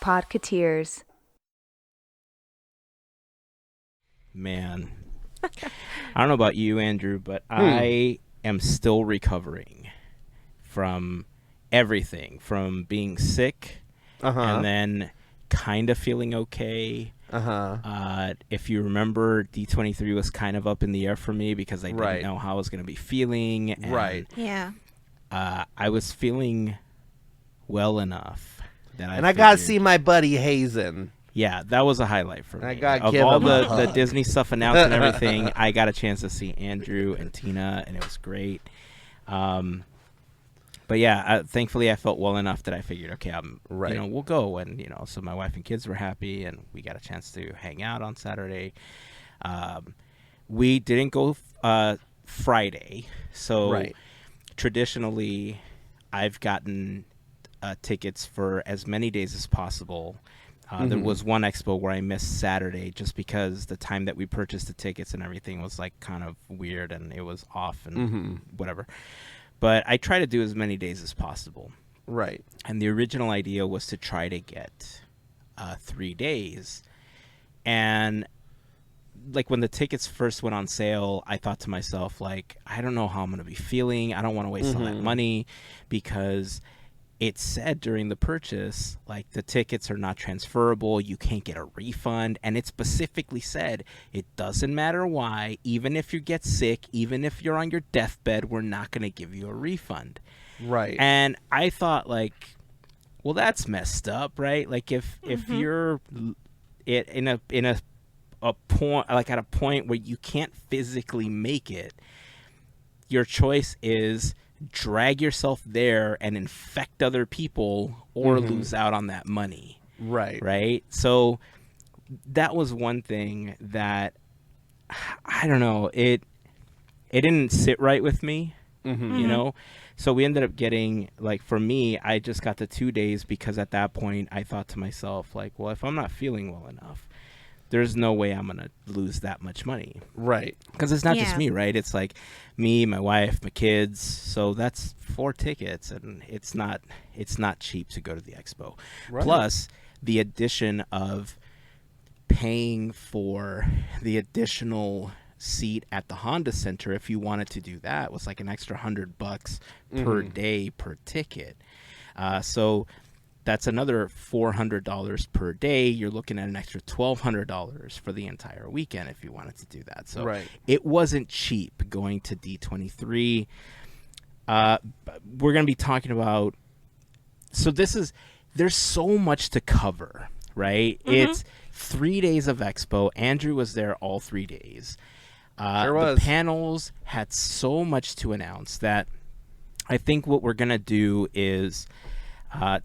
Podketeers. Man, I don't know about you, Andrew, but I am still recovering from everything, from being sick and then kind of feeling okay. If you remember, D23 was kind of up in the air for me because I didn't know how I was going to be feeling. And, Yeah. I was feeling well enough that I got to see my buddy Heyzen. Yeah, that was a highlight for me. I gotta of give all him a the hug. Disney stuff announced and everything, I got a chance to see Andrew and Tina, and it was great. But yeah, thankfully I felt well enough that I figured, okay, we'll go, and so my wife and kids were happy, and we got a chance to hang out on Saturday. We didn't go Friday, so traditionally, I've gotten tickets for as many days as possible. There was one expo where I missed Saturday just because the time that we purchased the tickets and everything was like kind of weird and it was off and whatever. But I try to do as many days as possible. Right. And the original idea was to try to get 3 days. And like when the tickets first went on sale, I thought to myself, like, I don't know how I'm going to be feeling. I don't want to waste all that money because it said during the purchase, like, the tickets are not transferable. You can't get a refund. And it specifically said, it doesn't matter why, even if you get sick, even if you're on your deathbed, we're not going to give you a refund. Right. And I thought, like, well, that's messed up, right? Like, if you're in a point, like at a point where you can't physically make it, your choice is drag yourself there and infect other people or lose out on that money. Right. So that was one thing that I don't know, it didn't sit right with me, so we ended up getting, like, for me, I just got the 2 days because at that point I thought to myself, like, well, if I'm not feeling well enough, there's no way I'm going to lose that much money. Right. Because it's not just me, right? It's like me, my wife, my kids. So that's 4 tickets, and it's not cheap to go to the expo. Right. Plus, the addition of paying for the additional seat at the Honda Center, if you wanted to do that, was like an extra $100 per day per ticket. So that's another $400 per day. You're looking at an extra $1,200 for the entire weekend if you wanted to do that. So it wasn't cheap going to D23. We're going to be talking about, so there's so much to cover, right? It's 3 days of expo. Andrew was there all 3 days. The panels had so much to announce that I think what we're going to do is,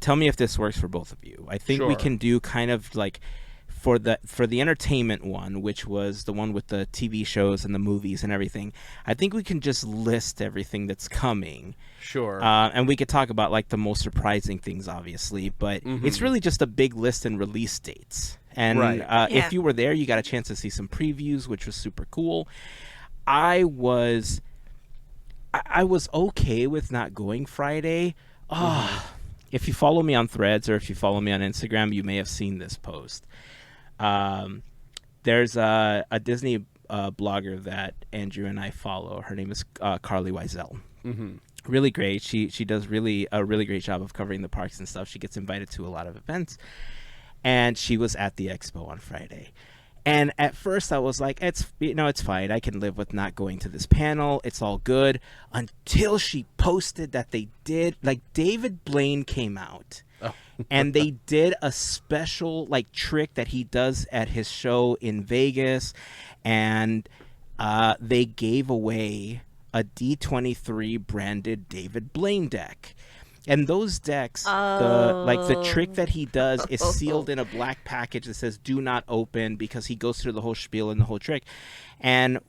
tell me if this works for both of you. I think we can do kind of like for the entertainment one, which was the one with the TV shows and the movies and everything. I think we can just list everything that's coming. Sure. And we could talk about like the most surprising things, obviously, but it's really just a big list and release dates. And if you were there, you got a chance to see some previews, which was super cool. I was okay with not going Friday. If you follow me on Threads or if you follow me on Instagram, you may have seen this post. There's a Disney blogger that Andrew and I follow. Her name is Carly Wiesel. Really great. She does a really great job of covering the parks and stuff. She gets invited to a lot of events. And she was at the expo on Friday. And at first I was like, it's fine. I can live with not going to this panel. It's all good. Until she posted that they did, like, David Blaine came out and they did a special like trick that he does at his show in Vegas. And they gave away a D23 branded David Blaine deck. And those decks, the trick that he does is sealed in a black package that says "Do not open," because he goes through the whole spiel and the whole trick. And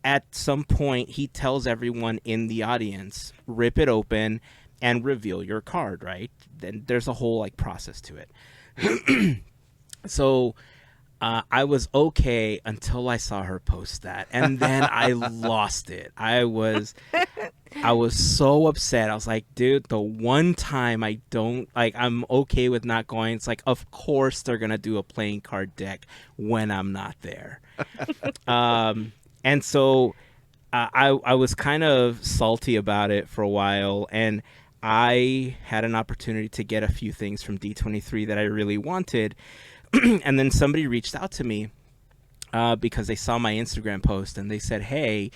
at some point, he tells everyone in the audience, "Rip it open and reveal your card." Right? Then there's a whole like process to it. So I was okay until I saw her post that, and then I lost it. I was I was so upset. I was like, dude, the one time I don't like, I'm okay with not going. It's like, of course they're gonna do a playing card deck when I'm not there. And so I was kind of salty about it for a while, and I had an opportunity to get a few things from D23 that I really wanted, and then somebody reached out to me because they saw my Instagram post, and they said, hey,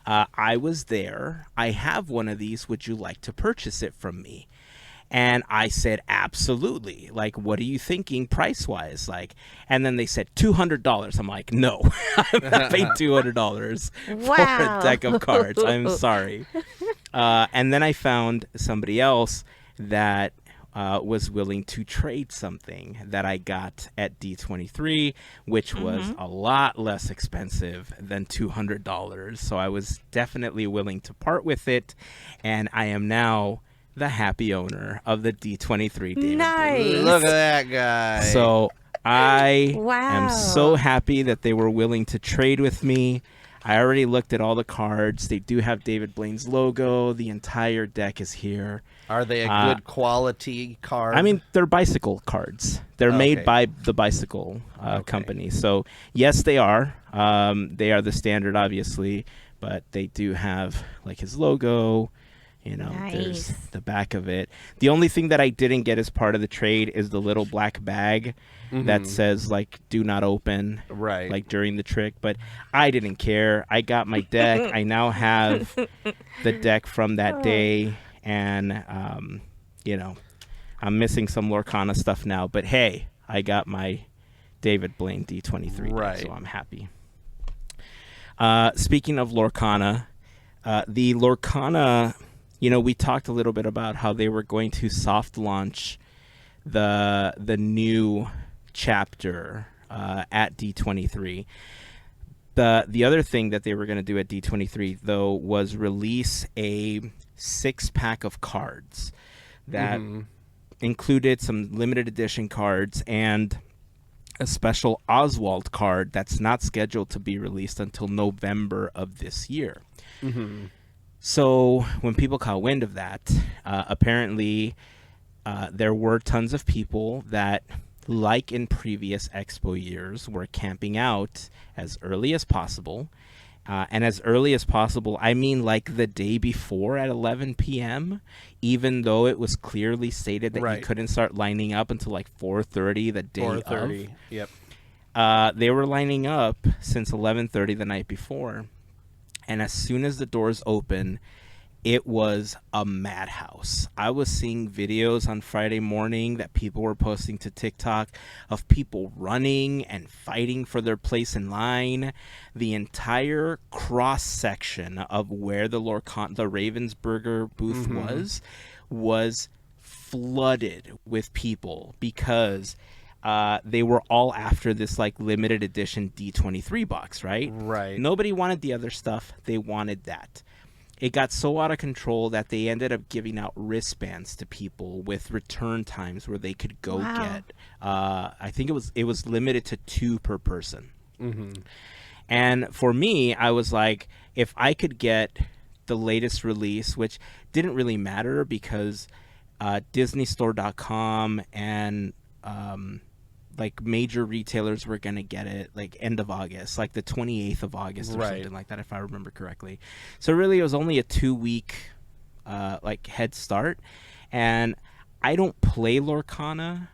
I was there. I have one of these. Would you like to purchase it from me? And I said, absolutely. Like, what are you thinking price-wise? Like, and then they said $200. I'm like, no, I'm not paying $200 for a deck of cards. I'm sorry. And then I found somebody else that was willing to trade something that I got at D23, which was a lot less expensive than $200. So I was definitely willing to part with it, and I am now the happy owner of the D23 David. Nice. Look at that guy. So I am so happy that they were willing to trade with me. I already looked at all the cards. They do have David Blaine's logo. The entire deck is here. Are they a good quality card? I mean, they're bicycle cards. They're made by the bicycle company. So, yes, they are. They are the standard, obviously, but they do have, like, his logo. You know, there's the back of it. The only thing that I didn't get as part of the trade is the little black bag that says, like, do not open, like, during the trick. But I didn't care. I got my deck. I now have the deck from that day. And, you know, I'm missing some Lorcana stuff now. But, hey, I got my David Blaine D23 deck, so I'm happy. Speaking of Lorcana, the Lorcana... You know, we talked a little bit about how they were going to soft launch the new chapter at D23. The other thing that they were going to do at D23, though, was release a 6-pack of cards that included some limited edition cards and a special Oswald card that's not scheduled to be released until November of this year. So when people caught wind of that, apparently there were tons of people that, like in previous Expo years, were camping out as early as possible. And as early as possible, I mean like the day before at 11 p.m., even though it was clearly stated that you couldn't start lining up until like 4:30 the day of. 4:30, yep. They were lining up since 11:30 the night before. And as soon as the doors open, it was a madhouse. I was seeing videos on Friday morning that people were posting to TikTok of people running and fighting for their place in line. The entire cross section of where the Ravensburger booth was flooded with people because they were all after this like limited edition D23 box, right? Nobody wanted the other stuff. They wanted that. It got so out of control that they ended up giving out wristbands to people with return times where they could go get. I think it was limited to 2 per person. And for me, I was like, if I could get the latest release, which didn't really matter because DisneyStore.com and like major retailers were going to get it like end of August, like the 28th of August or something like that, if I remember correctly. So really it was only a 2-week like head start. And I don't play Lorcana,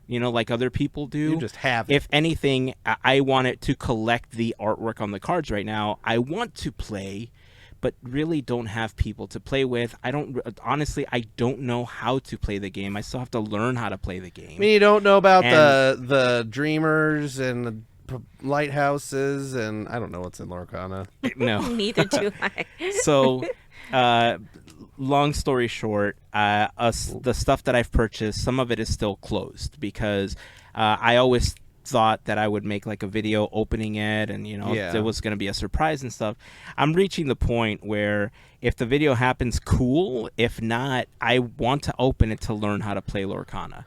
you know, like other people do. You just have it. If anything, I want it to collect the artwork on the cards right now. I want to play, but really don't have people to play with. I don't know how to play the game. I still have to learn how to play the game. I mean, you don't know about the Dreamers and the lighthouses, and I don't know what's in Lorcana. No. Neither do I. So, long story short, the stuff that I've purchased, some of it is still closed because I always thought that I would make like a video opening it and, you know, there was going to be a surprise and stuff. I'm reaching the point where if the video happens, cool. If not, I want to open it to learn how to play Lorcana.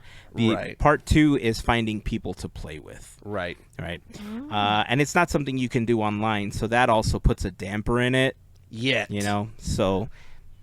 Part 2 is finding people to play with. And it's not something you can do online, so that also puts a damper in it. You know, so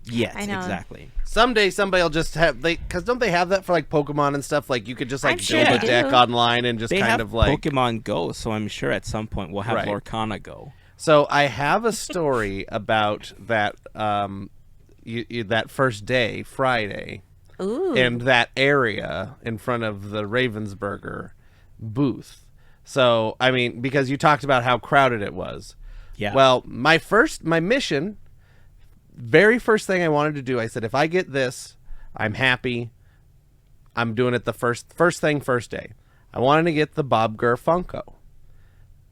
Yes, I know. exactly. Someday somebody will just have because don't they have that for like Pokemon and stuff? Like you could just like I'm sure build a they deck do. online and just They kind have of like Pokemon Go, so I'm sure at some point we'll have Right. Lorcana Go. So I have a story about that that first day, Friday, Ooh. in that area in front of the Ravensburger booth. So, I mean, because you talked about how crowded it was. Yeah. Well, my mission, very first thing I wanted to do, I said, if I get this, I'm happy. I'm doing it the first day. I wanted to get the Bob Gurr Funko.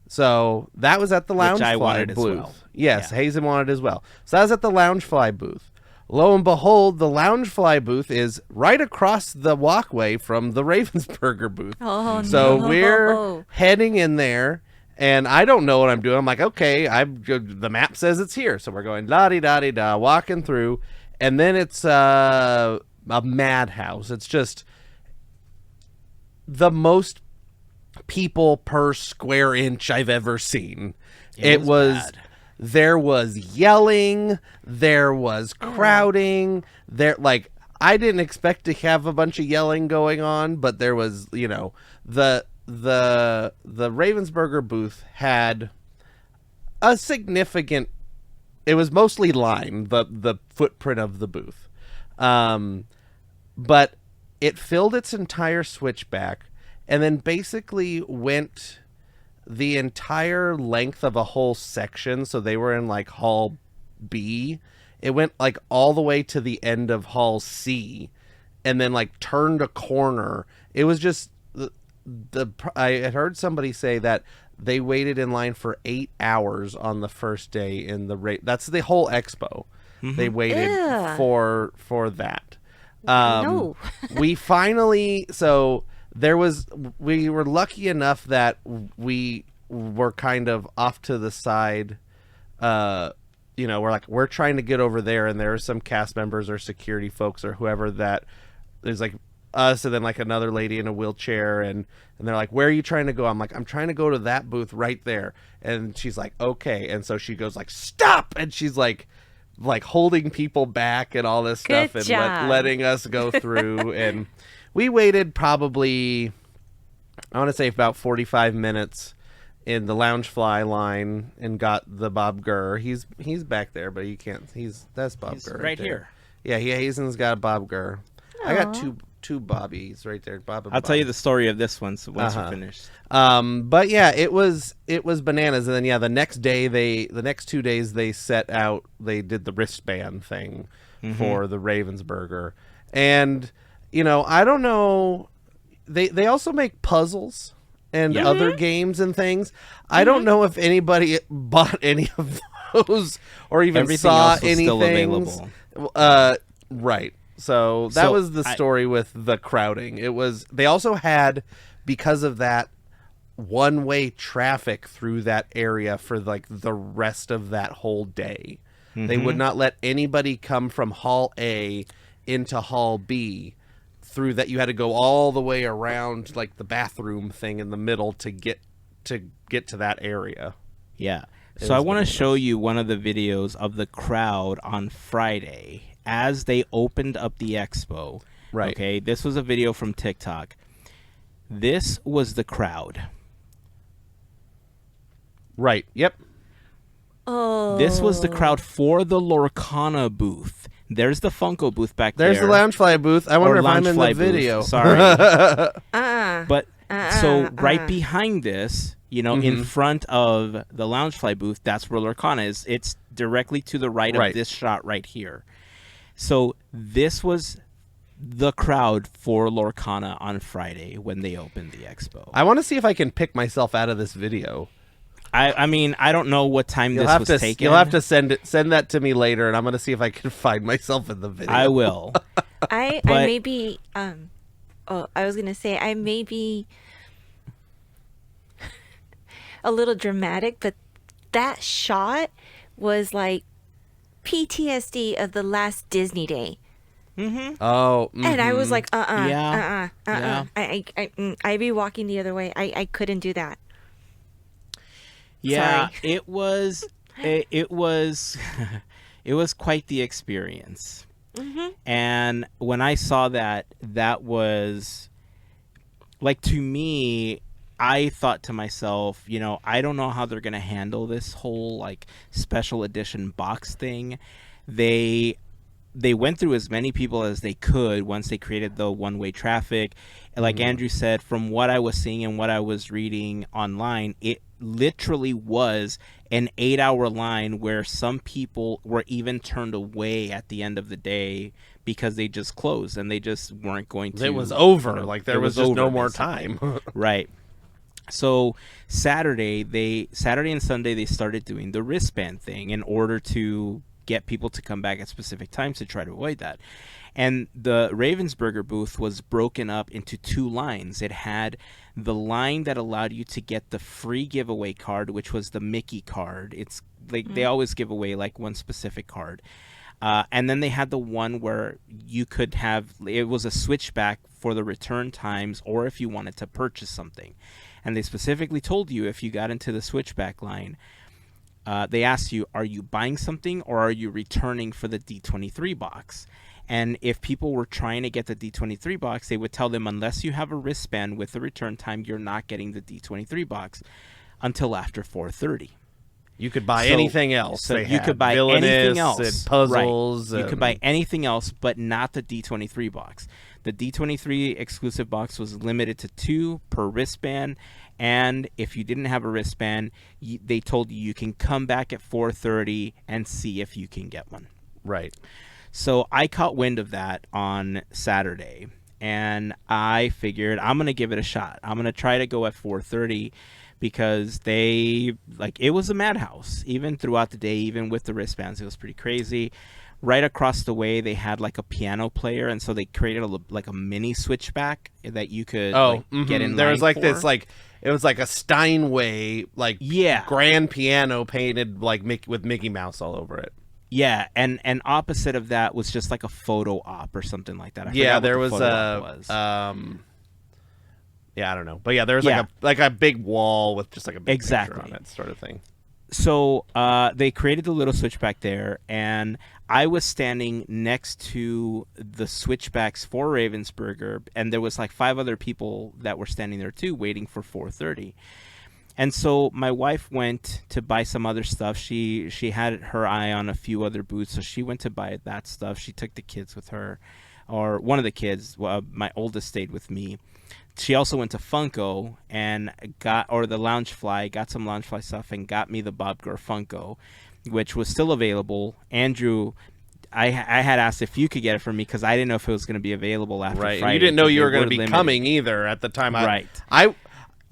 So that was at the Which I Loungefly wanted as booth. well. Yes, Yeah. Heyzen wanted as well. So that was at the Loungefly booth. Lo and behold, the Loungefly booth is right across the walkway from the Ravensburger booth. Oh, So no. we're heading in there, and I don't know what I'm doing. I'm like, okay, the map says it's here. So we're going la-di-da-di-da, walking through, and then it's a madhouse. It's just the most people per square inch I've ever seen. It was bad. There was yelling, there was crowding, like I didn't expect to have a bunch of yelling going on, but there was, the Ravensburger booth had a significant, it was mostly line, the footprint of the booth. But it filled its entire switchback and then basically went the entire length of a whole section. So they were in like Hall B. It went like all the way to the end of Hall C and then like turned a corner. It was just I had heard somebody say that they waited in line for 8 hours on the first day in that's the whole expo. Mm-hmm. They waited Ugh. for that. No. We finally, we were lucky enough that we were kind of off to the side. We're trying to get over there, and there are some cast members or security folks or whoever that there's like us and then like another lady in a wheelchair, and they're like, where are you trying to go? I'm like, I'm trying to go to that booth right there. And she's like, okay. And so she goes like, stop. And she's like holding people back and all this stuff. Good And job. letting us go through. And we waited probably, I want to say about 45 minutes in the Loungefly line and got the Bob Gurr. He's back there, but you can't. That's Bob He's Gurr right here. Yeah, Hazen's got a Bob Gurr. I got two Bobbies right there. Bob and I'll tell you Bob. the story of this one. So once we're finished. But yeah, it was bananas. And then the next day the next 2 days they did the wristband thing for the Ravensburger. And I don't know, they also make puzzles and other games and things. I don't know if anybody bought any of those or even Everything saw else was still anything. available. Right. So that So was the story with the crowding. They also had, because of that, one-way traffic through that area for like the rest of that whole day. They would not let anybody come from Hall A into Hall B through that. You had to go all the way around like the bathroom thing in the middle to get to that area. Yeah. So I want to show you one of the videos of the crowd on Friday as they opened up the expo. Right. Okay. This was a video from TikTok. This was the crowd. Right. Yep. Oh. This was the crowd for the Lorcana booth. There's the Funko booth back There's there. the Loungefly booth. I wonder Or if I'm in the Loungefly booth, video. Sorry. Uh-uh. But so right behind this, in front of the Loungefly booth, that's where Lorcana is. It's directly to the right of this shot right here. So this was the crowd for Lorcana on Friday when they opened the expo. I want to see if I can pick myself out of this video. I mean, I don't know what time this was taken. You'll have to send that to me later, and I'm going to see if I can find myself in the video. I will. I may be I was gonna say I may be a little dramatic, but that shot was like PTSD of the last Disney day. Oh, And I was like, Yeah. I'd be walking the other way. I couldn't do that. Yeah, Sorry. it was it was quite the experience. Mm-hmm. And when I saw that, that was like, to me, I thought to myself, you know, I don't know how they're going to handle this whole like special edition box thing. They went through as many people as they could once they created the one-way traffic. And like Andrew said, from what I was seeing and what I was reading online, it literally was an 8-hour line where some people were even turned away at the end of the day because they just closed and they just weren't going to. It was over. You know, like there was just over, no more basically. time. Right. So Saturday and Sunday they started doing the wristband thing in order to get people to come back at specific times to try to avoid that. And the Ravensburger booth was broken up into 2 lines. It had the line that allowed you to get the free giveaway card, which was the Mickey card. It's like they always give away like one specific card. And then they had the one where you could have, it was a switchback for the return times or if you wanted to purchase something. And they specifically told you if you got into the switchback line, they asked you, are you buying something or are you returning for the D23 box? And if people were trying to get the D23 box, they would tell them, unless you have a wristband with the return time, you're not getting the D23 box until after 4:30. You could buy anything else. So They you had could buy Villainous anything else. and puzzles. Right. You could buy anything else, but not the D23 box. The D23 exclusive box was limited to 2 per wristband. And if you didn't have a wristband, they told you you can come back at 4:30 and see if you can get one. Right. So I caught wind of that on Saturday, and I figured I'm going to give it a shot. I'm going to try to go at 4:30 because it was a madhouse. Even throughout the day, even with the wristbands, it was pretty crazy. Right across the way, they had like a piano player, and so they created a mini switchback that you could get in. There was line like for. this it was like a Steinway grand piano painted like with Mickey Mouse all over it. Yeah, and opposite of that was just like a photo op or something like that. I Yeah, forgot there what the was photo op was. Yeah, I don't know, but yeah, there was like a big wall with just like a big picture on it, sort of thing. So they created the little switchback there, and I was standing next to the switchbacks for Ravensburger, and there was like 5 other people that were standing there too, waiting for 4:30. And so my wife went to buy some other stuff. She had her eye on a few other booths, so she went to buy that stuff. She took the kids with her, or one of the kids. My oldest stayed with me. She also went to Funko and got some Loungefly stuff, and got me the Bob Garfunkel, which was still available. Andrew, I had asked if you could get it for me because I didn't know if it was going to be available after Friday. And you didn't know you were going to be coming either at the time.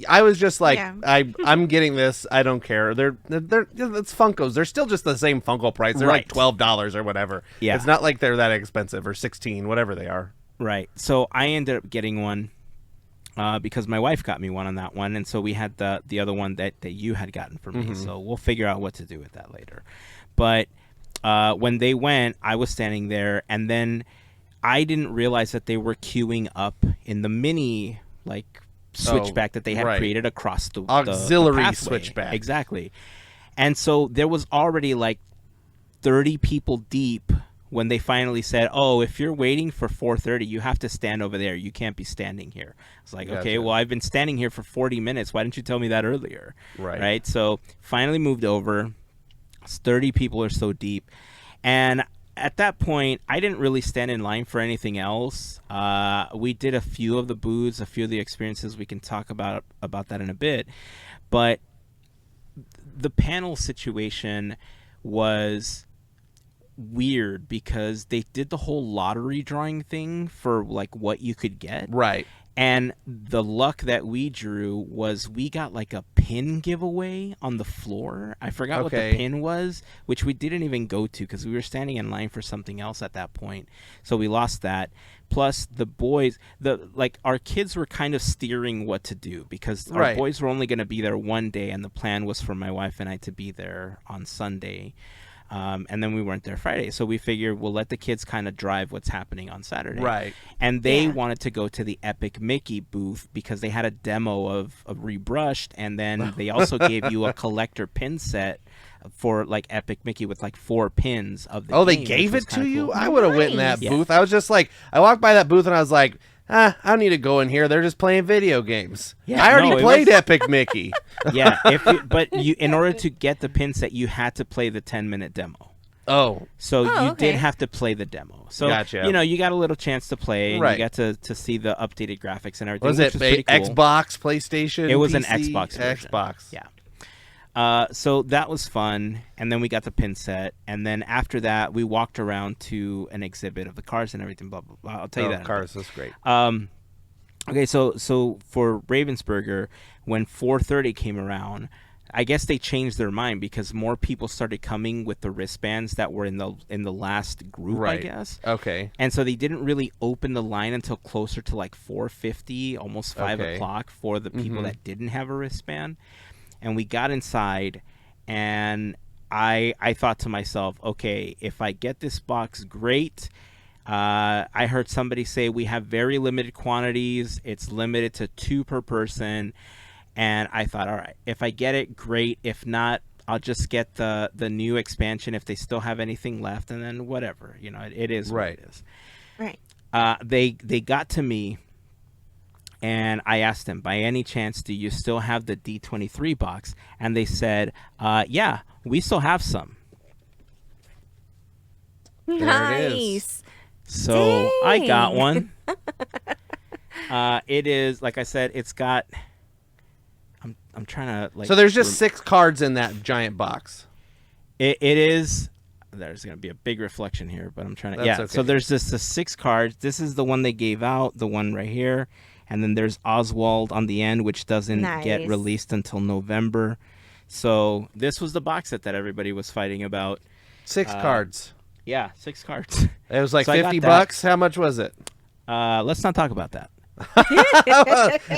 I was just like, I'm getting this. I don't care. It's Funkos. They're still just the same Funko price. They're like $12 or whatever. Yeah. It's not like they're that expensive, or $16, whatever they are. Right. So I ended up getting one because my wife got me one on that one, and so we had the other one that you had gotten for me. So we'll figure out what to do with that later. But when they went, I was standing there, and then I didn't realize that they were queuing up in the mini switchback that they had created across the auxiliary the switchback. Exactly. And so there was already like 30 people deep when they finally said, oh, if you're waiting for 4:30, you have to stand over there. You can't be standing here. I was like, okay, well, I've been standing here for 40 minutes. Why didn't you tell me that earlier? Right. So finally moved over. 30 people are so deep. And at that point, I didn't really stand in line for anything else. We did a few of the booths, a few of the experiences. We can talk about that in a bit. But the panel situation was weird because they did the whole lottery drawing thing for like what you could get. Right. And the luck that we drew was we got like a pin giveaway on the floor. I forgot what the pin was, which we didn't even go to because we were standing in line for something else at that point. So we lost that. Plus the boys, our kids were kind of steering what to do because our boys were only going to be there one day, and the plan was for my wife and I to be there on Sunday. And then we weren't there Friday. So we figured we'll let the kids kind of drive what's happening on Saturday. Right. And they Yeah. wanted to go to the Epic Mickey booth because they had a demo of Rebrushed. And then they also gave you a collector pin set for like Epic Mickey with like 4 pins of the Oh, game, they gave which was it to kinda you? cool. I would have went in that Nice. booth. I was just like, I walked by that booth and I was like, I don't need to go in here. They're just playing video games. Yeah, I already no, it played was- Epic Mickey. Yeah, but in order to get the pin set, you had to play the 10-minute demo. Oh, So you okay. did have to play the demo. So Gotcha. you got a little chance to play, and Right. you got to see the updated graphics and everything. was which it was pretty cool. Xbox, PlayStation? It was an PC? Xbox version. Xbox. Yeah. So that was fun, and then we got the pin set, and then after that, we walked around to an exhibit of the cars and everything. Blah blah blah. I'll tell you that. in a Cars was great. bit. Okay, so for Ravensburger, when 4:30 came around, I guess they changed their mind because more people started coming with the wristbands that were in the last group, Right. I guess. Okay. And so they didn't really open the line until closer to like 4:50, almost 5 Okay. o'clock for the people that didn't have a wristband. And we got inside, and I thought to myself, okay, if I get this box, great. I heard somebody say we have very limited quantities. It's limited to 2 per person. And I thought, all right, if I get it, great. If not, I'll just get the new expansion if they still have anything left, and then whatever. It is what Right. it is. Right. They got to me, and I asked them, by any chance, do you still have the D23 box? And they said, yeah, we still have some. There it is. Nice. So I got Dang. one. It is, like I said, it's got. I'm trying to like. So there's just 6 cards in that giant box. It is. There's going to be a big reflection here, but I'm trying to. That's Yeah. So okay. there's just the 6 cards. This is the one they gave out, the one right here, and then there's Oswald on the end, which doesn't get Nice. released until November. So this was the box set that everybody was fighting about. 6 cards. Yeah, 6 cards. It was like so I got 50 that. bucks. How much was it? Let's not talk about that.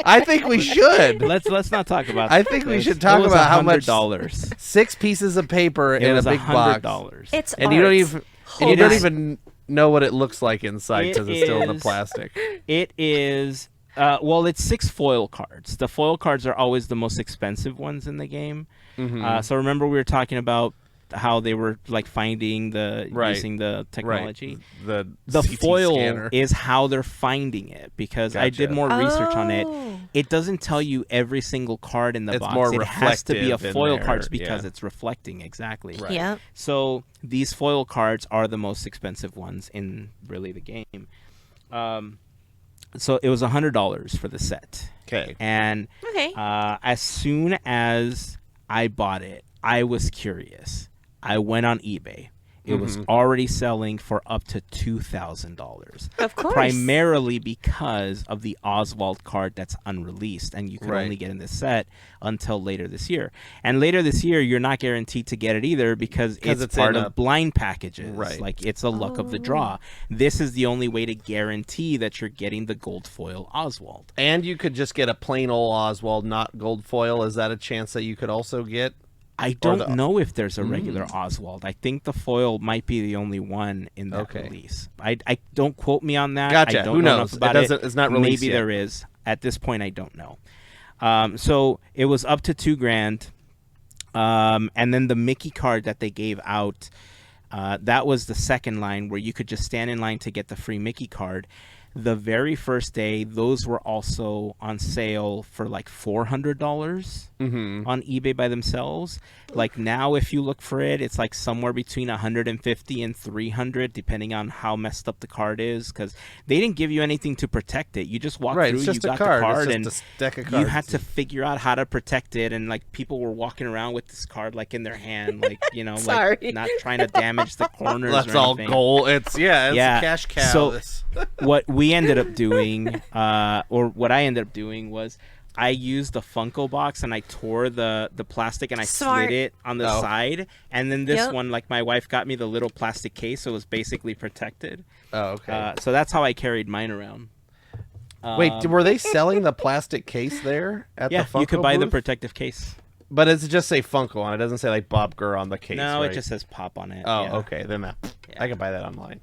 I think we should. Let's not talk about. I think we this. should talk It was about how much $100. 6 pieces of paper It in a was big box. $100. It's And you don't art. even Hold you don't on. even know what it looks like inside It because it's still in the is- plastic. It is. Well, it's 6 foil cards. The foil cards are always the most expensive ones in the game. So remember we were talking about how they were like finding Right. using the technology. Right. The CT foil scanner. is how they're finding it, because I did Gotcha. more research on it. Oh. It doesn't tell you every single card in the It's box. more it has to be a reflective in foil there, cards because yeah. it's reflecting exactly. Right. Yep. So these foil cards are the most expensive ones in really the game. So it was $100 for the set. Okay. And Okay. as soon as I bought it, I was curious. I went on eBay. It was already selling for up to $2,000. Of course. Primarily because of the Oswald card that's unreleased, and you can Right. only get in this set until later this year. And later this year, you're not guaranteed to get it either because it's part in of blind packages. Right. Like, it's a luck of the draw. This is the only way to guarantee that you're getting the gold foil Oswald. And you could just get a plain old Oswald, not gold foil. Is that a chance that you could also get? I don't know if there's a regular Oswald. I think the foil might be the only one in that Okay. release. I don't quote me on that. Gotcha. I don't Who know knows? enough about It doesn't- it's not released Maybe yet. there is. At this point, I don't know. So it was up to $2,000. And then the Mickey card that they gave out, that was the second line where you could just stand in line to get the free Mickey card. The very first day, those were also on sale for like $400 on eBay by themselves. Like now, if you look for it, it's like somewhere between $150 and $300, depending on how messed up the card is. Because they didn't give you anything to protect it. You just walked Right, through, it's just you a got card. the It's card, just and a stack of you cards. had to figure out how to protect it. And like people were walking around with this card like in their hand, like Sorry. like not trying to damage the corners. That's or all anything. gold. It's a cash cow. So This- what we ended up doing, or what I ended up doing, was I used the Funko box and I tore the plastic and I Smart. slid it on the Oh. side. And then this Yep. one, like my wife got me the little plastic case, so it was basically protected. Oh, okay. So that's how I carried mine around. Wait, were they selling the plastic case there at Yeah, the Funko you could buy the booth? protective case. But does it just say Funko on it? It doesn't say like Bob Gurr on the case, No, right? it just says Pop on it. Oh, yeah. okay. Then I can buy that online.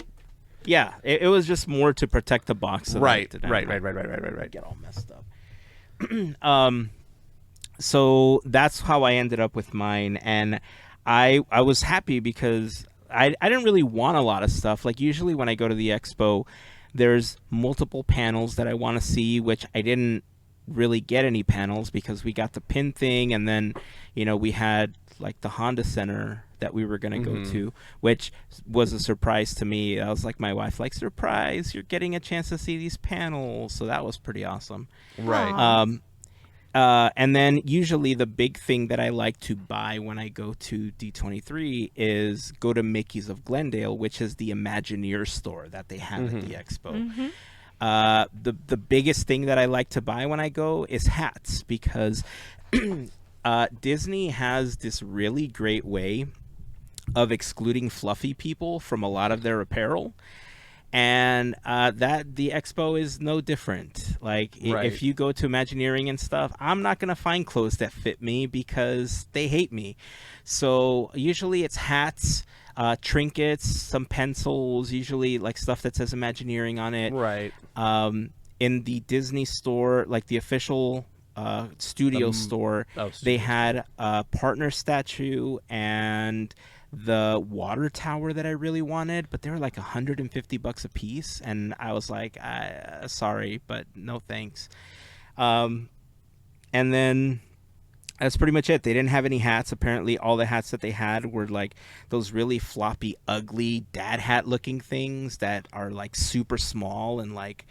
Yeah, it was just more to protect the box. So Right. that Right. Get all messed up. So that's how I ended up with mine, and I was happy because I didn't really want a lot of stuff. Like usually when I go to the expo, there's multiple panels that I want to see, which I didn't really get any panels because we got the pin thing, and then we had like the Honda Center that we were going to go to, which was a surprise to me. I was like, my wife, like, surprise, you're getting a chance to see these panels. So that was pretty awesome. Right. And then usually the big thing that I like to buy when I go to D23 is go to Mickey's of Glendale, which is the Imagineer store that they have at the expo. The biggest thing that I like to buy when I go is hats, because Disney has this really great way of excluding fluffy people from a lot of their apparel. And that the expo is no different. Like if you go to Imagineering and stuff, I'm not going to find clothes that fit me because they hate me. So usually it's hats, trinkets, some pencils, usually like stuff that says Imagineering on it. Right. In the Disney store, like the official studio store, they had a partner statue and the water tower that I really wanted, but they were like $150 a piece, and I was like, sorry, but no thanks. And then that's pretty much it. They didn't have any hats. Apparently all the hats that they had were like those really floppy, ugly dad hat looking things that are like super small, and like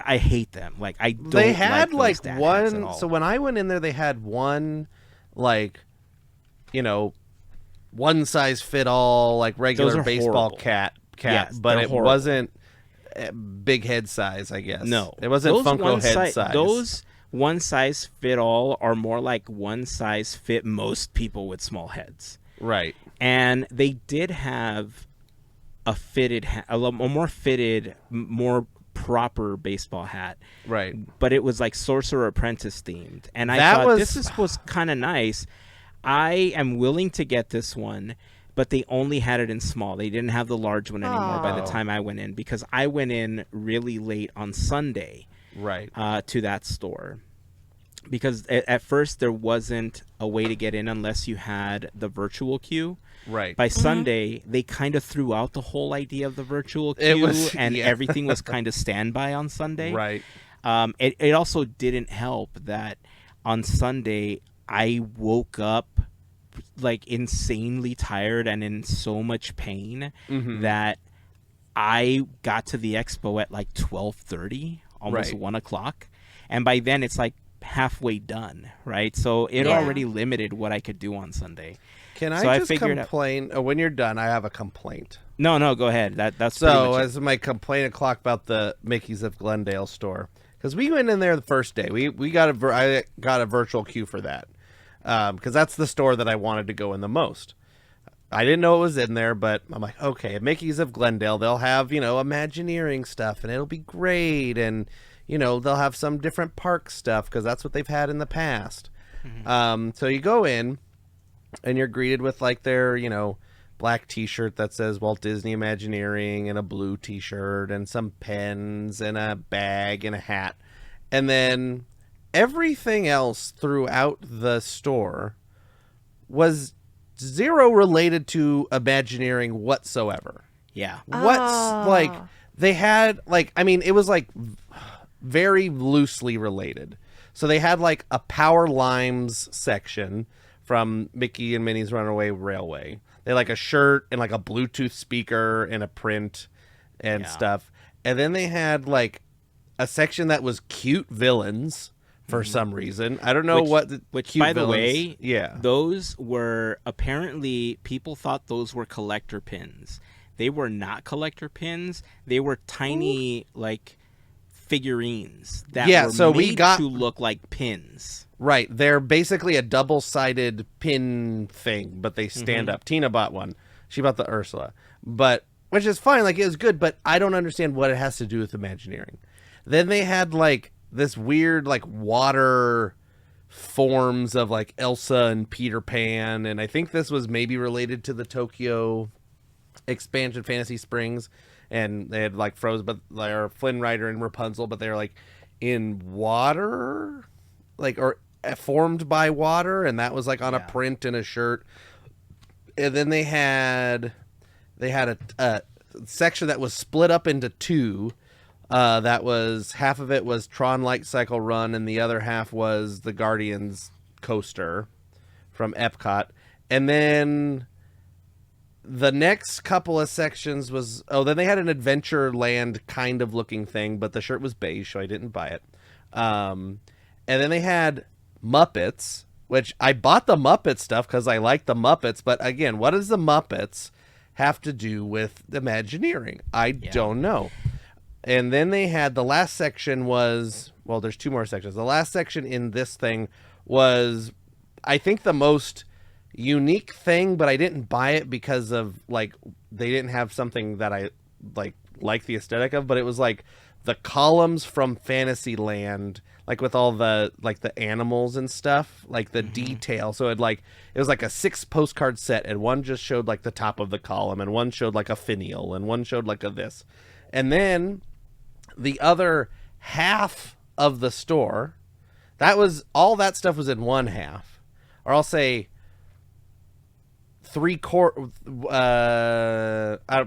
I hate them. Like I don't They had like those dad hats at all. So when I went in there, they had one like one size fit all, like regular baseball horrible. cat, Yes, but they're it horrible. wasn't big head size, I guess. No, it wasn't those Funko head size. Those one size fit all are more like one size fit most people with small heads. Right. And they did have a fitted, a more fitted, more proper baseball hat. Right. But it was like Sorcerer Apprentice themed, and I That thought was- was kind of nice. I am willing to get this one, but they only had it in small. They didn't have the large one anymore by the time I went in, because I went in really late on Sunday Right. to that store. Because at first there wasn't a way to get in unless you had the virtual queue. Right. By Sunday, they kind of threw out the whole idea of the virtual queue, It was- and yeah. everything was kind of standby on Sunday. Right. It also didn't help that on Sunday I woke up like insanely tired and in so much pain that I got to the expo at like 12:30, almost Right. 1 o'clock, and by then it's like halfway done, right? So it already limited what I could do on Sunday. Can So I I just figured out- complain? When you're done, I have a complaint. No, go ahead. That's pretty So, much it. as my complaint o'clock about the Mickey's of Glendale store, because we went in there the first day, I got a virtual queue for that, because that's the store that I wanted to go in the most. I didn't know it was in there, but I'm like, okay, at Mickey's of Glendale, they'll have Imagineering stuff, and it'll be great, and they'll have some different park stuff because that's what they've had in the past. So you go in, and you're greeted with like their black t-shirt that says Walt Disney Imagineering, and a blue t-shirt, and some pens, and a bag, and a hat. And then everything else throughout the store was zero related to Imagineering whatsoever. Yeah. What's like they had like, I mean, it was like very loosely related. So they had like a Power Limes section from Mickey and Minnie's Runaway Railway. They had like a shirt and like a Bluetooth speaker and a print and stuff. And then they had like a section that was cute villains for some reason. I don't know Which, cute by the villains- way, those were apparently people thought those were collector pins. They were not collector pins. They were tiny like figurines that were so made we got to look like pins. Right. They're basically a double-sided pin thing, but they stand up. Tina bought one. She bought the Ursula. Which is fine. Like, it was good, but I don't understand what it has to do with Imagineering. Then they had, like, this weird, like, water forms of like Elsa and Peter Pan, and I think this was maybe related to the Tokyo expansion Fantasy Springs, and they had like Frozen, but they're Flynn Rider and Rapunzel, but they're like in water, like, or formed by water, and that was like on a print and a shirt. And then they had a section that was split up into two. That was half of it was Tron Light Cycle Run, and the other half was the Guardians coaster from Epcot. And then the next couple of sections was then they had an Adventureland kind of looking thing, but the shirt was beige, so I didn't buy it. And then they had Muppets, which I bought the Muppet stuff because I like the Muppets. But again, what does the Muppets have to do with Imagineering? I don't know. And then they had the last section was, well, there's two more sections. The last section in this thing was, I think, the most unique thing, but I didn't buy it because of like they didn't have something that I like the aesthetic of, but it was like the columns from Fantasyland, like with all the like the animals and stuff, like the detail. So it was like a 6 postcard set, and one just showed like the top of the column, and one showed like a finial, and one showed like a this. And then the other half of the store, that was all that stuff was in one half, or I'll say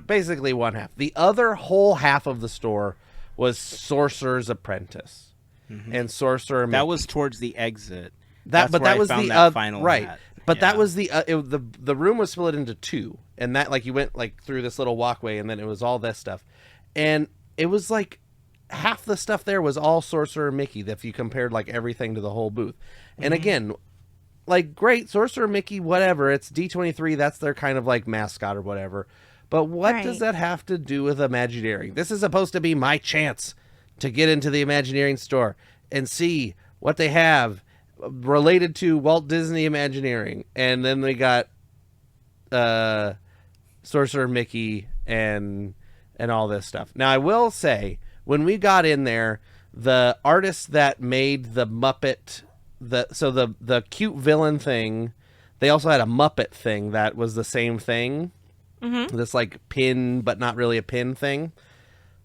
basically one half. The other whole half of the store was Sorcerer's Apprentice and Sorcerer Mickey. That was towards the exit. That was the final right. hat. But that was the room was split into two, and that like you went like through this little walkway, and then it was all this stuff, and it was like half the stuff there was all Sorcerer Mickey if you compared like everything to the whole booth. And again, like, great, Sorcerer Mickey, whatever, it's D23, that's their kind of like mascot or whatever. But what does that have to do with Imagineering? This is supposed to be my chance to get into the Imagineering store and see what they have related to Walt Disney Imagineering. And then they got Sorcerer Mickey and all this stuff. Now, I will say, when we got in there, the artist that made the Muppet, the cute villain thing, they also had a Muppet thing that was the same thing. This like pin, but not really a pin thing.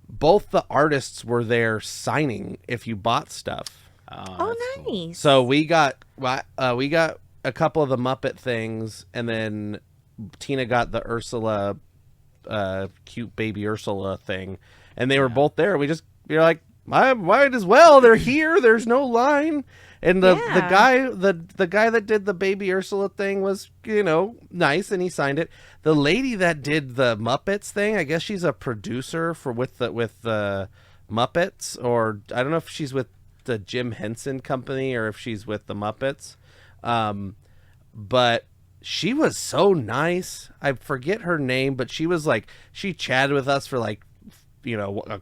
Both the artists were there signing if you bought stuff. Oh, nice. Cool. So we got a couple of the Muppet things, and then Tina got the Ursula, cute baby Ursula thing, and they were both there. You're like, might as well. They're here. There's no line. And the guy that did the baby Ursula thing was, nice, and he signed it. The lady that did the Muppets thing, I guess she's a producer with the Muppets, or I don't know if she's with the Jim Henson Company or if she's with the Muppets. But she was so nice. I forget her name, but she was like, she chatted with us for like,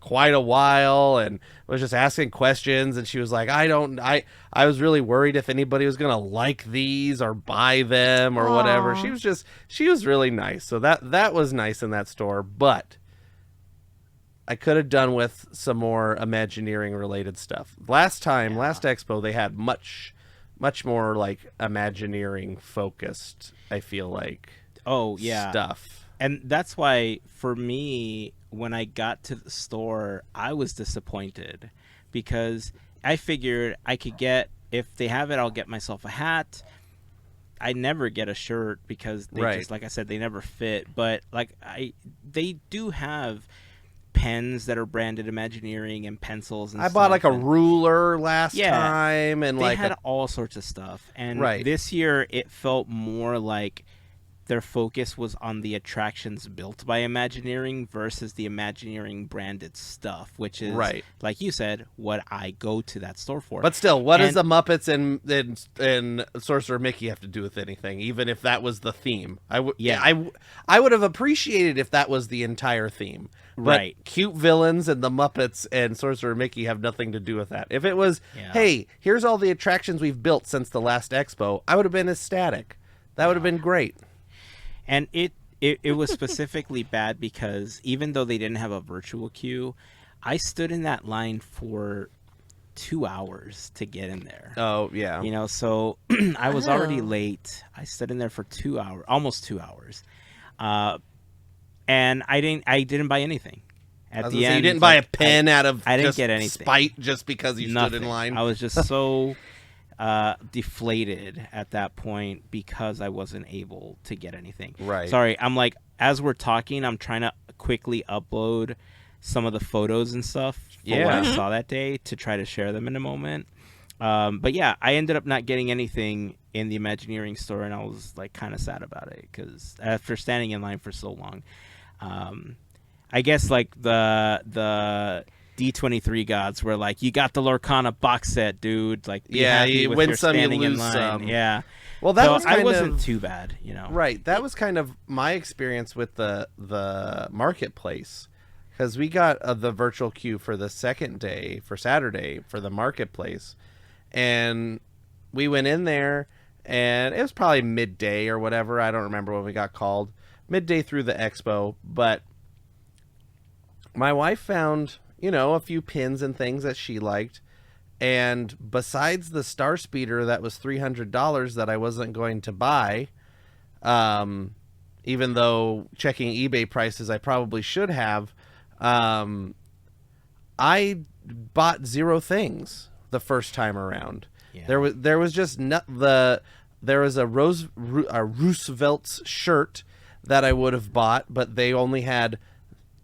quite a while, and was just asking questions. And she was like, I was really worried if anybody was gonna like these or buy them or whatever. She was really nice. So that was nice in that store. But I could have done with some more Imagineering related stuff. Last Expo, they had much more like Imagineering focused, I feel like. Stuff. And that's why, for me, when I got to the store, I was disappointed, because I figured I could get, if they have it, I'll get myself a hat. I never get a shirt because they just, like I said, they never fit. But they do have pens that are branded Imagineering and pencils and I stuff. bought like a ruler last time, and they had all sorts of stuff. And this year it felt more like their focus was on the attractions built by Imagineering versus the Imagineering branded stuff, which is, like you said, what I go to that store for. But still, what does the Muppets and Sorcerer Mickey have to do with anything, even if that was the theme? I would have appreciated if that was the entire theme. But cute villains and the Muppets and Sorcerer Mickey have nothing to do with that. If it was, hey, here's all the attractions we've built since the last expo, I would have been ecstatic. That would have been great. And it was specifically bad because even though they didn't have a virtual queue, I stood in that line for 2 hours to get in there. Oh yeah. You know, so I was already Oh. late. I stood in there for 2 hours, almost 2 hours, and I didn't buy anything. I At was the gonna say, end, you didn't buy a like, pen out of I didn't just get anything. spite just because you stood in line. I was just so deflated at that point because I wasn't able to get anything. Right. Sorry, I'm like, as we're talking, I'm trying to quickly upload some of the photos and stuff for what I Yeah. saw that day to try to share them in a moment. But yeah, I ended up not getting anything in the Imagineering store, and I was like kind of sad about it because after standing in line for so long, I guess like the D23 gods were like, you got the Lorcana box set, dude. Like, be Yeah, happy you with win your some, you standing in lose line. some. Yeah. Well, that So was I kind wasn't of too bad, you know. right. That was kind of my experience with the marketplace, because we got the virtual queue for the second day, for Saturday, for the marketplace, and we went in there, and it was probably midday or whatever. I don't remember when we got called. Midday through the expo, but my wife found, you know, a few pins and things that she liked. And besides the Star Speeder that was $300 that I wasn't going to buy, even though checking eBay prices I probably should have, I bought 0 things the first time around. Yeah. There was just there was a Roosevelt's shirt that I would have bought, but they only had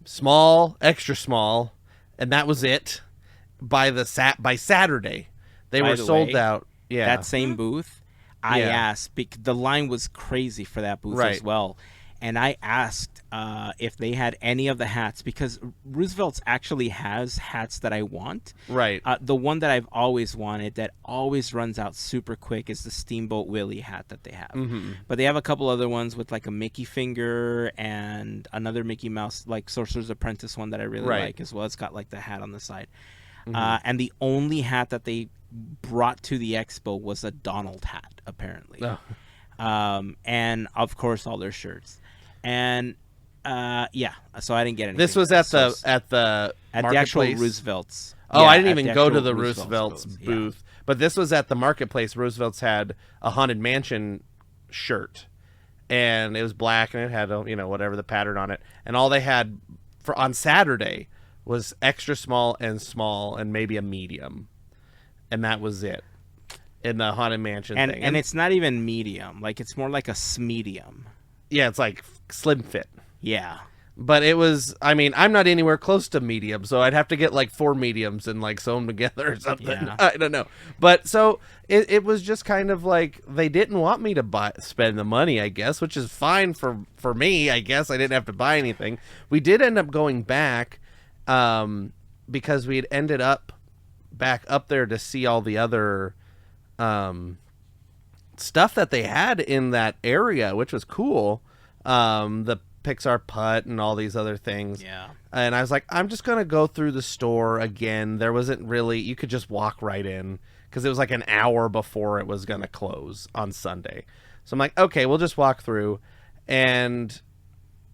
small, extra small, and that was it. By Saturday, they By were the sold way, out. Yeah, That same booth, I Yeah. asked, the line was crazy for that booth Right. as well. And I asked if they had any of the hats, because Roosevelt's actually has hats that I want. right. The one that I've always wanted that always runs out super quick is the Steamboat Willie hat that they have. Mm-hmm. But they have a couple other ones with like a Mickey finger and another Mickey Mouse, like Sorcerer's Apprentice one that I really Right. like as well. It's got like the hat on the side. Mm-hmm. And the only hat that they brought to the expo was a Donald hat, apparently. Oh. And of course all their shirts. And yeah, so I didn't get anything. This was there. at the So at the at the actual marketplace. Roosevelt's. Oh, Yeah, I didn't at even go to actual the Roosevelt's booth. booth, but this was at the marketplace. Roosevelt's had a Haunted Mansion shirt, and it was black, and it had a, you know, whatever the pattern on it, and all they had for on Saturday was extra small and maybe a medium, and that was it in the Haunted Mansion And thing. and it's not even medium, like it's more like a medium. yeah, it's like slim fit. Yeah. But it was, I mean, I'm not anywhere close to medium, so I'd have to get like 4 mediums and like sew them together or something. Yeah. I don't know. But so it was just kind of like they didn't want me to spend the money, I guess, which is fine for me. I guess I didn't have to buy anything. We did end up going back because we had ended up back up there to see all the other stuff that they had in that area, which was cool. The Pixar Putt and all these other things. Yeah. And I was like, I'm just going to go through the store again. There wasn't really, you could just walk right in because it was like an hour before it was going to close on Sunday. So I'm like, okay, we'll just walk through. And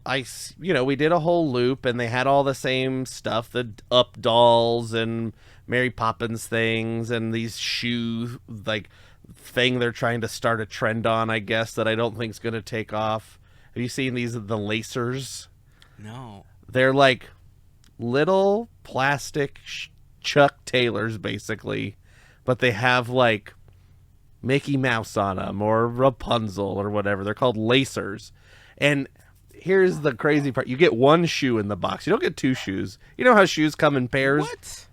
we did a whole loop and they had all the same stuff, the Up dolls and Mary Poppins things and these shoe like thing they're trying to start a trend on, I guess, that I don't think is going to take off. Have you seen the lacers? No. They're like little plastic Chuck Taylors, basically, but they have like Mickey Mouse on them or Rapunzel or whatever. They're called lacers. And here's the crazy part. You get 1 shoe in the box. You don't get 2 shoes. You know how shoes come in pairs? What?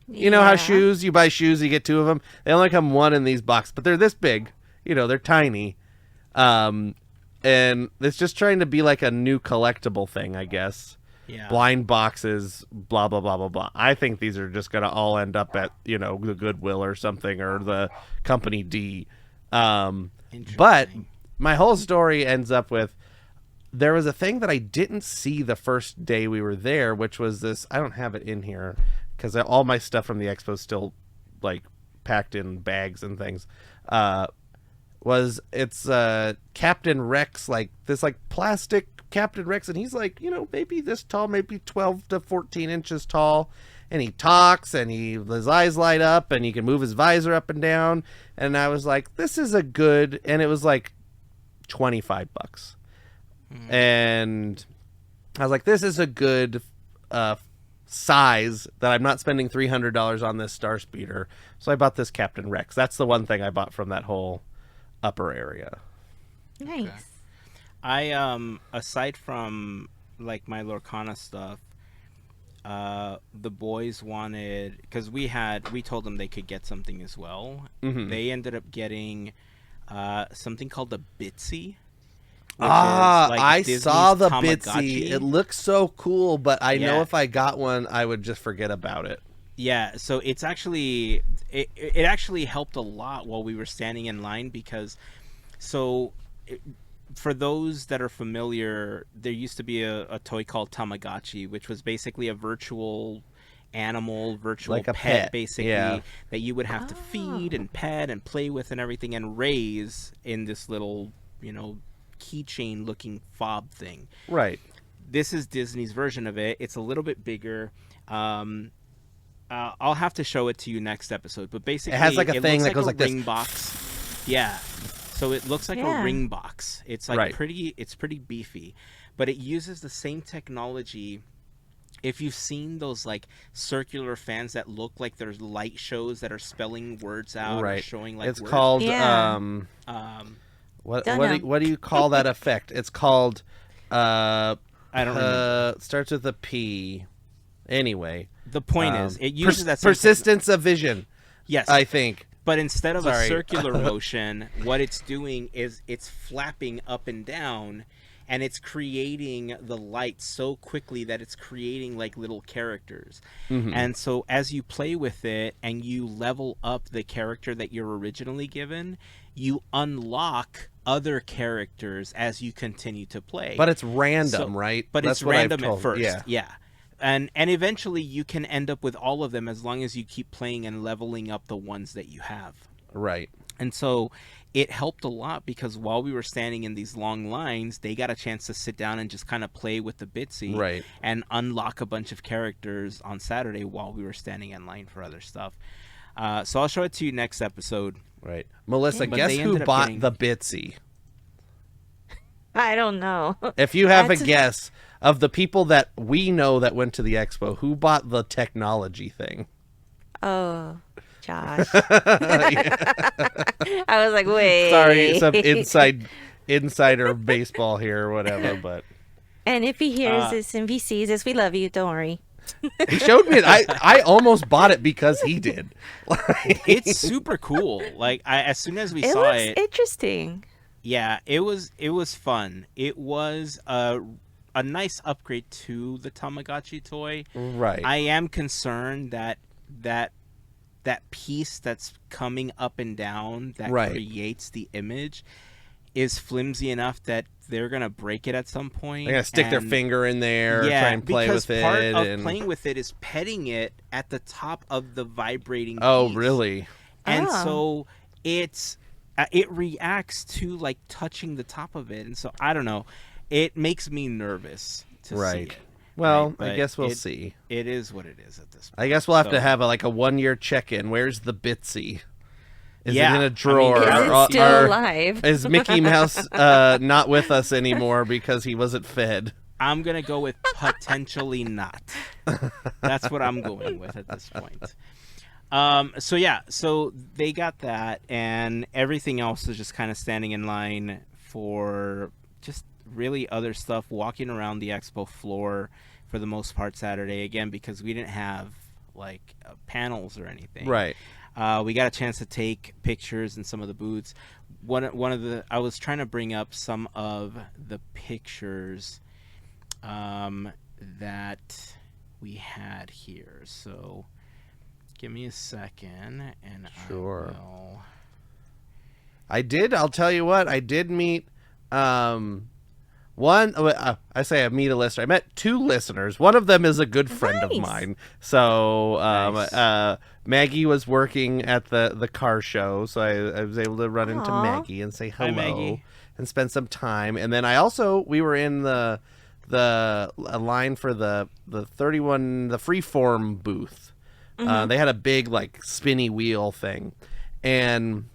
You know how Yeah. you buy shoes, you get 2 of them. They only come 1 in these boxes, but they're this big. You know, they're tiny. And it's just trying to be like a new collectible thing, I guess. Yeah. Blind boxes, blah, blah, blah, blah, blah. I think these are just going to all end up at, the Goodwill or something or the Company D. But Interesting. my whole story ends up with there was a thing that I didn't see the first day we were there, which was this. I don't have it in here because all my stuff from the expo is still like packed in bags and things. It's Captain Rex, like this like plastic Captain Rex, and he's like, maybe this tall, maybe 12 to 14 inches tall, and he talks, and his eyes light up, and he can move his visor up and down. And I was like, this is a good, and it was like $25. And I was like, this is a good size that I'm not spending $300 on this Star Speeder. So I bought this Captain Rex. That's the one thing I bought from that whole upper area. Nice. Okay. I aside from like my Lorcana stuff, the boys wanted, because we told them they could get something as well. They ended up getting something called the Bitsy. I Disney's saw the Tamagotchi. Bitsy. It looks so cool, but I know if I got one, I would just forget about it. Yeah, so it's actually it actually helped a lot while we were standing in line, because for those that are familiar, there used to be a toy called Tamagotchi, which was basically a virtual animal, Like a pet, pet, basically, yeah. that you would have to feed and pet and play with and everything, and raise in this little, keychain looking fob thing. Right. This is Disney's version of it. It's a little bit bigger. I'll have to show it to you next episode, but basically It has like a thing that goes like ring this. box. Yeah. So it looks like a ring box. It's like it's pretty beefy, but it uses the same technology. If you've seen those like circular fans that look like there's light shows that are spelling words out or showing like it's words. called What do you call that effect? It's called I don't remember. Starts with a P. Anyway, The point is, it uses that same persistence of vision. Yes, I think. But instead of a circular motion, what it's doing is it's flapping up and down, and it's creating the light so quickly that it's creating like little characters. And so as you play with it and you level up the character that you're originally given, you unlock other characters as you continue to play. But it's random, right? But That's it's what I've random told. at first. Yeah. Yeah. And eventually you can end up with all of them as long as you keep playing and leveling up the ones that you have. Right. And so it helped a lot, because while we were standing in these long lines, they got a chance to sit down and just kind of play with the Bitsy and unlock a bunch of characters on Saturday while we were standing in line for other stuff. So I'll show it to you next episode. Right. Melissa, But guess they who ended up bought getting- the Bitsy? I don't know. If you have a That's- guess of the people that we know that went to the expo, who bought the technology thing? Oh, Josh. I was like, wait. Sorry, some insider baseball here or whatever, but And if he hears this and if he sees this, we love you. Don't worry. he showed me it. I almost bought it because he did. It's super cool. Like as soon as we It saw looks it, interesting. yeah, it was fun. It was a nice upgrade to the Tamagotchi toy. Right. I am concerned that piece that's coming up and down that creates the image is flimsy enough that they're gonna break it at some point. They're gonna stick their finger in there, try and play with it. Part of playing with it is petting it at the top of the vibrating Oh, piece. really? And Oh. so it reacts to like touching the top of it, and so I don't know. It makes me nervous to see it. Well, right? I But guess we'll see. It is what it is at this point. I guess we'll have So- to have a 1-year check-in. Where's the Bitsy? Is Yeah, it in I mean, a drawer? Is Or- it still alive? Is Mickey Mouse not with us anymore because he wasn't fed? I'm gonna go with potentially not. That's what I'm going with at this point. So they got that, and everything else is just kind of standing in line for just really other stuff, walking around the expo floor for the most part Saturday, again, because we didn't have like panels or anything. Right. We got a chance to take pictures in some of the booths. I was trying to bring up some of the pictures that we had here. So give me a second, and Sure. I will... I'll tell you what, I did meet one. I say I meet a listener. I met 2 listeners. One of them is a good friend of Nice. mine. So Nice. Maggie was working at the car show, so I was able to run into Aw. Maggie and say hello Maggie. and spend some time. And then we were in the a line for the 31 the Freeform booth. They had a big like spinny wheel thing, and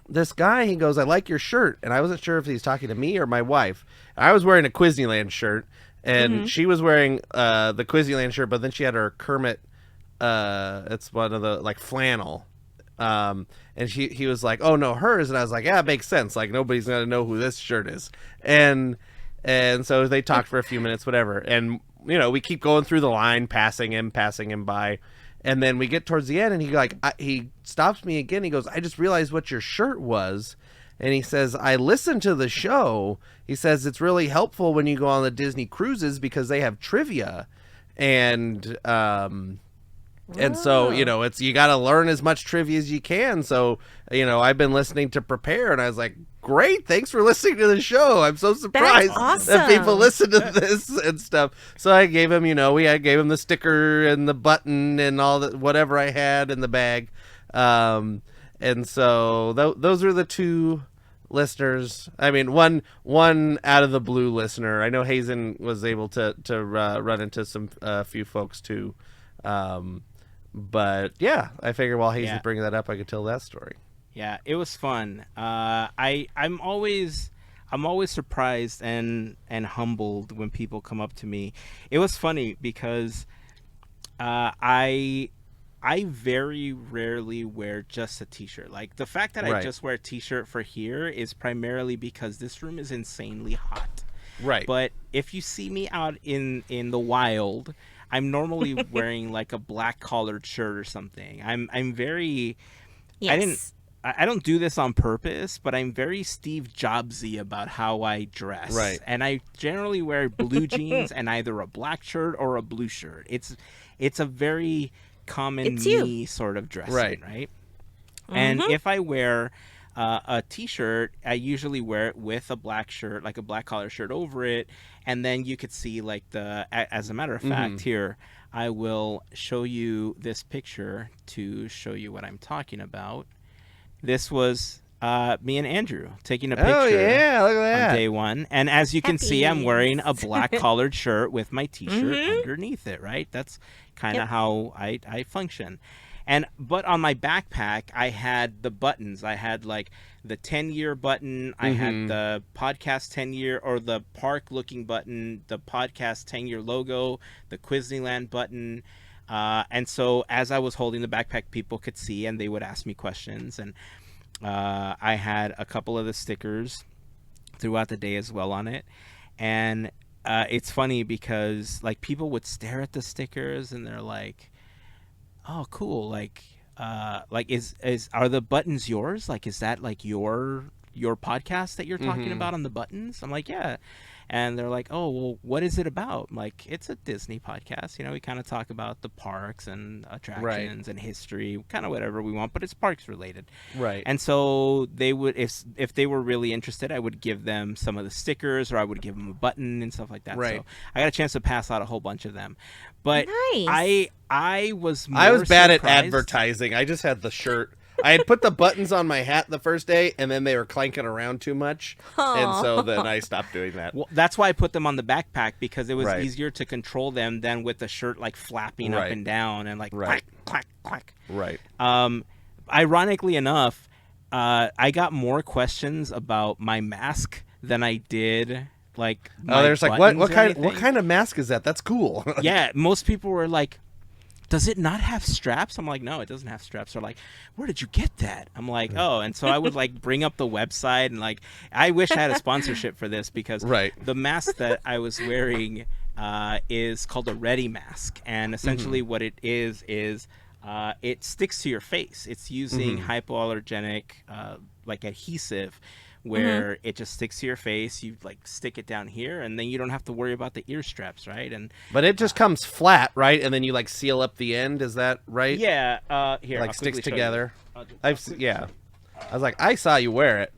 this guy, he goes, "I like your shirt," and I wasn't sure if he's talking to me or my wife. I was wearing a Quizneyland shirt, and she was wearing the Quizneyland shirt, but then she had her Kermit. It's one of the like flannel. And he was like, "Oh no, hers," and I was like, "Yeah, it makes sense. Like nobody's gonna know who this shirt is." And so they talked for a few minutes, whatever. And we keep going through the line, passing him by. And then we get towards the end, and he stops me again. He goes, "I just realized what your shirt was." And he says, "I listened to the show." He says, "It's really helpful when you go on the Disney cruises because they have trivia." And so, it's, you got to learn as much trivia as you can. So, I've been listening to prepare, and I was like, "Great, thanks for listening to the show. I'm so surprised that people listen to this and stuff." So I gave him, I gave him the sticker and the button and all that, whatever I had in the bag. And so those are the two listeners. I mean, one out of the blue listener. I know Heyzen was able to run into a few folks too. But yeah, I figured while Heyzen's bringing that up, I could tell that story. Yeah, it was fun. I'm always surprised and humbled when people come up to me. It was funny because I very rarely wear just a t-shirt. Like the fact that I just wear a t-shirt for here is primarily because this room is insanely hot. Right. But if you see me out in the wild, I'm normally wearing like a black collared shirt or something. I'm very I don't do this on purpose, but I'm very Steve Jobsy about how I dress. Right. And I generally wear blue jeans and either a black shirt or a blue shirt. It's a very common me sort of dressing, right? And if I wear a t-shirt, I usually wear it with a black shirt, like a black collar shirt over it, and then you could see like as a matter of fact here, I will show you this picture to show you what I'm talking about. This was me and Andrew taking a picture. Oh yeah, look at that. On day one, and as you can see, I'm wearing a black collared shirt with my t-shirt underneath it, right? That's kind of how I function. But on my backpack, I had the buttons. I had like the 10-year button. I had the podcast 10-year or the park looking button, the podcast 10-year logo, the Quizneyland button. And so as I was holding the backpack, people could see and they would ask me questions. And I had a couple of the stickers throughout the day as well on it. And it's funny because like people would stare at the stickers and they're like, "Oh, cool. Like are the buttons yours? Like, is that like your podcast that you're talking about on the buttons?" I'm like, "Yeah." And they're like, "Oh, well, what is it about?" I'm like, "It's a Disney podcast. We kind of talk about the parks and attractions and history, kind of whatever we want, but it's parks related." Right. And so they would, if they were really interested, I would give them some of the stickers or I would give them a button and stuff like that. Right. So I got a chance to pass out a whole bunch of them. But nice. I was bad at advertising. I just had the shirt. I had put the buttons on my hat the first day, and then they were clanking around too much, and so then I stopped doing that. Well, that's why I put them on the backpack, because it was easier to control them than with the shirt like flapping up and down and like clack, clack, clack. Right. Ironically enough, I got more questions about my mask than I did like. There's like what kind of mask is that? That's cool. Yeah, most people were like, "Does it not have straps?" I'm like, "No, it doesn't have straps." They're like, "Where did you get that?" I'm like, "Oh," and so I would like bring up the website and like, I wish I had a sponsorship for this because the mask that I was wearing is called a Ready mask, and essentially what it is it sticks to your face. It's using hypoallergenic like adhesive, where it just sticks to your face. You like stick it down here, and then you don't have to worry about the ear straps, right? But it just comes flat, right? And then you like seal up the end. Is that right? Yeah. Here, like sticks together. I was like, I saw you wear it.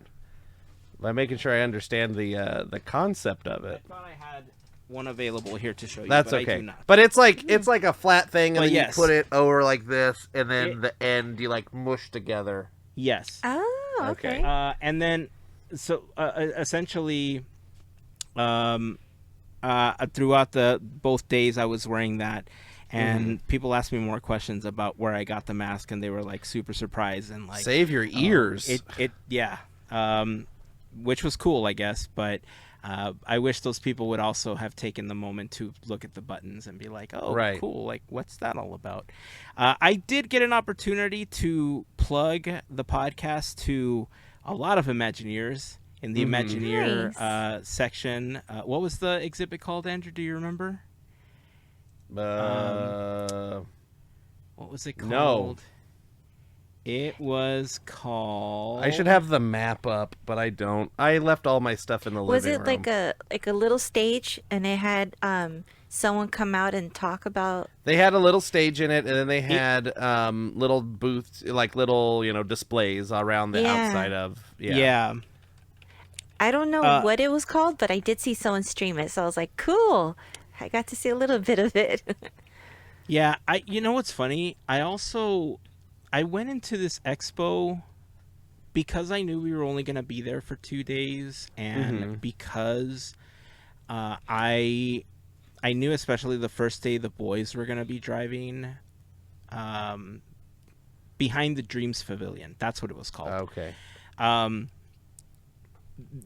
By making sure I understand the concept of it. I thought I had one available here to show you. That's but okay. I do not. But it's like a flat thing, and then you put it over like this, and then the end you like mush together. Yes. Oh, okay. And then. So essentially, throughout the both days I was wearing that, and people asked me more questions about where I got the mask, and they were like super surprised and like, Save your ears. which was cool, I guess, but I wish those people would also have taken the moment to look at the buttons and be like, oh, Right. cool, like what's that all about? I did get an opportunity to plug the podcast to a lot of Imagineers in the Imagineer Nice. section. What was the exhibit called, Andrew? Do you remember? What was it called? No. It was called... I should have the map up, but I don't. I left all my stuff in the Was living it room. like a little stage and it had someone come out and talk about? They had a little stage in it, and then they had little booths, like little, displays around the Yeah. outside of. Yeah. I don't know what it was called, but I did see someone stream it, so I was like, cool. I got to see a little bit of it. Yeah, you know what's funny? I went into this expo because I knew we were only going to be there for 2 days, and because I knew especially the first day the boys were going to be driving behind the Dreams Pavilion. That's what it was called. Okay.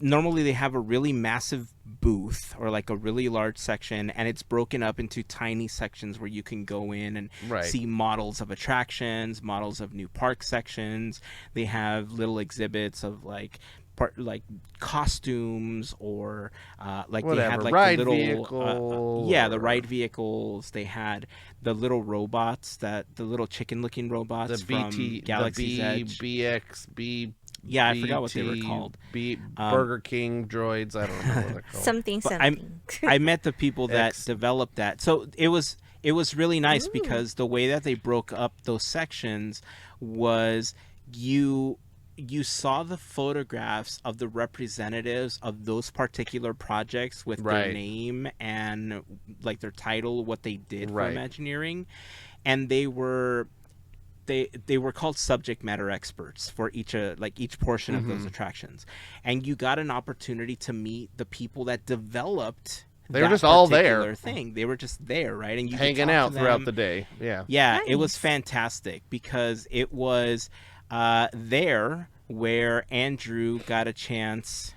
Normally they have a really massive booth or like a really large section, and it's broken up into tiny sections where you can go in and Right. see models of attractions, models of new park sections. They have little exhibits of like costumes or like they had Whatever, like ride the little vehicle the or- ride vehicles. They had the little robots, the little chicken looking robots The from BT, Galaxy's the Edge. BX, B. Yeah, I forgot what they were called. Burger King droids. I don't know what they're called. Something. I met the people that X. developed that. So it was really nice because the way that they broke up those sections was you saw the photographs of the representatives of those particular projects with their Right. name and like their title, what they did for Right. Imagineering, and they were called subject matter experts for each portion of those attractions, and you got an opportunity to meet the people that developed. They were that just all particular there. thing. They were just there, right? And you could Hanging talk out to throughout them. the day. Yeah. Yeah, it was Nice. fantastic because it was there where Andrew got a chance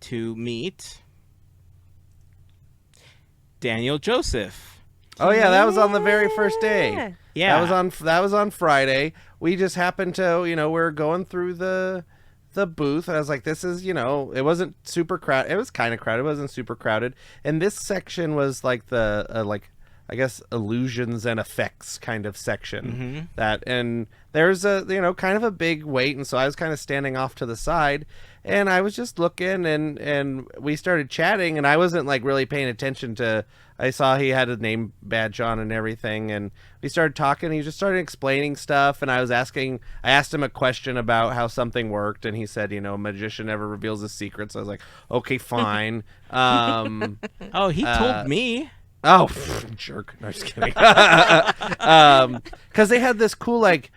to meet Daniel Joseph. Oh yeah, that was on the very first day. Yeah, That was on Friday. We just happened to, we were going through the booth, and I was like, this is, it wasn't super crowded. It was kind of crowded. It wasn't super crowded. And this section was like the I guess illusions and effects kind of section. And there's a kind of a big wait, and so I was kind of standing off to the side, and I was just looking, and we started chatting, and I wasn't like really paying attention to. I saw he had a name badge on and everything, and we started talking. He just started explaining stuff, and I asked him a question about how something worked, and he said, a magician never reveals his secrets. I was like, okay, fine. Oh, he told me. Oh, jerk. No, just kidding. Because they had this cool, like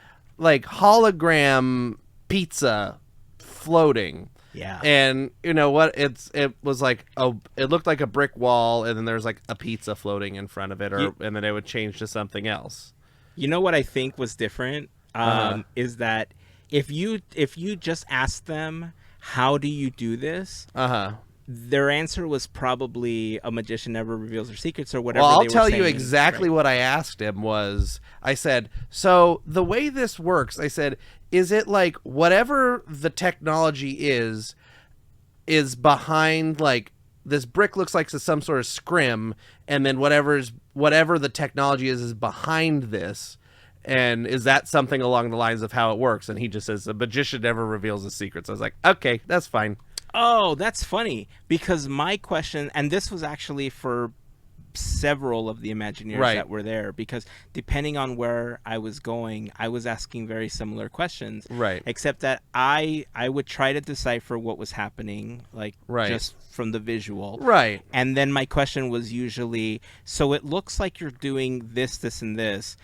hologram pizza floating. Yeah. And you know what? It was like it looked like a brick wall, and then there's like a pizza floating in front of it, and then it would change to something else. You know what I think was different is that if you just asked them, how do you do this? Their answer was probably a magician never reveals their secrets or whatever. Well, I'll they were tell you saying, exactly right? what I asked him was, I said, so the way this works, I said, is it like whatever the technology is behind, like this brick looks like some sort of scrim, and then whatever the technology is behind this, and is that something along the lines of how it works? And he just says, a magician never reveals his secrets. I was like, okay, that's fine. Oh, that's funny, because my question, and this was actually for several of the Imagineers Right. that were there, because depending on where I was going, I was asking very similar questions. Right. Except that I would try to decipher what was happening, like Right. just from the visual. Right. And then my question was usually, so it looks like you're doing this, this, and this.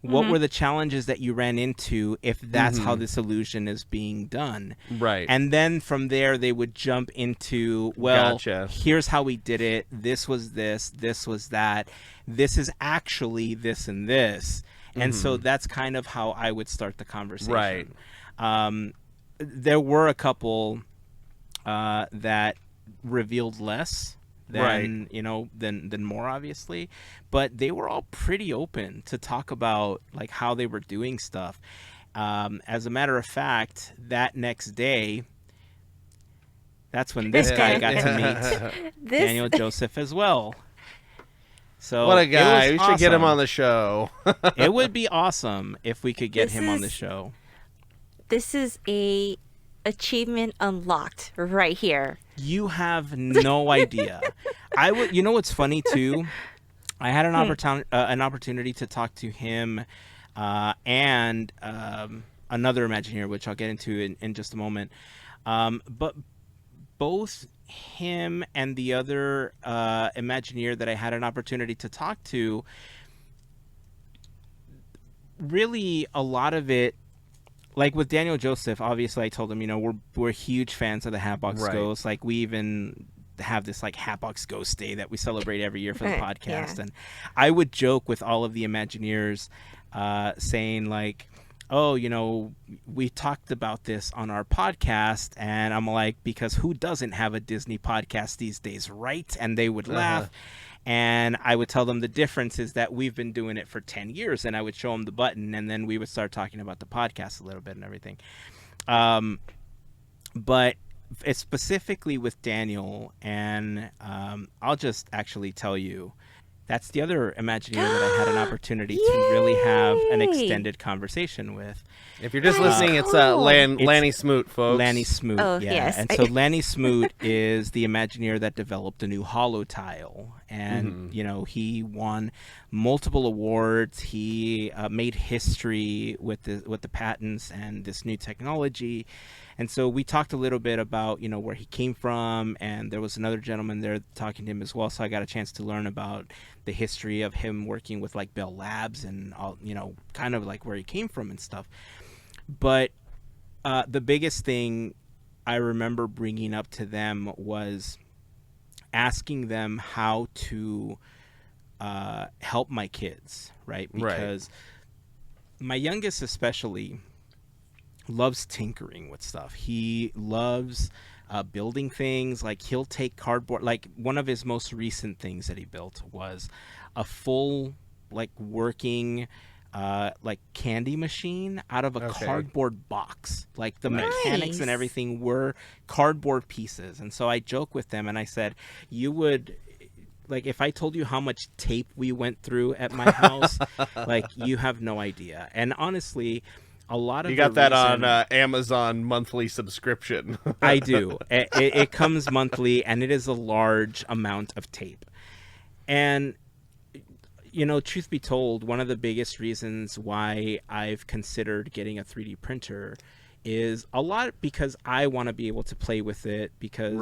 what were the challenges that you ran into if that's how this illusion is being done? Right. And then from there, they would jump into, well, Gotcha. here's how we did it. This was this. This was that. This is actually this and this. And so that's kind of how I would start the conversation. Right. There were a couple that revealed less than than more, obviously, but they were all pretty open to talk about like how they were doing stuff. As a matter of fact, that next day, that's when this guy got to meet Daniel Joseph as well. So What a guy! We should get him awesome. on the show. It would be awesome if we could get him on the show. This is a achievement unlocked right here. You have no idea. I would. You know what's funny too? I had an opportunity to talk to him and another Imagineer, which I'll get into in just a moment. But both him and the other Imagineer that I had an opportunity to talk to, really a lot of it, like with Daniel Joseph, obviously I told him, we're huge fans of the Hatbox Ghost. Like we even have this like Hatbox Ghost Day that we celebrate every year for the podcast. And I would joke with all of the Imagineers saying like, oh, we talked about this on our podcast, and I'm like, because who doesn't have a Disney podcast these days, right? And they would laugh. And I would tell them the difference is that we've been doing it for 10 years, and I would show them the button, and then we would start talking about the podcast a little bit and everything. But it's specifically with Daniel, and I'll just actually tell you, that's the other Imagineer that I had an opportunity to really have an extended conversation with. If you're just listening, it's Lanny Smoot, folks. Lanny Smoot, Oh, yeah. yes. And so Lanny Smoot is the Imagineer that developed a new holo tile. And, he won multiple awards. He made history with the patents and this new technology. And so we talked a little bit about, where he came from, and there was another gentleman there talking to him as well. So I got a chance to learn about the history of him working with like Bell Labs and all, kind of like where he came from and stuff. But the biggest thing I remember bringing up to them was asking them how to help my kids, right? Because my youngest especially loves tinkering with stuff. He loves building things. Like he'll take cardboard. Like one of his most recent things that he built was a full like working like candy machine out of a cardboard box. Like the mechanics and everything were cardboard pieces. And so I joke with them and I said, you would, like, if I told you how much tape we went through at my house, like you have no idea. And honestly, a lot of you got that on Amazon monthly subscription. I do. It comes monthly, and it is a large amount of tape. And truth be told, one of the biggest reasons why I've considered getting a 3D printer is a lot because I want to be able to play with it, because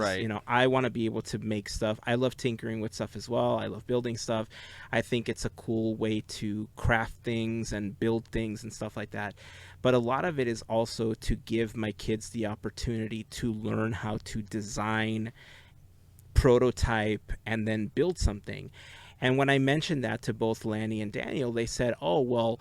I want to be able to make stuff. I love tinkering with stuff as well. I love building stuff. I think it's a cool way to craft things and build things and stuff like that. But a lot of it is also to give my kids the opportunity to learn how to design, prototype, and then build something. And when I mentioned that to both Lanny and Daniel, they said, oh, well,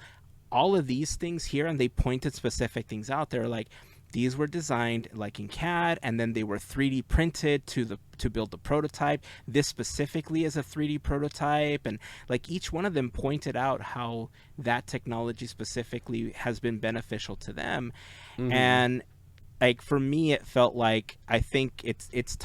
all of these things here, and they pointed specific things out there, like these were designed like in CAD, and then they were 3D printed to build the prototype. This specifically is a 3D prototype, and like each one of them pointed out how that technology specifically has been beneficial to them. And like for me, it felt like I think it's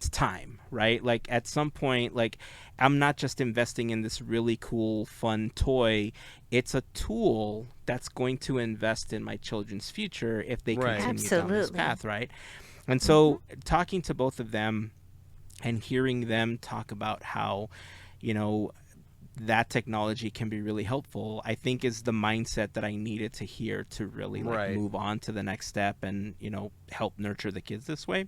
time, right? Like at some point, like I'm not just investing in this really cool, fun toy. It's a tool that's going to invest in my children's future if they continue down this path, right? And so talking to both of them and hearing them talk about how, that technology can be really helpful, I think is the mindset that I needed to hear to really move on to the next step and, help nurture the kids this way.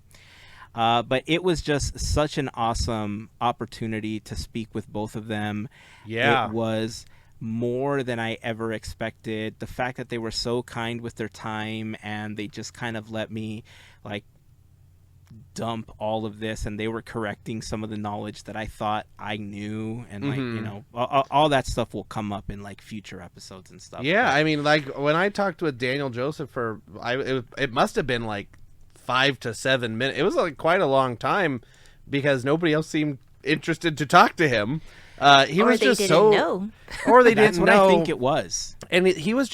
But it was just such an awesome opportunity to speak with both of them. Yeah. It was more than I ever expected. The fact that they were so kind with their time and they just kind of let me like dump all of this, and they were correcting some of the knowledge that I thought I knew, and like you know, all that stuff will come up in like future episodes and stuff. Yeah, but, I mean, like when I talked with Daniel Joseph it must have been like 5 to 7 minutes. It was like quite a long time because nobody else seemed interested to talk to him. He or was they just didn't so, know. or they that's didn't what know. I think it was. And he was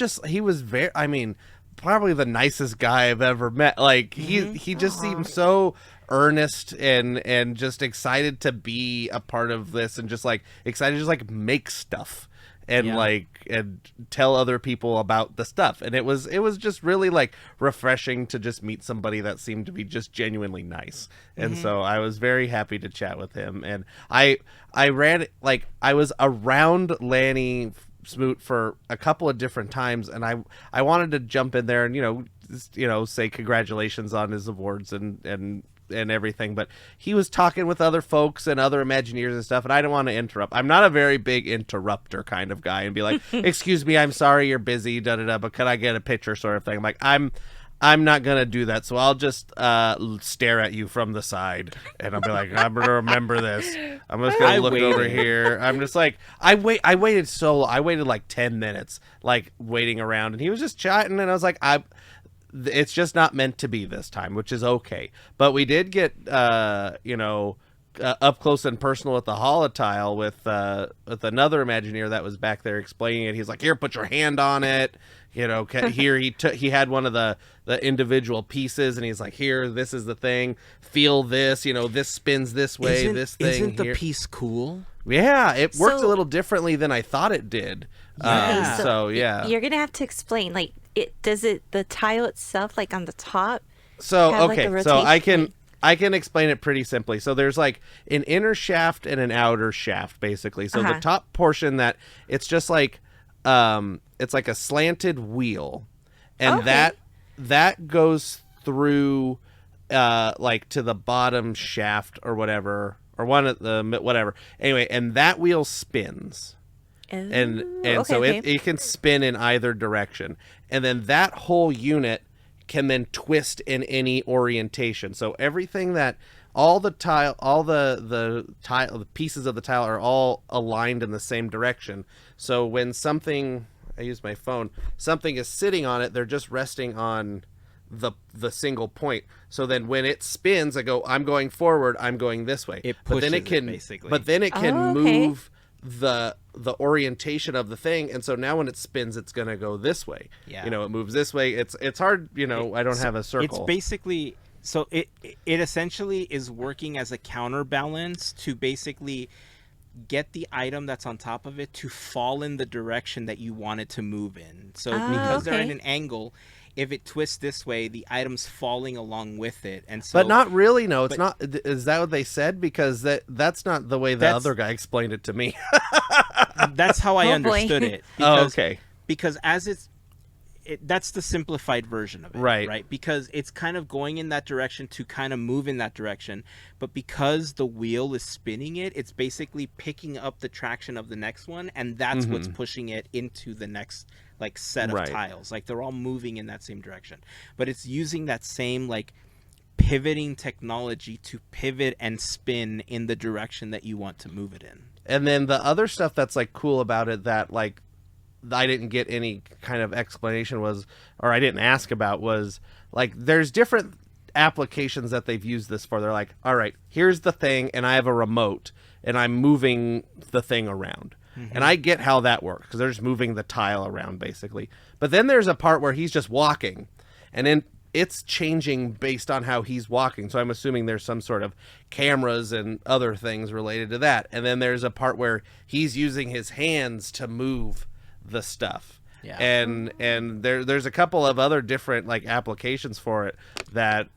very, I mean, probably the nicest guy I've ever met. Like he just seemed so earnest and just excited to be a part of this, and just like excited to just like make stuff and like and tell other people about the stuff. And it was just really like refreshing to just meet somebody that seemed to be just genuinely nice. And so I was very happy to chat with him. And I ran, like, I was around Lanny Smoot for a couple of different times, and I wanted to jump in there and say congratulations on his awards and everything, but he was talking with other folks and other Imagineers and stuff, and I didn't want to interrupt. I'm not a very big interrupter kind of guy and be like, excuse me, I'm sorry you're busy, but can I get a picture, sort of thing. I'm like, I'm not gonna do that, so I'll just stare at you from the side, and I'll be like, I'm gonna remember this. I'm just gonna look over here. I'm just like, I waited like 10 minutes, like waiting around, and he was just chatting, and I was like, it's just not meant to be this time, which is okay. But we did get up close and personal at the holotile with another Imagineer that was back there explaining it. He's like, here, put your hand on it. Here he had one of the individual pieces, and he's like, here, this is the thing. Feel this. This spins this way. Isn't the piece cool? Yeah, it works a little differently than I thought it did. Yeah. So yeah, You're gonna have to explain. Like, the tile itself, like on the top? So have, okay, like, a so rotation? I can explain it pretty simply. So there's like an inner shaft and an outer shaft, basically. So the top portion, that it's just like it's like a slanted wheel, and that goes through like to the bottom shaft or whatever, or one of the whatever. Anyway, and that wheel spins. And so it can spin in either direction, and then that whole unit can then twist in any orientation. So everything that all the pieces of the tile are all aligned in the same direction. So when something, I use my phone, something is sitting on it, they're just resting on the single point. So then when it spins, I go, I'm going forward, I'm going this way. It pushes basically. But then it can move the orientation of the thing, and so now when it spins, it's gonna go this way. It moves this way. It's hard. I don't have a circle. It's basically, so it essentially is working as a counterbalance to basically get the item that's on top of it to fall in the direction that you want it to move in. So because they're at an angle, if it twists this way, the item's falling along with it. And so, but not really. No, it's not. Is that what they said? Because that's not the way the other guy explained it to me. That's how I understood it. Because, okay. Because as that's the simplified version of it. Right. Because it's kind of going in that direction to kind of move in that direction. But because the wheel is spinning it, it's basically picking up the traction of the next one. And that's what's pushing it into the next like set of tiles. Like they're all moving in that same direction. But it's using that same like pivoting technology to pivot and spin in the direction that you want to move it in. And then the other stuff that's like cool about it that like I didn't get any kind of explanation was, or I didn't ask about, was like there's different applications that they've used this for. They're like, all right, here's the thing, and I have a remote, and I'm moving the thing around. And I get how that works, because they're just moving the tile around, basically. But then there's a part where he's just walking, and then it's changing based on how he's walking. So I'm assuming there's some sort of cameras and other things related to that. And then there's a part where he's using his hands to move the stuff. Yeah. And there's a couple of other different like applications for it that,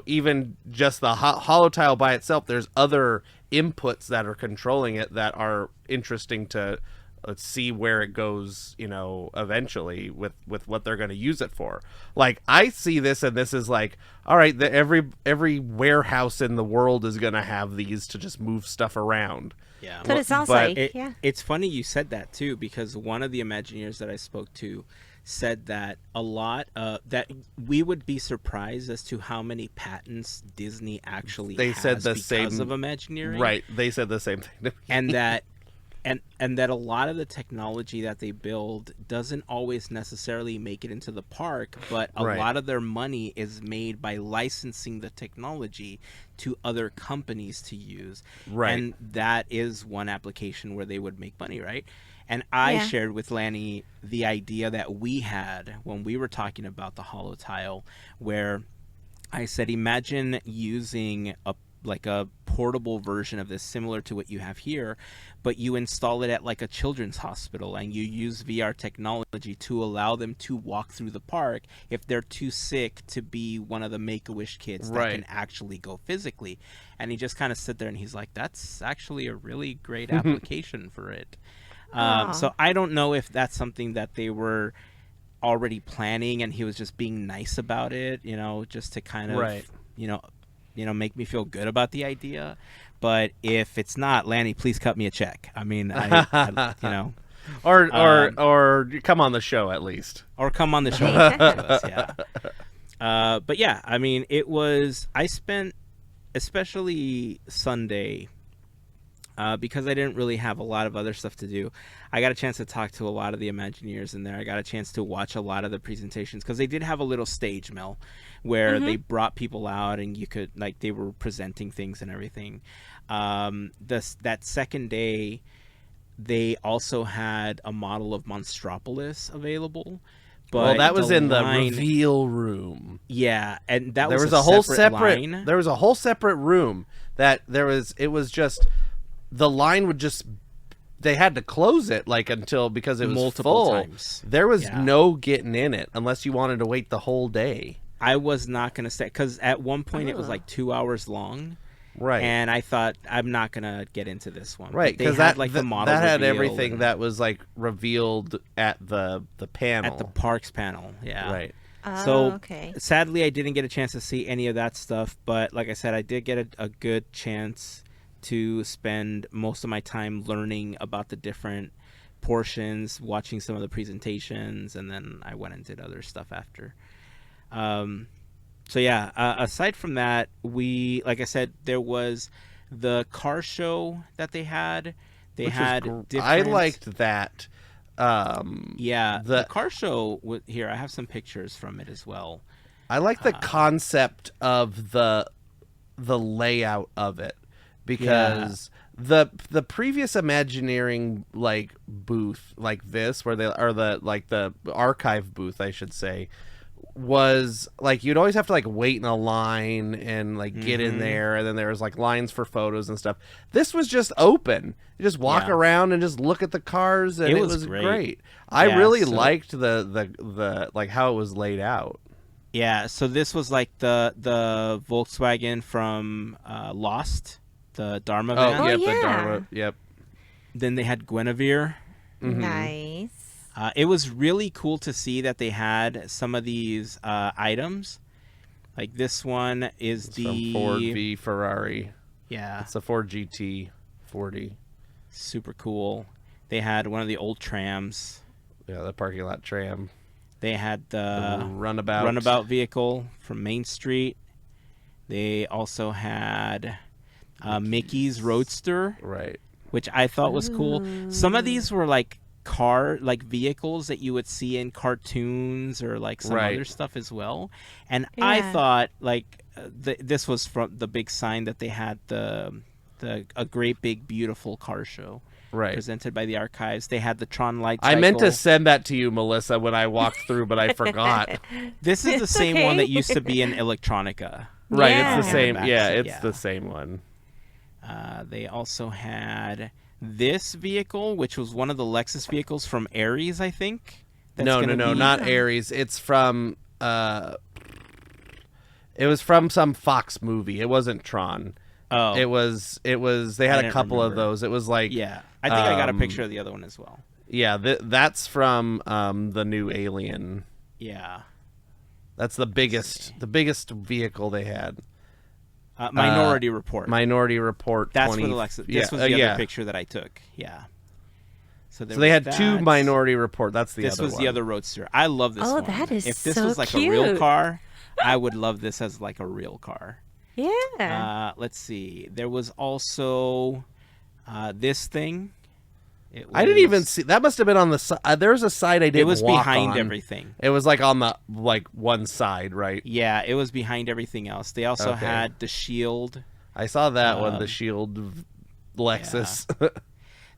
even just the holotile by itself, there's other inputs that are controlling it that are interesting to see where it goes, eventually with what they're going to use it for. Like I see this, and this is like, all right, every warehouse in the world is going to have these to just move stuff around. Yeah. That's what it sounds but like. Yeah. It's funny you said that too, because one of the Imagineers that I spoke to said that a lot that we would be surprised as to how many patents Disney actually They has said the because same of Imagineering. Right. They said the same thing to me. And that and that a lot of the technology that they build doesn't always necessarily make it into the park, but a Right. lot of their money is made by licensing the technology to other companies to use. Right. And that is one application where they would make money, right? And I Yeah. shared with Lanny the idea that we had when we were talking about the holo tile, where I said, imagine using a portable version of this similar to what you have here, but you install it at like a children's hospital and you use VR technology to allow them to walk through the park if they're too sick to be one of the Make-A-Wish kids that Right. can actually go physically. And he just kind of sit there and he's like, that's actually a really great application for it. Aw. So I don't know if that's something that they were already planning and he was just being nice about it, just to kind of, Right. make me feel good about the idea. But if it's not, Lanny, please cut me a check. I mean, I Or come on the show at least. or come on the show. To us, yeah. But yeah, I mean, I spent, especially Sunday, because I didn't really have a lot of other stuff to do. I got a chance to talk to a lot of the Imagineers in there. I got a chance to watch a lot of the presentations because they did have a little stage, Mel, where they brought people out and you could, they were presenting things and everything. That second day, they also had a model of Monstropolis available. But Well, that was in the line- reveal room. Yeah, and that There was was a whole separate line. There was a whole separate room that it was just the line would just they had to close it until because it was Multiple full. times. There was Yeah. no getting in it unless you wanted to wait the whole day. I was not going to stay because at one point it was 2 hours long. Right. And I thought, I'm not going to get into this one. Right, They because had, that the model that had reveal everything and- that was revealed at the panel. at the parks panel. Yeah. Right. So okay. sadly, I didn't get a chance to see any of that stuff. But like I said, I did get a good chance to spend most of my time learning about the different portions, watching some of the presentations, and then I went and did other stuff after. So yeah, aside from that, like I said, there was the car show that they had. They Which had was different. I liked that. Yeah, the the car show. Here, I have some pictures from it as well. I like the concept of the layout of it because the previous Imagineering booth this where they or the archive booth I should say was you'd always have to wait in a line and get in there, and then there was lines for photos and stuff. This was just open. You just walk around and just look at the cars, and it was great. I really liked the how it was laid out. Yeah, so this was the Volkswagen from Lost, the Dharma van. Yep, yeah. the Dharma. Yep. Then they had Guinevere. Nice. It was really cool to see that they had some of these items. This one is From Ford v Ferrari. Yeah, It's a Ford GT40. super cool. They had one of the old trams. Yeah, the parking lot tram. They had the runabout vehicle from Main Street. They also had Mickey's Roadster, Right. which I thought was cool. Some of these were vehicles that you would see in cartoons or some Right. other stuff as well. And I Yeah. thought this was from the big sign that they had a great big beautiful car show. Right. Presented by the archives. They had the Tron light I meant to cycle. send that to you, Melissa, when I walked through, but I forgot. This is the It's same one okay. that used to be in Electronica. Right, Yeah. it's the same. Back Yeah, seat, it's yeah. the same one. They also had this vehicle, which was one of the Lexus vehicles from Aries, I think. No, not Aries. It's from. It was from some Fox movie. It wasn't Tron. Oh, It was. They I had a didn't couple of remember. those. It was yeah. I think I got a um, picture of the other one as well. Yeah, that's from the new Alien. Yeah. That's the biggest vehicle they had. Minority Report. Minority Report. That's 20, for the Lexus. This was the other picture that I took. Yeah. So they had two Minority Report. That's the this other was one. the other Roadster. I love this one. Oh, that is If this so was like cute. a real car, I would love this as like a real car. Yeah. Let's see. There was also this thing. I didn't even see. That must have been on the side. There was a side I didn't. It was walk behind on. everything. It was like on the one side, right? Yeah, it was behind everything else. They also had the Shield. I saw that one, the Shield Lexus.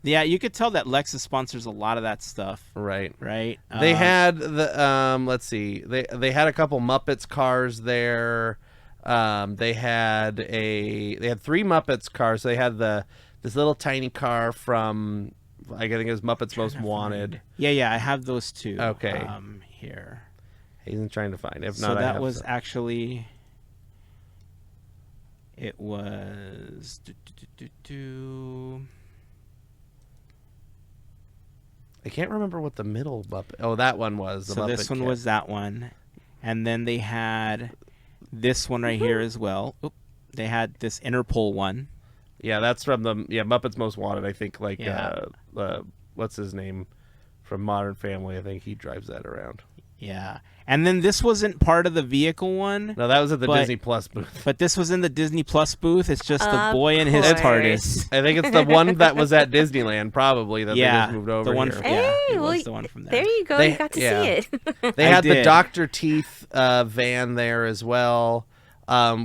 Yeah, you could tell that Lexus sponsors a lot of that stuff. Right. Right. They had the let's see. They had a couple Muppets cars there. They had 3 Muppets cars. They had this little tiny car from I think it was Muppets Most Wanted. Yeah, I have those two. Okay. Here. He's trying to find. If So not, that was actually. It was. I can't remember what the middle Muppet. Oh, that one was. So this one was that one, and then they had this one right here as well. Oop. They had this Interpol one. Yeah, that's from the Muppets Most Wanted. I think what's his name from Modern Family. I think he drives that around. Yeah, and then this wasn't part of the vehicle one. No, that was at the Disney Plus booth. But this was in the Disney Plus booth. It's just the boy and his course. TARDIS. I think it's the one that was at Disneyland, probably that they just moved over the one. here. Yeah, Hey, it well, was the one from there. there you go. They- You got to yeah. see it. They I had the did. Dr. Teeth van there as well,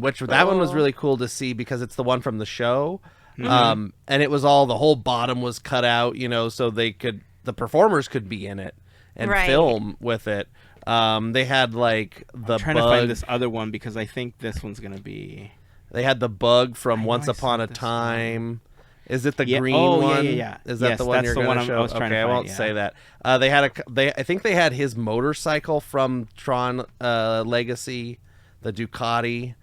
which that one was Cool. really cool to see because it's the one from the show. And it was all the whole bottom was cut out, so the performers could be in it and Right. film with it. They had like the I'm trying bug. to find this other one because I think this one's gonna be. They had the bug from I know Once I Upon saw a this Time. Is it the Yeah, green oh, yeah, one? yeah. Is that Yes, the one that's you're the going one to I show? was trying to I find, won't yeah. say that. They had I think they had his motorcycle from Tron Legacy, the Ducati.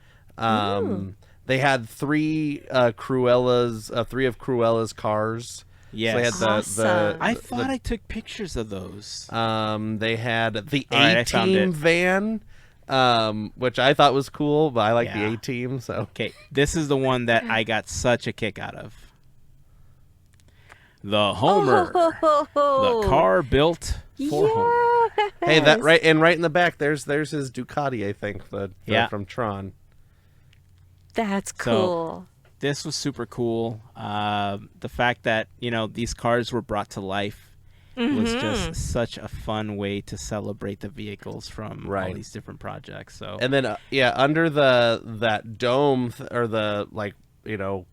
They had three of Cruella's cars. Yes. So they had Awesome. I thought I took pictures of those. they had the All right, I found A-Team it. van, which I thought was cool, but I like the Yeah. A-Team. So Okay, this is the one that I got such a kick out of. The Homer, the car built for Homer. hey, that right in the back, there's his Ducati, I think, from Tron. That's So- cool. This was super cool. The fact that these cars were brought to life was just such a fun way to celebrate the vehicles from all Right. these different projects. So And then under that dome or the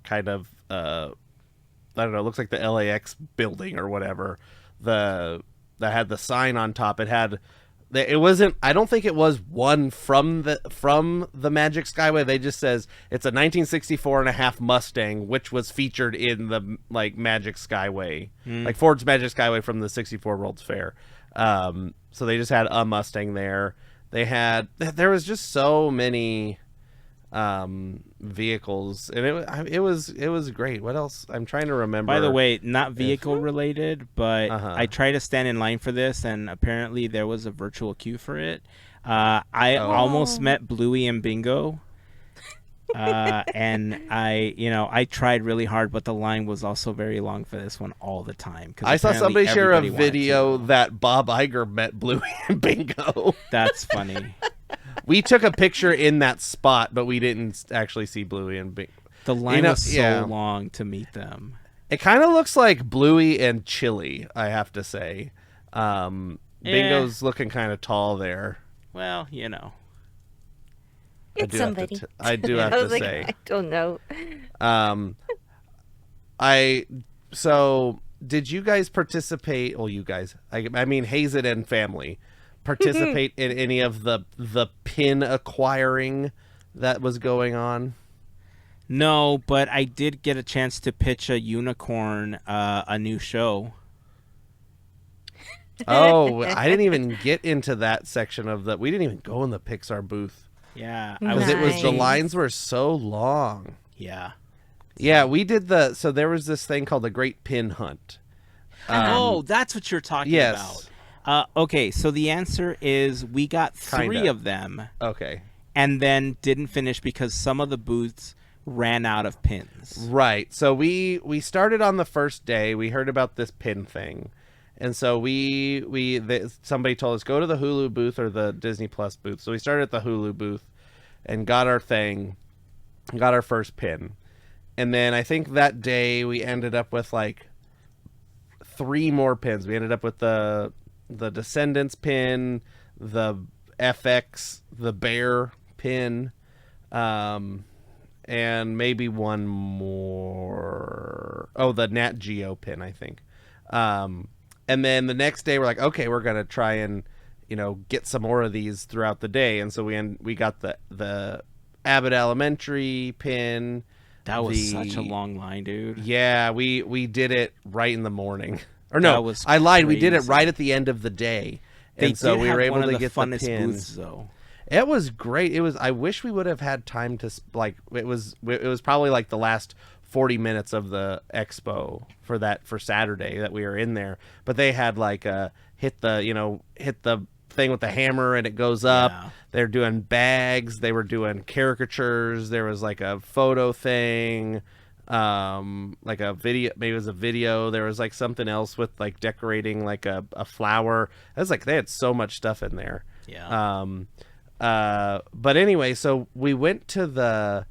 kind of I don't know, it looks like the LAX building or whatever. That had the sign on top. It wasn't. I don't think it was one from the Magic Skyway. They just says it's a 1964 and a half Mustang, which was featured in the Magic Skyway, like Ford's Magic Skyway from the '64 World's Fair. So they just had a Mustang there. There was just so many vehicles, and it was great. What else? I'm trying to remember. by the way, not vehicle related, but I tried to stand in line for this, and apparently there was a virtual queue for it. I almost met Bluey and Bingo. And I tried really hard, but the line was also very long for this one all the time. 'Cause I saw apparently somebody share a everybody wanted video to. that Bob Iger met Bluey and Bingo. That's funny. We took a picture in that spot, but we didn't actually see Bluey and Bingo. The line was so yeah. long to meet them. It kind of looks like Bluey and Chili, I have to say. Bingo's looking kind of tall there. Well, It's somebody. I do have I to was like, say. I don't know. So did you guys participate? Well, you guys, I mean Heyzen and family, participate in any of the pin acquiring that was going on? No, but I did get a chance to pitch a unicorn a new show. Oh, I didn't even get into that section of we didn't even go in the Pixar booth. Yeah, Because it was the Nice. lines were so long. Yeah. Yeah, we did so there was this thing called the Great Pin Hunt. Oh, that's what you're talking yes. about. Okay, so the answer is we got three Kinda. of them Okay. and then didn't finish because some of the booths ran out of pins. Right. So we started on the first day. We heard about this pin thing. And so somebody told us, go to the Hulu booth or the Disney Plus booth. So we started at the Hulu booth and got our thing, got our first pin. And then I think that day we ended up with like 3 more pins. We ended up with the Descendants pin, the FX, the Bear pin, and maybe one more. Oh, the Nat Geo pin, I think. And then the next day we're like, okay, we're gonna try and get some more of these throughout the day. And so we got the Abbott Elementary pin. That was such a long line, dude. Yeah, we did it right in the morning. Or no, I lied. Crazy. We did it right at the end of the day. They and so did we have were able one of to the get funnest the pins. booths, though. It was great. I wish we would have had time to it was probably like the last 40 minutes of the expo for Saturday that we were in there. But they had like hit the thing with the hammer and it goes up. Yeah. They're doing bags. They were doing caricatures. There was like a photo thing. Like a video, maybe it was a video. There was like something else with like decorating like a flower. It was like they had so much stuff in there. Yeah. But anyway, so we went to the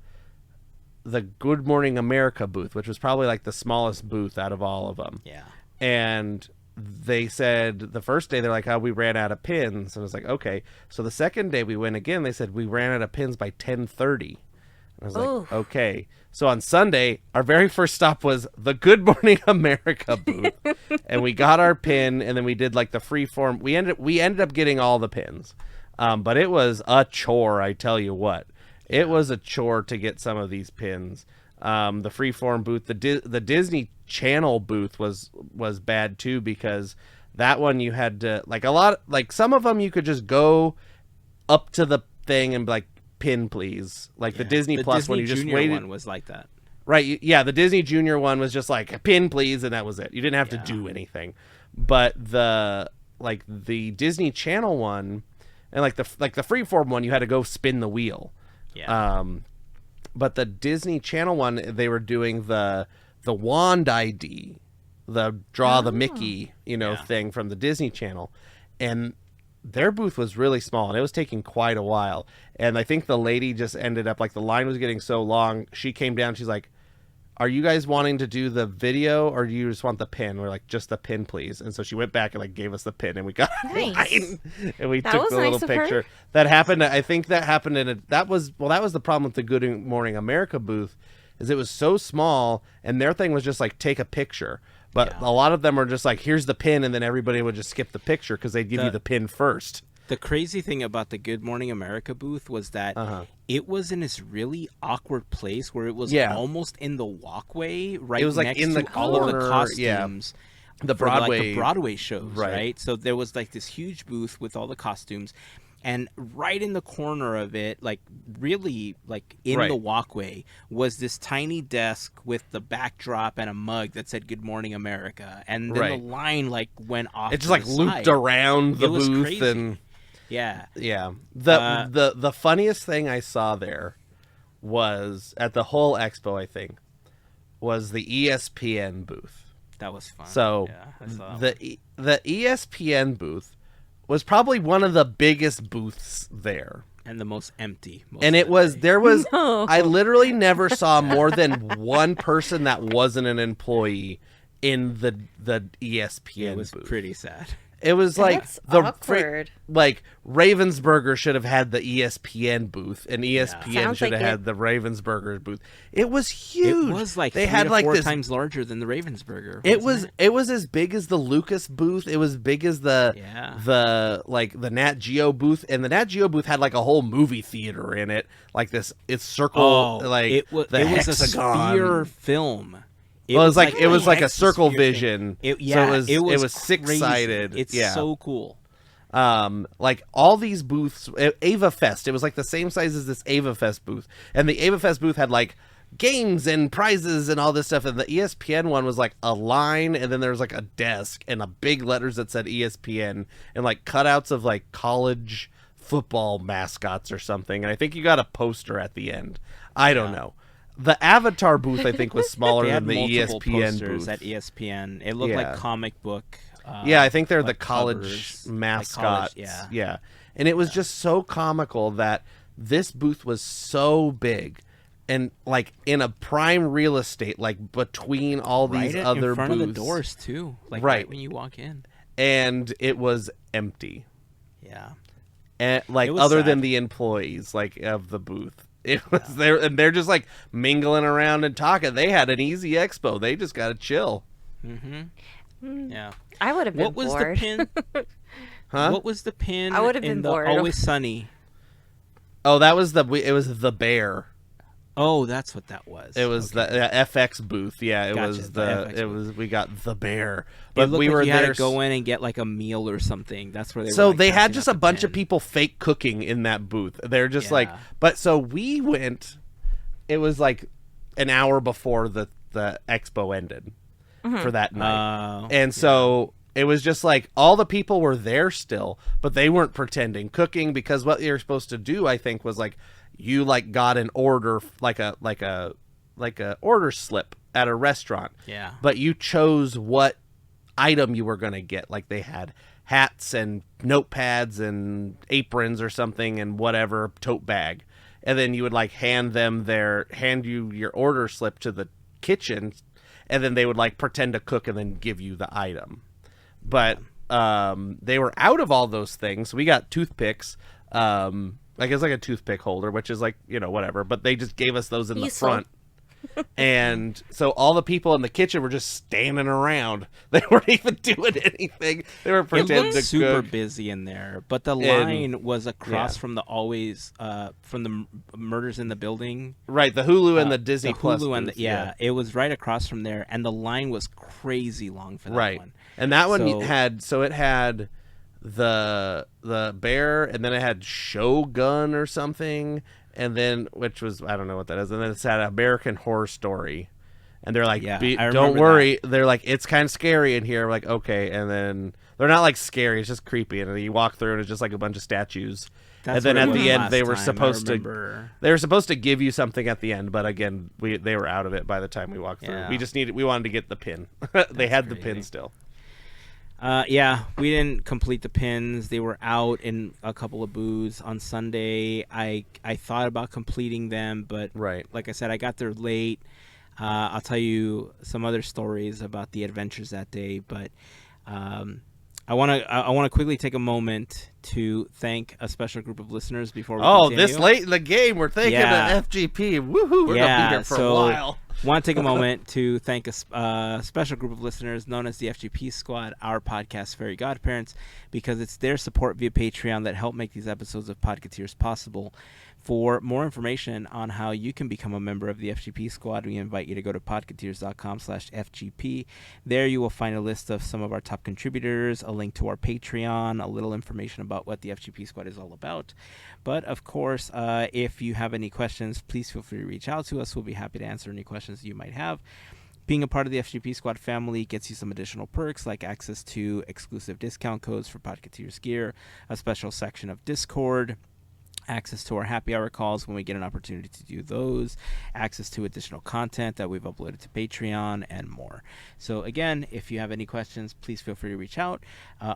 Good Morning America booth, which was probably like the smallest booth out of all of them. Yeah. And they said the first day they're like, oh, we ran out of pins. And I was like, okay. So the second day we went again, they said we ran out of pins by 10:30. And I was like, okay. So on Sunday, our very first stop was the Good Morning America booth. And we got our pin, and then we did like the free form. We ended up getting all the pins. But it was a chore, I tell you what. It was a chore to get some of these pins. The freeform booth, the Disney Channel booth was bad too, because that one you had to some of them you could just go up to the thing and be like, pin please. Like the Disney Plus Disney one, you just Junior waited. One was like that. Right, yeah, the Disney Junior one was just like, pin please, and that was it. You didn't have to do anything. But the Disney Channel one and the freeform one, you had to go spin the wheel. Yeah. But the Disney Channel one, they were doing the wand ID, the draw the Mickey, thing from the Disney Channel. And their booth was really small, and it was taking quite a while. And I think the lady just ended up, the line was getting so long, she came down, she's like, are you guys wanting to do the video, or do you just want the pin? We're like, just the pin, please. And so she went back and gave us the pin, and we got Nice. and we That took was the nice little of her. picture. That happened. I think that happened that was the problem with the Good Morning America booth, is it was so small, and their thing was just take a picture. But a lot of them were just here's the pin, and then everybody would just skip the picture because they'd give you the pin first. The crazy thing about the Good Morning America booth was that it was in this really awkward place where it was almost in the walkway, right? It was next in the to all of the corner, costumes. The for, Broadway the Broadway shows, right. right? So there was this huge booth with all the costumes, and right in the corner of it, really in the walkway, was this tiny desk with the backdrop and a mug that said "Good Morning America," and then the line went off. It to just the looped side. around the It was booth crazy. and. Yeah. The funniest thing I saw there was at the whole expo, I think, was the ESPN booth. That was fun. So I saw the ESPN booth was probably one of the biggest booths there. and the most empty. And it was No. I literally never saw more than one person that wasn't an employee in the ESPN It was booth. pretty sad. It was That's awkward. Ravensburger should have had the ESPN booth, and ESPN Sounds should like have had it. the Ravensburger booth. It was huge. It was they three had to four this. times larger than the Ravensburger. It wasn't was as big as the Lucas booth. It was big as the Nat Geo booth, and the Nat Geo booth had a whole movie theater in it, it's circle it was the a hexagon. sphere film. It was like a circle hexasphere vision. thing. So it was crazy. six-sided. It's yeah. so cool. All these booths, Ava Fest, it was the same size as this Ava Fest booth, and the Ava Fest booth had games and prizes and all this stuff, and the ESPN one was a line, and then there was a desk and a big letters that said ESPN, and cutouts of college football mascots or something, and I think you got a poster at the end. I don't know. The Avatar booth, I think, was smaller They had than the multiple ESPN posters booth. at ESPN. It looked like comic book. Yeah, I think they're like the college covers, mascots. Like college, yeah. And it was just so comical that this booth was so big and like in a prime real estate, like between all these other in front booths. of the doors too, like right when you walk in. And it was empty. Yeah. And like other than the employees like of the booth. It was there, and they're just like mingling around and talking. They had an easy expo. They just got to chill. Mm-hmm. Yeah. I would have been What was bored. the pin? Huh? What was the pin? I would have been in the bored. Always Sunny. Oh, that was it was the bear. Oh, that's what that was. It was the FX booth. Yeah, it Gotcha, was the FX it booth. was we got the bear. But But we like were you there. had to go in and get like a meal or something. That's where they So were, like, they had passing just out a the bunch pin. of people fake cooking in that booth. They're just like, but so we went. It was like an hour before the expo ended for that night, and so it was just like all the people were there still, but they weren't pretending cooking because what you're supposed to do, I think, was like you like got an order like a order slip at a restaurant. Yeah. But you chose what item you were going to get. Like they had hats and notepads and aprons or something and whatever tote bag. And then you would like hand you your order slip to the kitchen, and then they would like pretend to cook and then give you the item. But they were out of all those things. We got toothpicks. Like it's like a toothpick holder, which is like, whatever. But they just gave us those in the front. And so all the people in the kitchen were just standing around. They weren't even doing anything. They were pretending It to looked super cook. busy in there, but the line was across from the from the Murders in the Building. Right, the Hulu and the Disney Plus. Hulu and booth, it was right across from there, and the line was crazy long for that one. And that one So- it had the bear, and then it had Shogun or something, and then which was I don't know what that is, and then it's had American Horror Story, and they're like, I don't remember worry, they're like it's kind of scary in here. We're like okay, and then they're not like scary, it's just creepy, and then you walk through and it's just like a bunch of statues. That's and then what it at the was end last they were time, I supposed remember. to give you something at the end, but again they were out of it by the time we walked through. Yeah. We wanted to get the pin. They had the pin still. We didn't complete the pins. They were out in a couple of booths on Sunday. I thought about completing them, but like I said, I got there late. I'll tell you some other stories about the adventures that day, but I want to quickly take a moment to thank a special group of listeners before we continue. This late in the game, we're thanking the FGP. Woohoo! We're gonna be here for a while. Want to take a moment to thank a special group of listeners known as the FGP Squad, our podcast, Fairy Godparents, because it's their support via Patreon that help make these episodes of Podketeers possible. For more information on how you can become a member of the FGP Squad, we invite you to go to podketeers.com/FGP. There you will find a list of some of our top contributors, a link to our Patreon, a little information about what the FGP Squad is all about. But, of course, if you have any questions, please feel free to reach out to us. We'll be happy to answer any questions you might have. Being a part of the FGP Squad family gets you some additional perks like access to exclusive discount codes for Podketeers gear, a special section of Discord, access to our happy hour calls when we get an opportunity to do those, access to additional content that we've uploaded to Patreon, and more. So again, if you have any questions, please feel free to reach out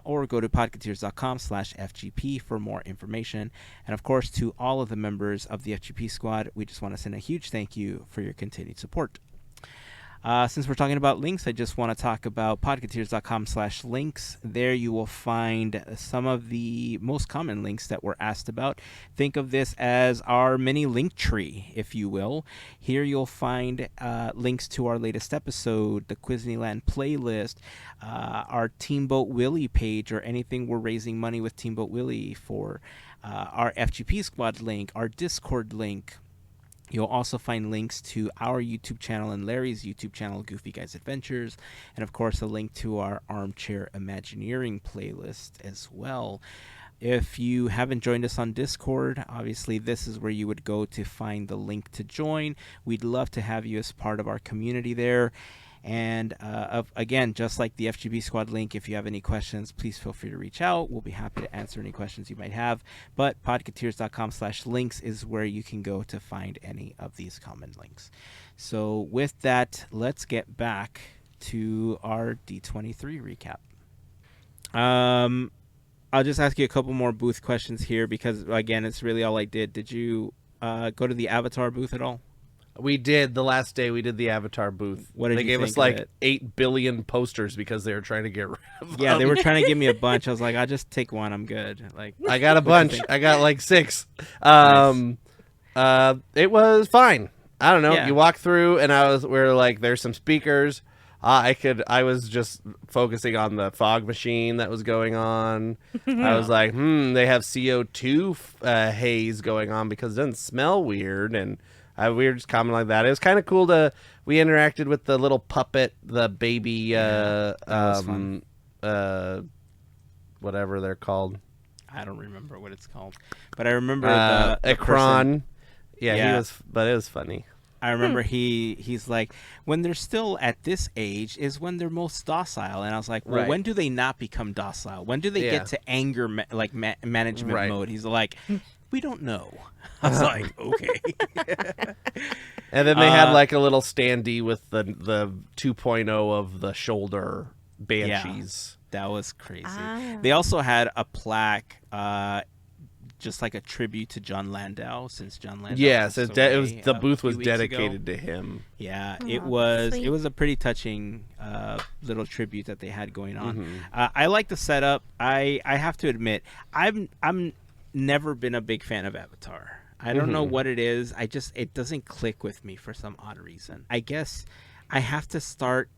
or go to podketeers.com/FGP for more information. And of course, to all of the members of the FGP Squad, we just want to send a huge thank you for your continued support. Since we're talking about links, I just want to talk about podketeers.com/links. There you will find some of the most common links that were asked about. Think of this as our mini link tree, if you will. Here you'll find links to our latest episode, the Quizneyland playlist, our Teamboat Willie page, or anything we're raising money with Teamboat Willie for, our FGP Squad link, our Discord link. You'll also find links to our YouTube channel and Larry's YouTube channel, Goofy Guys Adventures, and of course a link to our Armchair Imagineering playlist as well. If you haven't joined us on Discord, obviously this is where you would go to find the link to join. We'd love to have you as part of our community there. And again, just like the FGP Squad link, if you have any questions, please feel free to reach out. We'll be happy to answer any questions you might have. But podketeers.com/links is where you can go to find any of these common links. So with that, let's get back to our D23 recap. I'll just ask you a couple more booth questions here because, again, it's really all I did. Did you go to the Avatar booth at all? We did. The last day we did the Avatar booth. What did they you gave think us of like it? 8 billion posters because they were trying to get rid of Yeah, them. they were trying to give me a bunch. I was like, I'll just take one. I'm good. Like, I got a what do you bunch. think? I got like 6. Nice. It was fine. I don't know. Yeah. You walk through and we were like, there's some speakers. I was just focusing on the fog machine that was going on. I was like, they have CO2 haze going on because it doesn't smell weird. And we were just commenting like that. It was kind of cool we interacted with the little puppet, the baby, that was fun. whatever they're called. I don't remember what it's called, but I remember the Ekron. Yeah, Yeah. but it was funny. I remember he's like, when they're still at this age is when they're most docile. And I was like, well, Right. when do they not become docile? When do they Yeah. get to anger management Right. mode? He's like, we don't know. I was like, okay. And then they had like a little standee with the 2.0 of the shoulder banshees. That was crazy. Ah. They also had a plaque, just like a tribute to John Landau, since John Landau. Yes, passed it was away the a booth was few weeks ago. dedicated to him. Yeah, Oh, it sweet. was a pretty touching little tribute that they had going on. Mm-hmm. I like the setup. I have to admit, I'm never been a big fan of Avatar. I don't know what it is. It doesn't click with me for some odd reason. I guess I have to start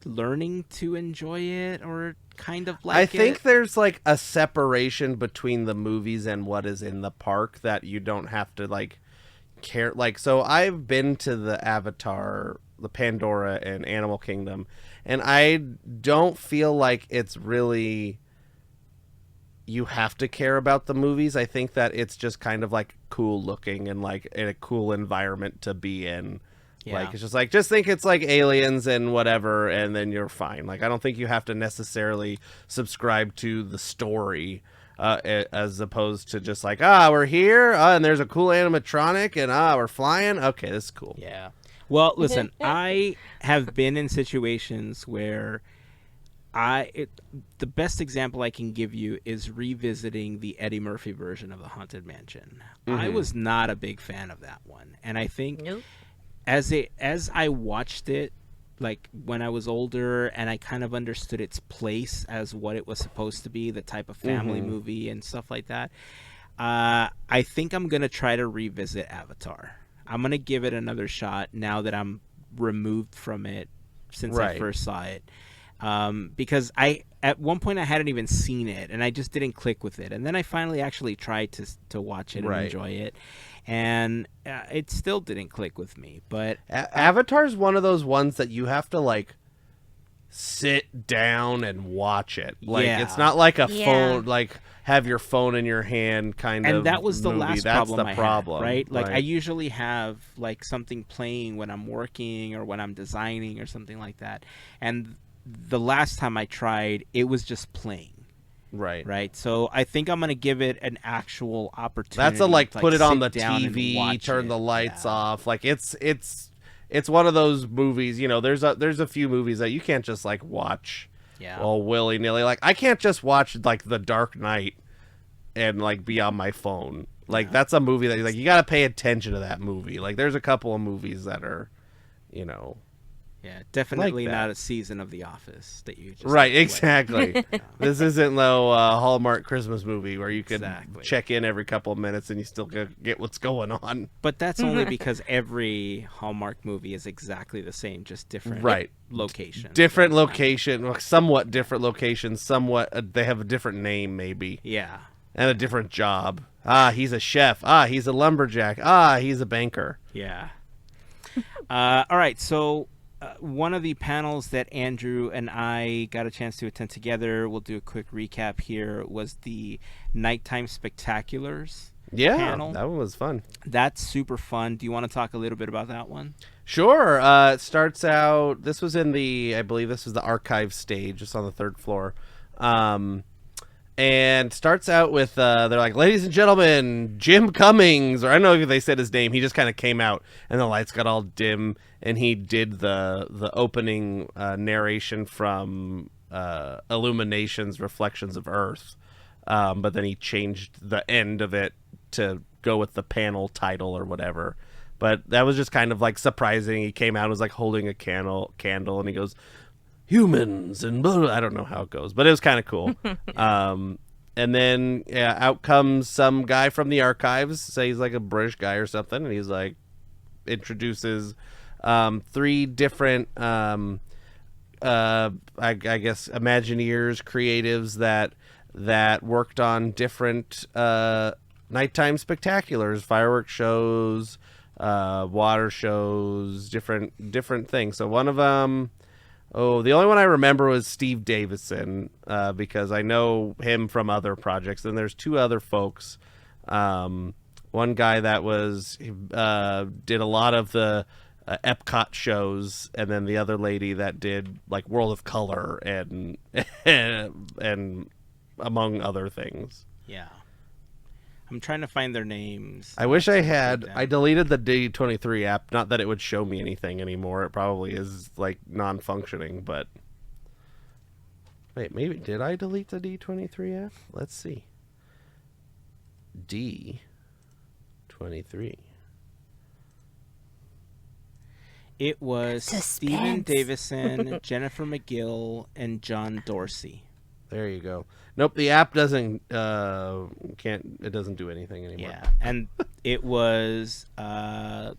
learning to enjoy it or kind of like I think it. there's like a separation between the movies and what is in the park that you don't have to like care. Like, so I've been to the Avatar, the Pandora, and Animal Kingdom, and I don't feel like it's really you have to care about the movies. I think that it's just kind of like cool looking and like in a cool environment to be in. Yeah. Like, it's just like, just think it's like aliens and whatever, and then you're fine. Like, I don't think you have to necessarily subscribe to the story as opposed to just like, we're here, and there's a cool animatronic, and we're flying. Okay, this is cool. Yeah. Well, listen, I have been in situations where the best example I can give you is revisiting the Eddie Murphy version of the Haunted Mansion. I was not a big fan of that one, and I think Nope. as I watched it, like when I was older, and I kind of understood its place as what it was supposed to be, the type of family movie and stuff like that. I think I'm gonna try to revisit Avatar. I'm gonna give it another shot now that I'm removed from it since I Right. first saw it. Because at one point I hadn't even seen it, and I just didn't click with it. And then I finally actually tried to watch it and Right. enjoy it, and it still didn't click with me. But Avatar's one of those ones that you have to like sit down and watch it. Like, Yeah. it's not like a Yeah. phone, like have your phone in your hand kind of. and that was the movie. last That's problem the I problem, had, right? Like, I usually have like something playing when I'm working or when I'm designing or something like that, and the last time I tried, it was just playing. Right, so I think I'm gonna give it an actual opportunity. That's a like to, put it on sit the down and TV, watch turn it. the lights Yeah. off. Like, it's one of those movies. You know, there's a few movies that you can't just like watch Yeah. all willy nilly. Like, I can't just watch like The Dark Knight and like be on my phone. Like, that's a movie that you're like, you got to pay attention to that movie. Like, there's a couple of movies that are, you know. Yeah, definitely that. not a season of The Office that you just Right, play. exactly. This isn't no Hallmark Christmas movie where you can Exactly. check in every couple of minutes and you still get what's going on. But that's only because every Hallmark movie is exactly the same, just different Right. location. Different location, somewhat different location, somewhat they have a different name maybe, Yeah. and a different job. He's a chef. He's a lumberjack. He's a banker. Yeah. All right, so one of the panels that Andrew and I got a chance to attend together, we'll do a quick recap here, was the Nighttime Spectaculars. Yeah, panel. that one was fun. That's super fun. Do you want to talk a little bit about that one? Sure. It starts out. This was in the, I believe this was the archive stage, just on the 3rd floor. And starts out with, they're like, ladies and gentlemen, Jim Cummings, or I don't know if they said his name. He just kind of came out, and the lights got all dim, and he did the opening narration from Illumination's Reflections of Earth. But then he changed the end of it to go with the panel title or whatever. But that was just kind of like surprising. He came out and was like holding a candle, and he goes, humans, and blah, blah. I don't know how it goes, but it was kind of cool. And then out comes some guy from the archives, say he's like a British guy or something, and he's like, introduces 3 different, I guess, Imagineers, creatives that worked on different nighttime spectaculars, fireworks shows, water shows, different things. So one of them, the only one I remember was Steve Davison, because I know him from other projects. And there's 2 other folks. One guy that did a lot of the Epcot shows, and then the other lady that did like World of Color and and among other things. Yeah. I'm trying to find their names. I wish I had. I deleted the D23 app. Not that it would show me anything anymore. It probably is like non-functioning, but wait, maybe did I delete the D23 app? Let's see. D23. It was Suspense. Stephen Davison, Jennifer McGill, and John Dorsey. There you go. Nope, the app doesn't it doesn't do anything anymore. Yeah, and it was the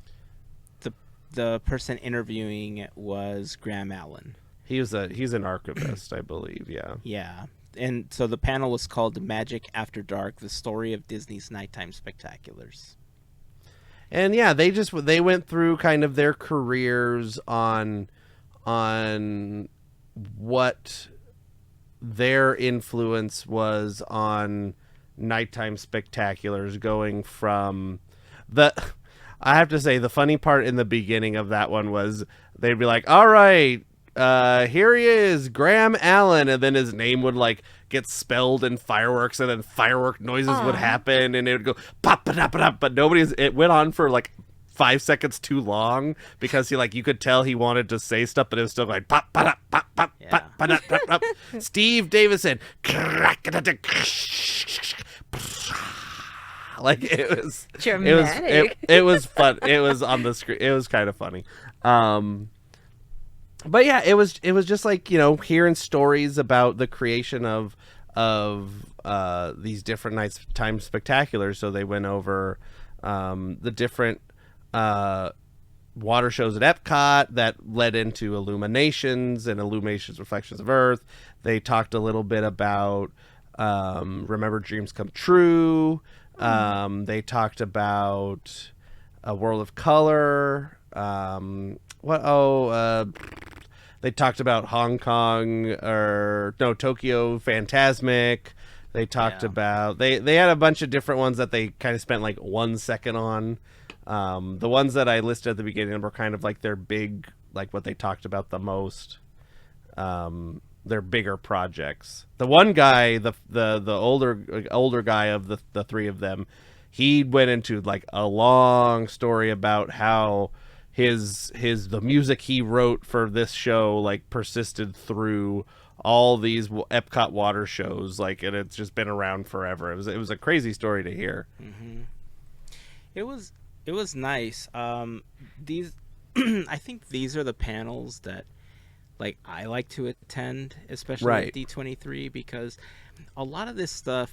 person interviewing was Graham Allen. He's an archivist, I believe. Yeah. Yeah, and so the panel was called "Magic After Dark: The Story of Disney's Nighttime Spectaculars." And yeah, they went through kind of their careers on what their influence was on nighttime spectaculars, going from I have to say, the funny part in the beginning of that one was they'd be like, all right, here he is, Graham Allen, and then his name would like get spelled in fireworks, and then firework noises would happen, and it would go pop, but it went on for like 5 seconds too long, because you could tell he wanted to say stuff, but it was still going pop, pop, pop, pop, pop, pop, pop, pop. Steve Davison, like it was dramatic. It was fun. It was on the screen. It was kind of funny. But yeah, it was just like, hearing stories about the creation of these different nighttime spectaculars. So they went over the different water shows at Epcot that led into Illuminations and Illuminations Reflections of Earth. They talked a little bit about Remember Dreams Come True. They talked about A World of Color. They talked about Tokyo Phantasmic. They talked about they had a bunch of different ones that they kind of spent like 1 second on. The ones that I listed at the beginning were kind of like their big, like what they talked about the most. Their bigger projects. The one guy, the older guy of the 3 of them, he went into like a long story about how the music he wrote for this show like persisted through all these Epcot water shows, like, and it's just been around forever. It was a crazy story to hear. Mm-hmm. It was nice. These I think these are the panels that like I like to attend, especially at D23, because a lot of this stuff,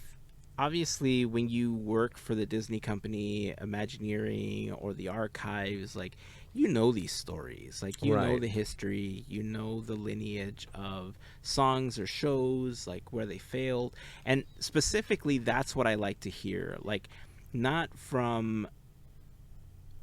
obviously when you work for the Disney company, Imagineering, or the archives, like, these stories, like, know the history, the lineage of songs or shows, like where they failed. And specifically, that's what I like to hear, like, not from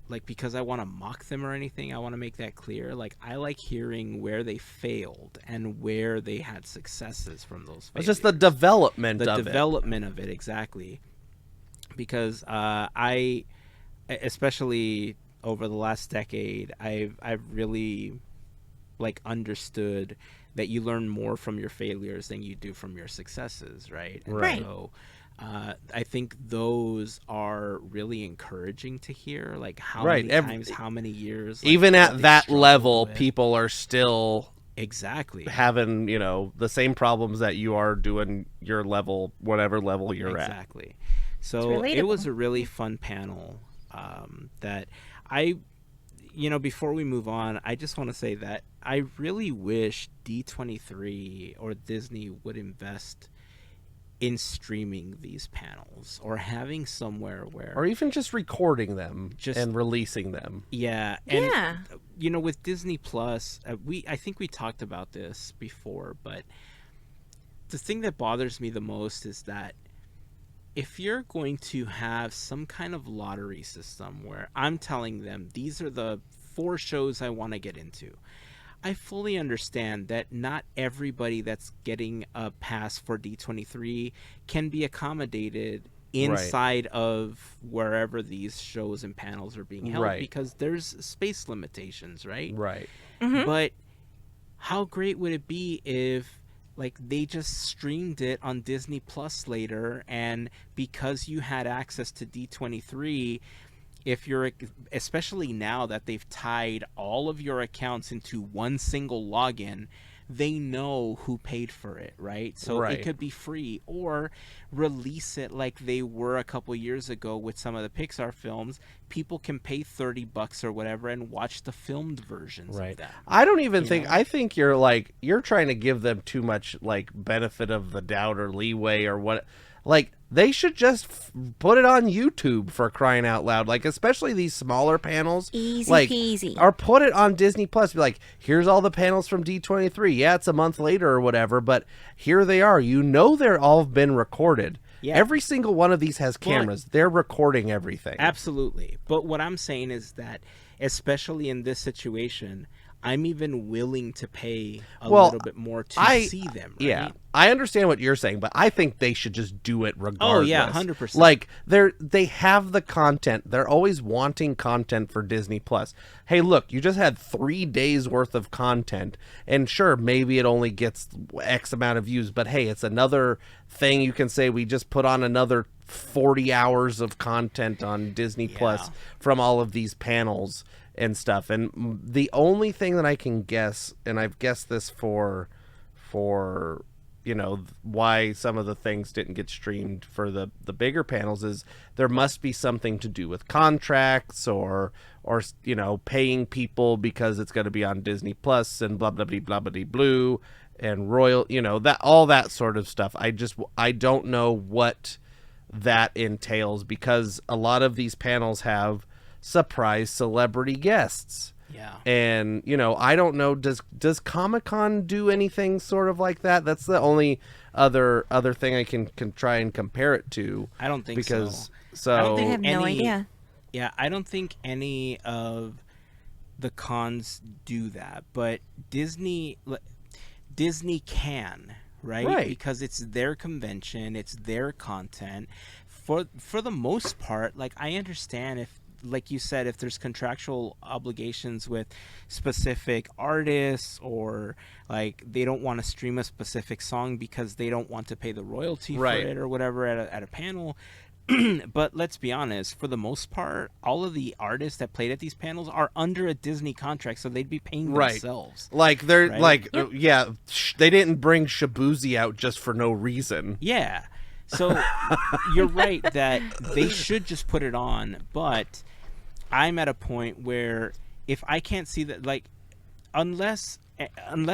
like because I want to mock them or anything. I want to make that clear. Like, I like hearing where they failed and where they had successes from those failures. It's just the development of it, exactly. because I, especially over the last decade, I've really like understood that you learn more from your failures than you do from your successes, right? And Right. so I think those are really encouraging to hear, like how Right. many times, how many years, like, Even what at they've that struggled level, with. people are still Exactly. having, the same problems that you are doing your level, whatever level you're at. Exactly. So it was a really fun panel that I, before we move on, I just want to say that I really wish D23 or Disney would invest in streaming these panels or having somewhere where, Or even just recording them Just- and releasing them. yeah, and Yeah. with Disney Plus, I think we talked about this before, but the thing that bothers me the most is that if you're going to have some kind of lottery system where I'm telling them these are the 4 shows I want to get into, I fully understand that not everybody that's getting a pass for D23 can be accommodated inside of wherever these shows and panels are being held, Right. because there's space limitations, right? Right. But how great would it be if like they just streamed it on Disney Plus later, and because you had access to D23, if you're, especially now that they've tied all of your accounts into one single login, they know who paid for it, right? So Right. it could be free, or release it like they were a couple years ago with some of the Pixar films. People can pay $30 or whatever and watch the filmed versions of that. I don't even think, I think you're trying to give them too much like benefit of the doubt or leeway or what. Like, they should just put it on YouTube, for crying out loud. Like, especially these smaller panels. Easy like, peasy. Or put it on Disney Plus. Be like, here's all the panels from D23. Yeah, it's a month later or whatever, but here they are. They're all been recorded. Yeah. Every single one of these has cameras. They're recording everything. Absolutely. But what I'm saying is that, especially in this situation, I'm even willing to pay a little bit more to see them, right? Yeah, I understand what you're saying, but I think they should just do it regardless. Oh, yeah, 100%. Like, they have the content. They're always wanting content for Disney Plus. Hey, look, you just had 3 days worth of content, and sure, maybe it only gets X amount of views, but hey, it's another thing you can say. We just put on another 40 hours of content on Disney Plus from all of these panels and stuff. And the only thing that I can guess, and I've guessed this for why some of the things didn't get streamed for the bigger panels, is there must be something to do with contracts or paying people because it's going to be on Disney Plus and blah blah blah blah blah blue and royal, that all that sort of stuff. I don't know what that entails, because a lot of these panels have surprise celebrity guests. Yeah. And, I don't know, does Comic-Con do anything sort of like that? That's the only other thing I can try and compare it to. I don't think because so. I have no idea. Yeah, I don't think any of the cons do that, but Disney can, right? Because it's their convention, it's their content. For the most part, like, I understand if, like you said, if there's contractual obligations with specific artists, or like they don't want to stream a specific song because they don't want to pay the royalty for it or whatever at a panel. But let's be honest, for the most part, all of the artists that played at these panels are under a Disney contract, so they'd be paying themselves. Like, they're they didn't bring Shabuzi out just for no reason. Yeah. So you're right that they should just put it on, but I'm at a point where if I can't see that, like, unless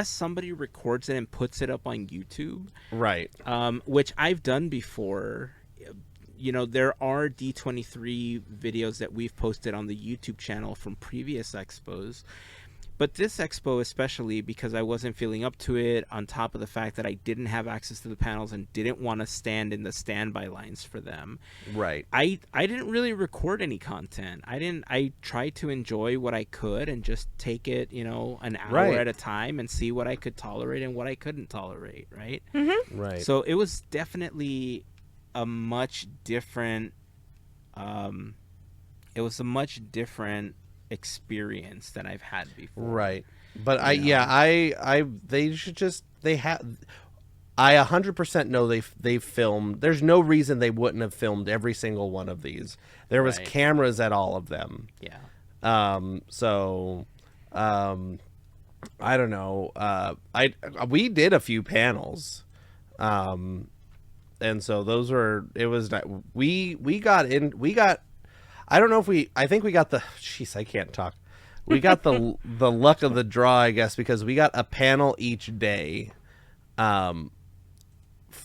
somebody records it and puts it up on YouTube, right? Which I've done before. There are D23 videos that we've posted on the YouTube channel from previous expos. But this expo, especially because I wasn't feeling up to it, on top of the fact that I didn't have access to the panels and didn't want to stand in the standby lines for them. Right. I didn't really record any content. I tried to enjoy what I could and just take it, an hour at a time and see what I could tolerate and what I couldn't tolerate, right? Mm-hmm. Right. So it was definitely a much different it was a much different experience than I've had before. Right. But You know? they should just, they have, I 100% know they filmed. There's no reason they wouldn't have filmed every single one of these. There was Right. cameras at all of them. Yeah. I don't know. We did a few panels. And so those were, it was, we got, I don't know if I think we got jeez, I can't talk. We got the luck of the draw, I guess, because we got a panel each day, on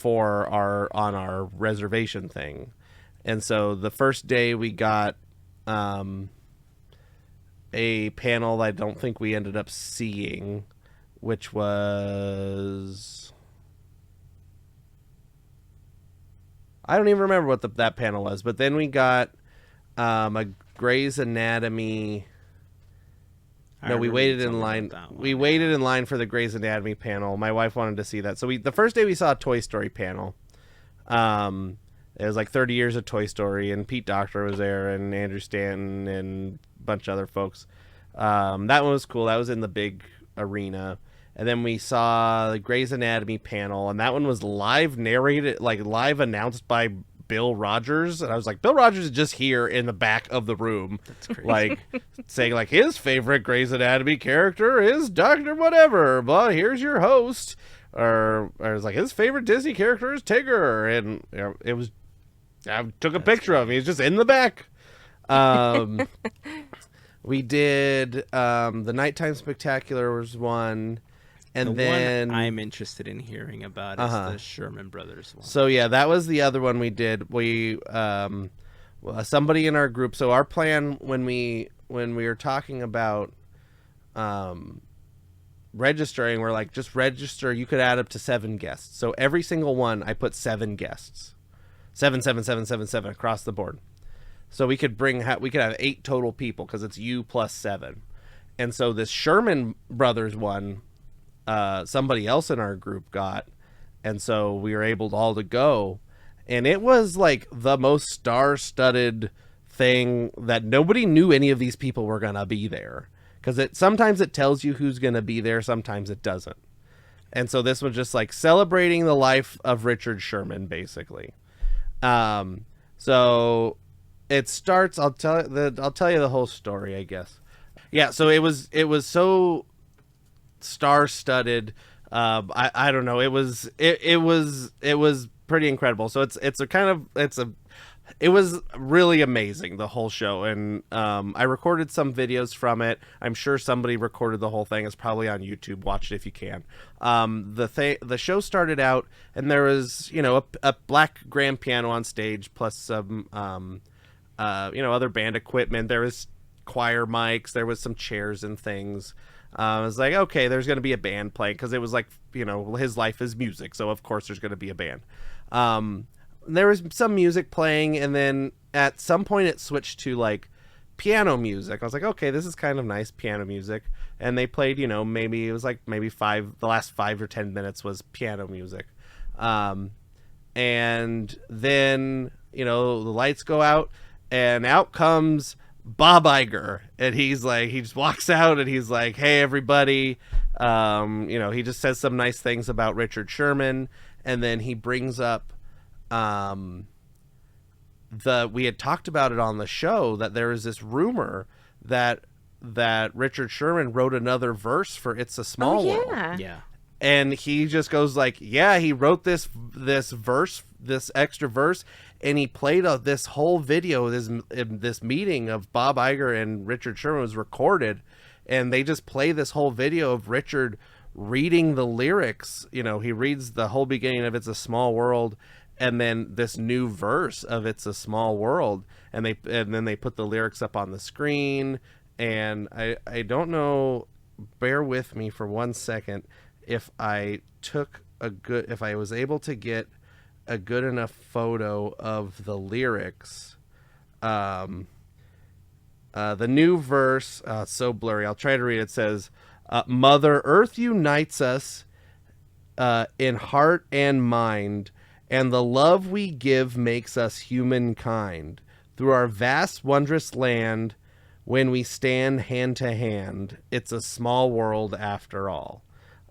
our reservation thing. And so the first day we got, a panel I don't think we ended up seeing, which was, I don't even remember what that panel was. But then we got a Grey's Anatomy. No, we waited in line. We waited in line for the Grey's Anatomy panel. My wife wanted to see that, so the first day we saw a Toy Story panel. It was like 30 years of Toy Story, and Pete Docter was there, and Andrew Stanton, and a bunch of other folks. That one was cool. That was in the big arena. And then we saw the Grey's Anatomy panel, and that one was live narrated, like live announced by Bill Rogers. And I was like, Bill Rogers is just here in the back of the room. That's crazy. Like saying like his favorite Grey's Anatomy character is Dr. Whatever, but here's your host. Or it was like his favorite Disney character is Tigger. And you know, it was, I took a picture of him. He's just in the back. We did the Nighttime Spectacular was one. And then one I'm interested in hearing about is the Sherman Brothers one. So yeah, that was the other one we did. We somebody in our group. So our plan when we were talking about registering, we're like, just register. You could add up to 7 guests. So every single one, I put 7 guests, 7 across the board. So we could have 8 total people because it's you plus 7. And so this Sherman Brothers one, somebody else in our group got, and so we were able to all to go, and it was like the most star-studded thing that nobody knew any of these people were gonna be there, because sometimes it tells you who's gonna be there, sometimes it doesn't. And so this was just like celebrating the life of Richard Sherman, basically. So it starts, I'll tell you the whole story, I guess. Yeah, so it was so star-studded. I don't know, it was pretty incredible. So it was really amazing, the whole show. And I recorded some videos from it. I'm sure somebody recorded the whole thing. It's probably on YouTube. Watch it if you can. The show started out, and there was, you know, a black grand piano on stage, plus some other band equipment. There was choir mics, there was some chairs and things. I was like, okay, there's going to be a band playing, because it was like, you know, his life is music, so of course there's going to be a band. There was some music playing, and then at some point it switched to like piano music. I was like, okay, this is kind of nice piano music. And they played, you know, maybe the last 5 or 10 minutes was piano music. And then, you know, the lights go out, and out comes Bob Iger, and he just walks out, and he's like, hey everybody, you know, he just says some nice things about Richard Sherman, and then he brings up we had talked about it on the show, that there is this rumor that Richard Sherman wrote another verse for It's a Small World. Yeah. And he just goes like, yeah, he wrote this verse, this extra verse, and he played this whole video. This meeting of Bob Iger and Richard Sherman was recorded, and they just play this whole video of Richard reading the lyrics. You know, he reads the whole beginning of It's a Small World, and then this new verse of It's a Small World, and then they put the lyrics up on the screen. And I don't know, bear with me for 1 second, if I was able to get a good enough photo of the lyrics. The new verse, it's so blurry, I'll try to read it. It says, Mother Earth unites us in heart and mind, and the love we give makes us humankind. through our vast, wondrous land, when we stand hand to hand, it's a small world after all.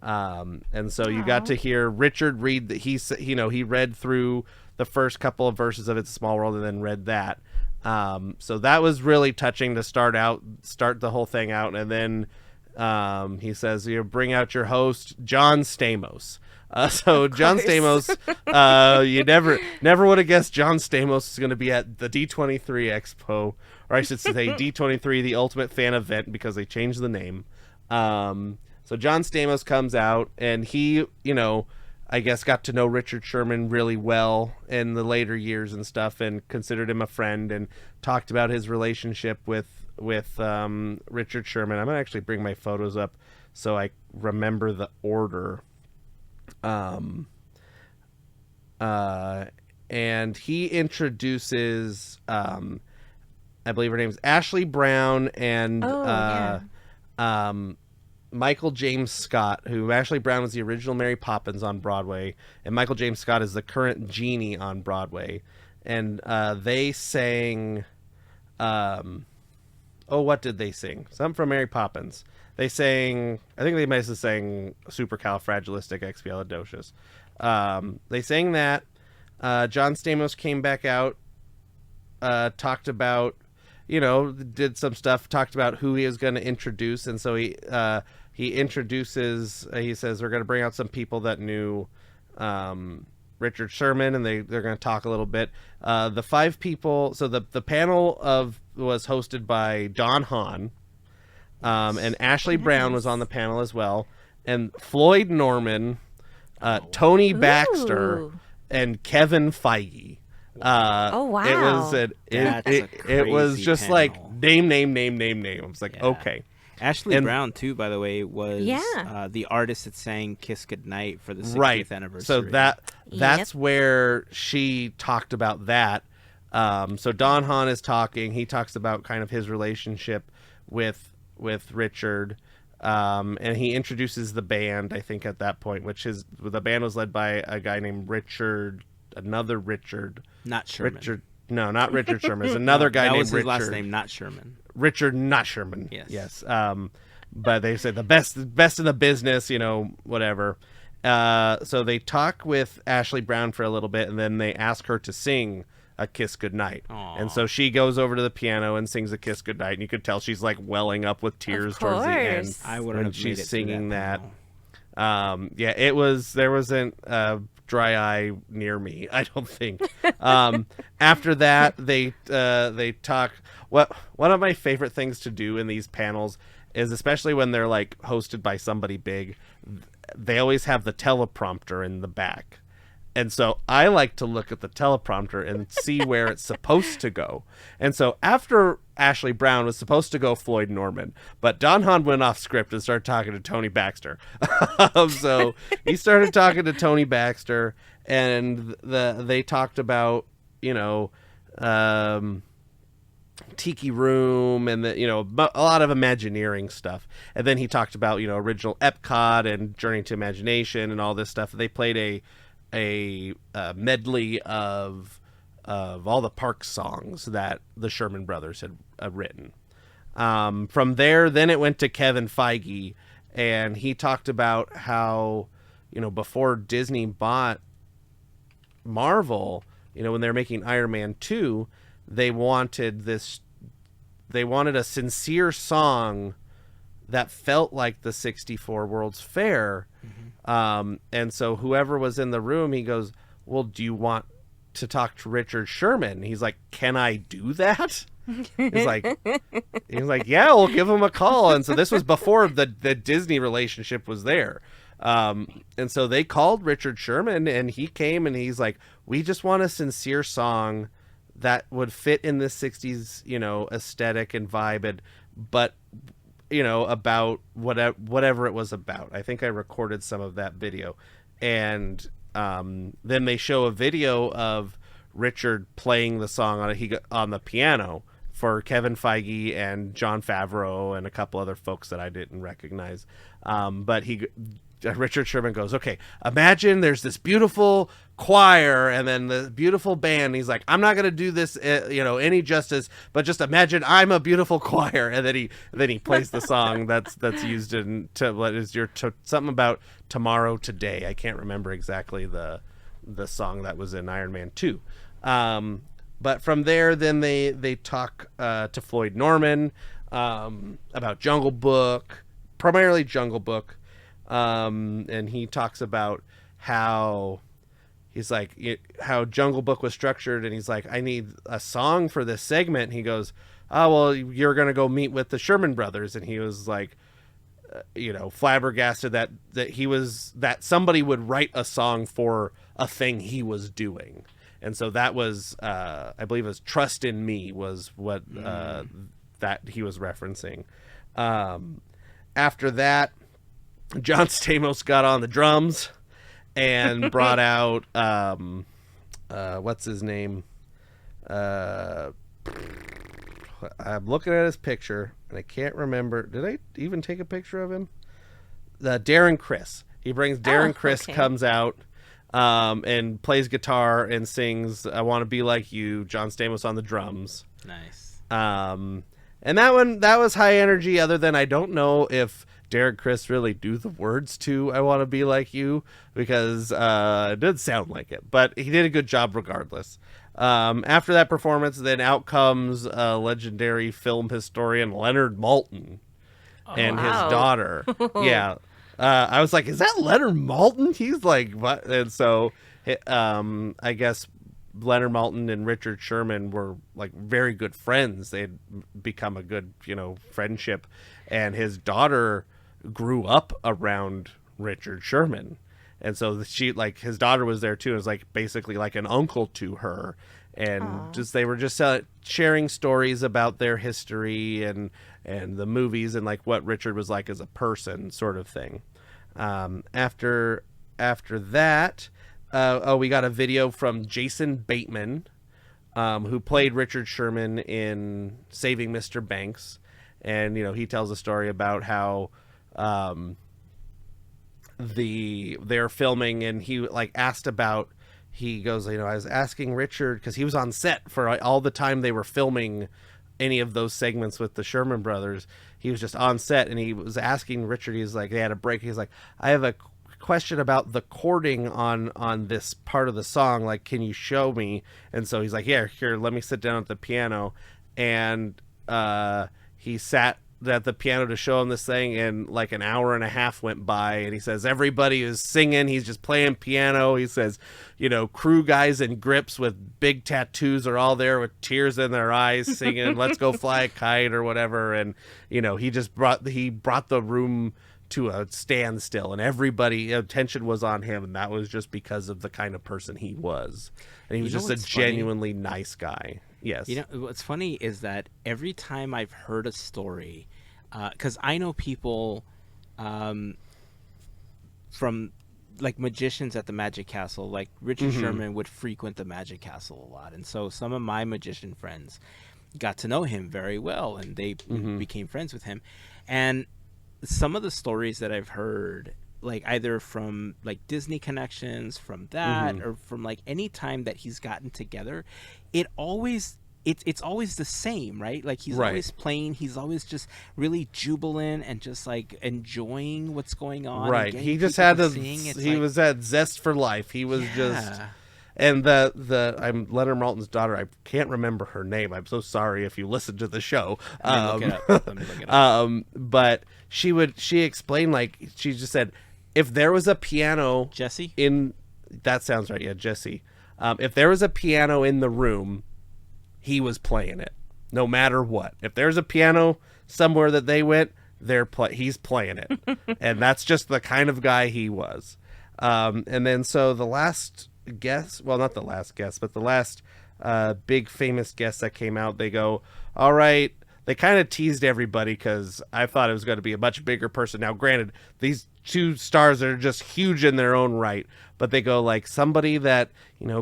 And so you got to hear Richard read that he read through the first couple of verses of It's a Small World and then read that. So that was really touching to start the whole thing out. And then he says, bring out your host, John Stamos. So John Stamos, you never would have guessed John Stamos is going to be at the D23 Expo, or I should say D23, the Ultimate Fan Event, because they changed the name. So John Stamos comes out, and he, I guess got to know Richard Sherman really well in the later years and stuff, and considered him a friend, and talked about his relationship with Richard Sherman. I'm gonna actually bring my photos up so I remember the order. And he introduces, I believe her name's Ashley Brown and Michael James Scott, who Ashley Brown was the original Mary Poppins on Broadway, and Michael James Scott is the current Genie on Broadway. And they sang, what did they sing? Something from Mary Poppins. They sang, I think they might have sang Supercalifragilisticexpialidocious. They sang that. John Stamos came back out, talked about, did some stuff, talked about who he was going to introduce. And so he introduces, he says, we're going to bring out some people that knew Richard Sherman, and they're going to talk a little bit. The 5 people, so the panel was hosted by Don Hahn, and Ashley Brown was on the panel as well, and Floyd Norman, Tony Baxter, and Kevin Feige. Wow. It was just panel. like name. I was like, okay. Ashley Brown, too, by the way, was the artist that sang Kiss Goodnight for the 60th anniversary. So that's where she talked about that. So Don Hahn is talking. He talks about kind of his relationship with Richard. And he introduces the band, I think, at that point, the band was led by a guy named another Richard. Not Sherman. No, not Richard Sherman. It's another guy named Richard. That was his last name, not Sherman. Richard, not Sherman. Yes. But they said the best in the business, whatever. So they talk with Ashley Brown for a little bit, and then they ask her to sing A Kiss Goodnight. Aww. And so she goes over to the piano and sings A Kiss Goodnight, and you could tell she's like welling up with tears towards the end. I wouldn't have she's made it singing that. panel. There wasn't a dry eye near me, I don't think. After that, they talk. One of my favorite things to do in these panels is, especially when they're like hosted by somebody big, they always have the teleprompter in the back. And so I like to look at the teleprompter and see where it's supposed to go. And so after Ashley Brown was supposed to go Floyd Norman, but Don Hahn went off script and started talking to Tony Baxter. So he started talking to Tony Baxter, and they talked about, Tiki Room and a lot of Imagineering stuff. And then he talked about, original Epcot and Journey to Imagination and all this stuff. They played a medley of all the park songs that the Sherman Brothers had written. From there, then it went to Kevin Feige, and he talked about how, before Disney bought Marvel, when they were making Iron Man 2, they wanted a sincere song that felt like the 64 World's Fair. Mm-hmm. And so whoever was in the room, he goes, well, do you want to talk to Richard Sherman? He's like, can I do that? He's like, yeah, we'll give him a call. And so this was before the Disney relationship was there. And so they called Richard Sherman, and he came, and he's like, we just want a sincere song that would fit in the 60s, aesthetic and vibe, but about whatever it was about. I think I recorded some of that video. And then they show a video of Richard playing the song on the piano for Kevin Feige and Jon Favreau and a couple other folks that I didn't recognize. But Richard Sherman goes, okay, imagine there's this beautiful choir, and then the beautiful band. He's like, I'm not gonna do this, any justice, but just imagine I'm a beautiful choir, and then he plays the song that's used in something about tomorrow today. I can't remember exactly the song that was in Iron Man 2. But from there, then they talk to Floyd Norman about Jungle Book, primarily Jungle Book, and he talks about how he's like how Jungle Book was structured, and he's like, I need a song for this segment. And he goes, oh well, you're gonna go meet with the Sherman Brothers, and he was like, flabbergasted that somebody would write a song for a thing he was doing. And so that was, I believe it was Trust in Me was what that he was referencing. After that, John Stamos got on the drums and brought out, what's his name? I'm looking at his picture, and I can't remember. Did I even take a picture of him? Darren Criss. He brings Darren Criss, okay. comes out and plays guitar and sings I Want to Be Like You, John Stamos on the drums. Nice. And that was high energy, other than I don't know if Darren Criss really knew the words to I Want to Be Like You, because it did sound like it. But he did a good job regardless. After that performance, then out comes legendary film historian Leonard Maltin and his daughter. Yeah. I was like, is that Leonard Maltin? He's like, what? And so I guess Leonard Maltin and Richard Sherman were like very good friends. They had become a good, friendship. And his daughter grew up around Richard Sherman. And so his daughter was there too. It was like basically like an uncle to her. And they were just sharing stories about their history and the movies and like what Richard was like as a person, sort of thing. After that, we got a video from Jason Bateman, who played Richard Sherman in Saving Mr. Banks. And, he tells a story about how they're filming, and he asked about, he goes, I was asking Richard, because he was on set for all the time they were filming any of those segments with the Sherman Brothers. He was just on set, and he was asking Richard, he's like, they had a break, he's like, I have a question about the chording on this part of the song, like, can you show me? And so he's like, here, let me sit down at the piano. And he sat at the piano to show him this thing, and like an hour and a half went by, and he says everybody is singing, he's just playing piano. He says, crew guys in grips with big tattoos are all there with tears in their eyes singing Let's Go Fly a Kite or whatever. And he just brought the room to a standstill, and everybody attention was on him, and that was just because of the kind of person he was. And he was just a genuinely nice guy. Yes. What's funny is that every time I've heard a story, because I know people from like magicians at the Magic Castle, like Richard Sherman would frequent the Magic Castle a lot. And so some of my magician friends got to know him very well, and they became friends with him. And some of the stories that I've heard, like either from like Disney connections, from that, or from like any time that he's gotten together, it's always the same, right? Like he's always playing, he's always just really jubilant and just like enjoying what's going on. Right. He just had was that zest for life. He was just. And I'm Leonard Maltin's daughter. I can't remember her name. I'm so sorry if you listen to the show. Let me look it up. But she explained, like, she just said, if there was a piano, Jesse, that sounds right. Yeah, Jesse. If there was a piano in the room, he was playing it, no matter what. If there's a piano somewhere that they went, he's playing it, and that's just the kind of guy he was. And then so the last guest, well, not the last guest, but the last big famous guest that came out, they go, all right. They kind of teased everybody because I thought it was going to be a much bigger person. Now, granted, these two stars are just huge in their own right, but they go like somebody that,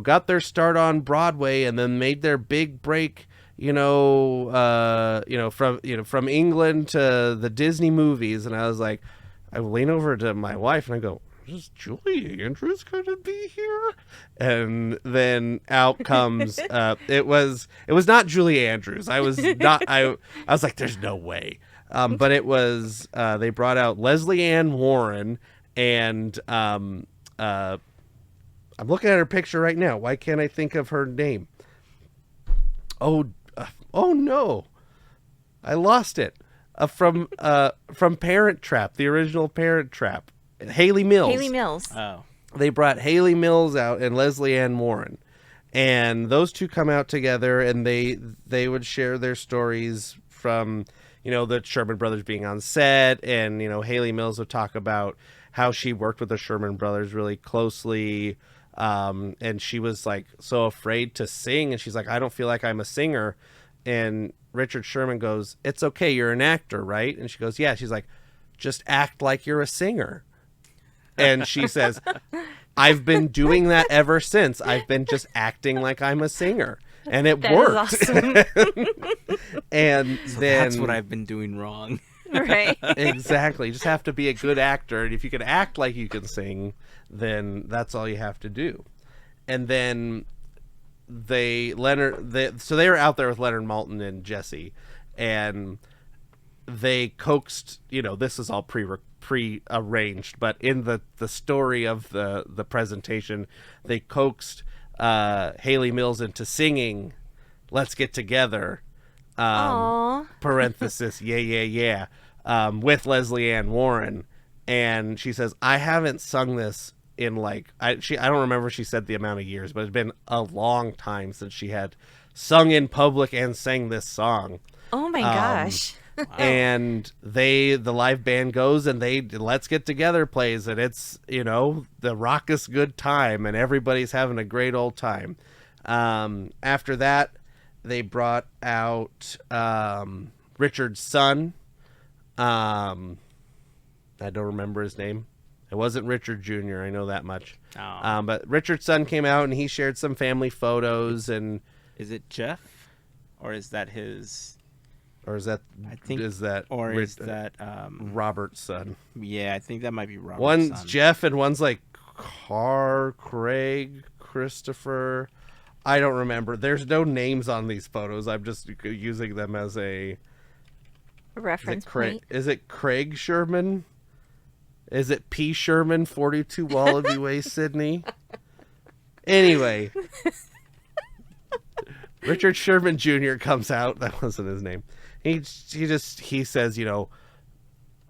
got their start on Broadway and then made their big break, from England to the Disney movies. And I was like, I lean over to my wife and I go, is Julie Andrews going to be here? And then out comes it was not Julie Andrews. I was like, there's no way. But it was they brought out Leslie Ann Warren, and I'm looking at her picture right now. Why can't I think of her name? Oh no, I lost it. From Parent Trap, the original Parent Trap, Haley Mills. Haley Mills. Oh. They brought Haley Mills out and Leslie Ann Warren, and those two come out together, and they would share their stories from, the Sherman Brothers being on set, and Haley Mills would talk about how she worked with the Sherman Brothers really closely, and she was like so afraid to sing, and she's like, I don't feel like I'm a singer, and Richard Sherman goes, it's okay, you're an actor, right? And she goes, yeah. She's like, just act like you're a singer. And she says, I've been doing that ever since. I've been just acting like I'm a singer. And it worked. Is awesome. And So then that's what I've been doing wrong. Right. exactly. You just have to be a good actor. And if you can act like you can sing, then that's all you have to do. And then they were out there with Leonard Maltin and Jesse, and they coaxed, this is all pre-arranged, but in the story of the presentation, they coaxed Haley Mills into singing Let's Get Together, Aww. parenthesis, yeah, with Leslie Ann Warren. And she says, I haven't sung this in I don't remember if she said the amount of years, but it's been a long time since she had sung in public and sang this song. Oh my gosh. And the live band goes, and Let's Get Together plays, and it's the raucous good time, and everybody's having a great old time. After that, they brought out Richard's son. I don't remember his name. It wasn't Richard Jr., I know that much. Oh. But Richard's son came out, and he shared some family photos. And Is it Jeff? Or is that his... or is that Robert's son? Yeah, I think that might be Robert's One's son. Jeff, and one's like Craig, Christopher. I don't remember. There's no names on these photos. I'm just using them as a Reference point. Is it Craig Sherman? Is it P. Sherman, 42 Wallaby Way, Sydney? Anyway, Richard Sherman Jr. comes out. That wasn't his name. He says,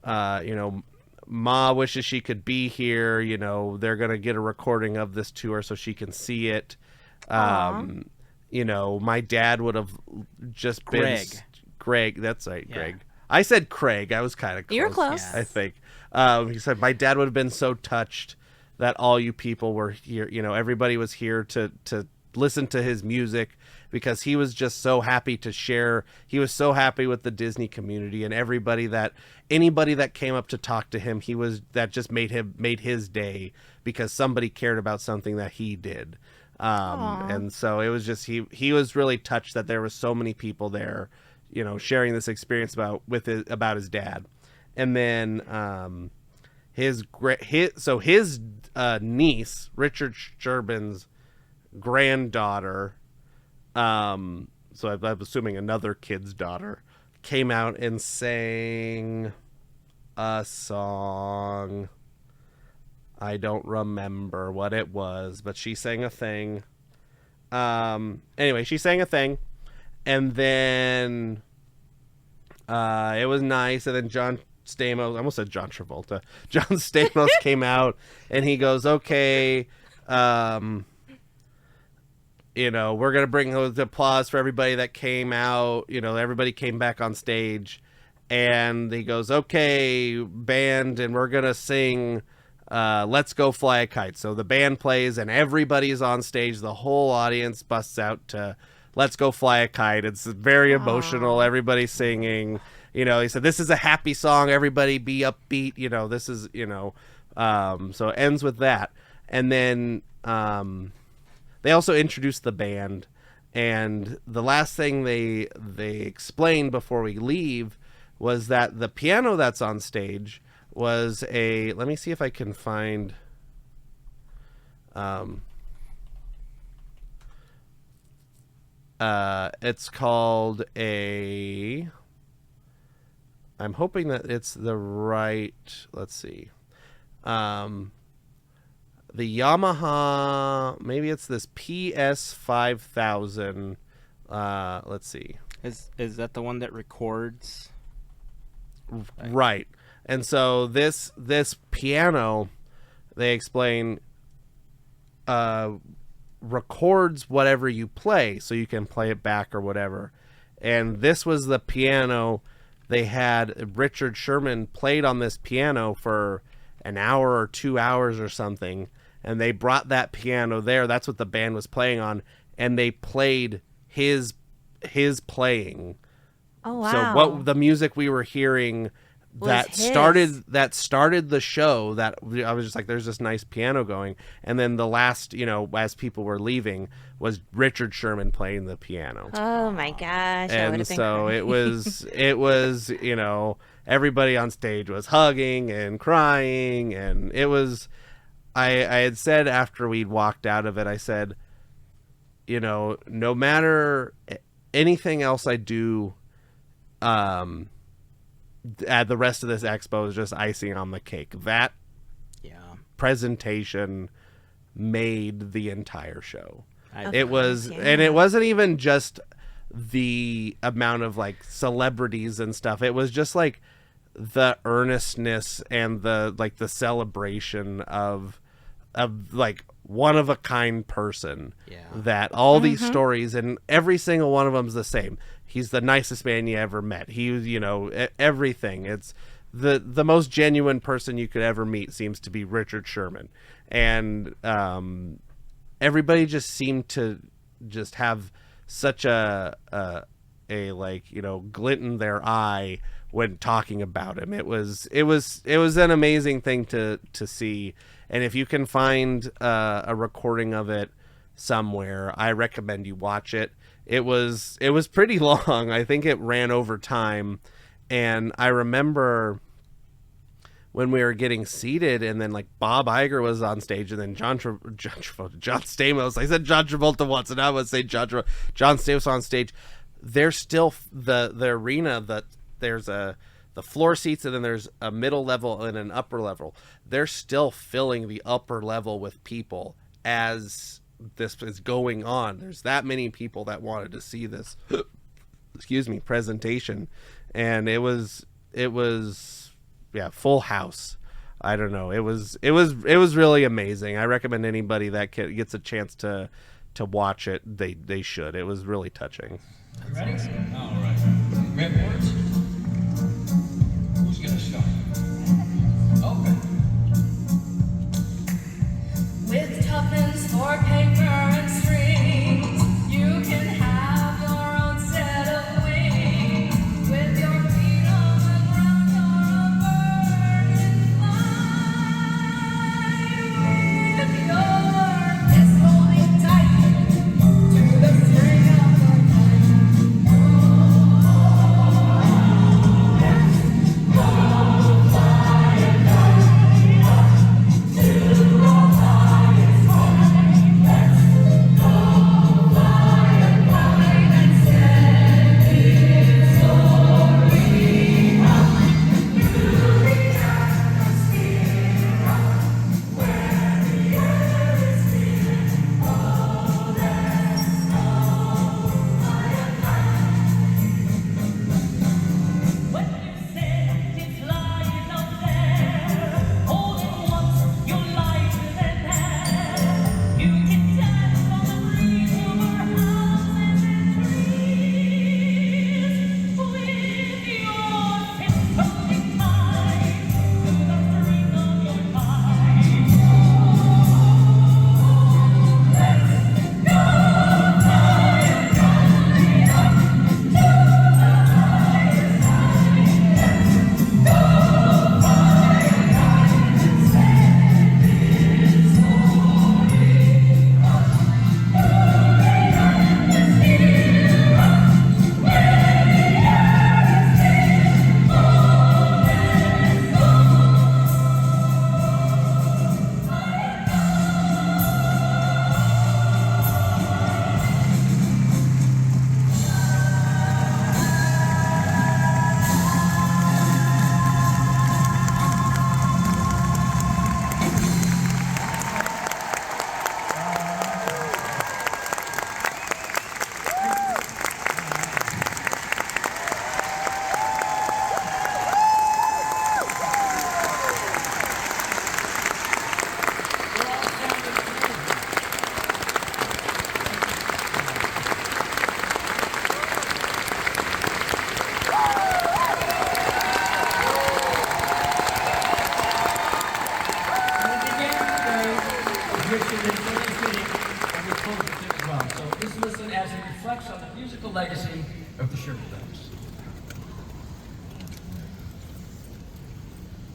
Ma wishes she could be here. They're gonna get a recording of this tour so she can see it. My dad would have just Greg. been Greg. That's right, Yeah. Greg. I said Craig. I was kind of close. You were close. Yeah. I think. He said, my dad would have been so touched that all you people were here. Everybody was here to listen to his music, because he was just so happy to share. He was so happy with the Disney community, and anybody that came up to talk to him, that just made his day, because somebody cared about something that he did. And so it was just, he was really touched that there was so many people there, sharing this experience about his dad. And then his niece, Richard Sherman's granddaughter, so I'm assuming another kid's daughter, came out and sang a song. I don't remember what it was, but she sang a thing. Anyway, she sang a thing, and then it was nice. And then John Stamos, I almost said John Travolta. John Stamos came out, and he goes, okay, we're going to bring the applause for everybody that came out. Everybody came back on stage, and he goes, okay, band, and we're going to sing Let's Go Fly a Kite. So the band plays, and everybody's on stage. The whole audience busts out to Let's Go Fly a Kite. It's very emotional. Everybody's singing. He said, this is a happy song. Everybody be upbeat. This is, so it ends with that. And then they also introduced the band. And the last thing they explained before we leave was that the piano that's on stage was a. Let me see if I can find. It's called a. I'm hoping that it's the right. Let's see. The Yamaha. Maybe it's this PS5000. Let's see. Is that the one that records? Right. And so this piano, they explain, records whatever you play, so you can play it back or whatever. And this was the piano they had. Richard Sherman played on this piano for an hour or 2 hours or something, and they brought that piano there. That's what the band was playing on, and they played his playing. Oh wow! So what the music we were hearing that started the show, that I was just like, there's this nice piano going, and then the last, as people were leaving, was Richard Sherman playing the piano. Oh my gosh! And so it was everybody on stage was hugging and crying, and it was. I had said after we'd walked out of it, I said, no matter anything else I do, the rest of this expo is just icing on the cake. That presentation made the entire show. It wasn't even just the amount of like celebrities and stuff. It was just like the earnestness and the celebration of like one of a kind person. That all these stories, and every single one of them's the same. He's the nicest man you ever met. He was, everything. It's the most genuine person you could ever meet seems to be Richard Sherman. And everybody just seemed to just have such a glint in their eye when talking about him. It was an amazing thing to see. And if you can find a recording of it somewhere, I recommend you watch it. It was pretty long. I think it ran over time, and I remember when we were getting seated, and then like Bob Iger was on stage, and then John Stamos. I said John Travolta once, and I would say John Stamos on stage. There's still the arena that there's the floor seats, and then there's a middle level and an upper level. They're still filling the upper level with people as this is going on. There's that many people that wanted to see this presentation, and it was full house. I don't know, it was really amazing. I recommend anybody that gets a chance to watch it, they should. It was really touching. You ready? All right. Red words. Who's gonna start? Okay. With tuppence for paper and strings, you can have your own set of wings. With your feet on the ground, you're a bird in flight. With your fist holding tight to the string of your kite. Oh,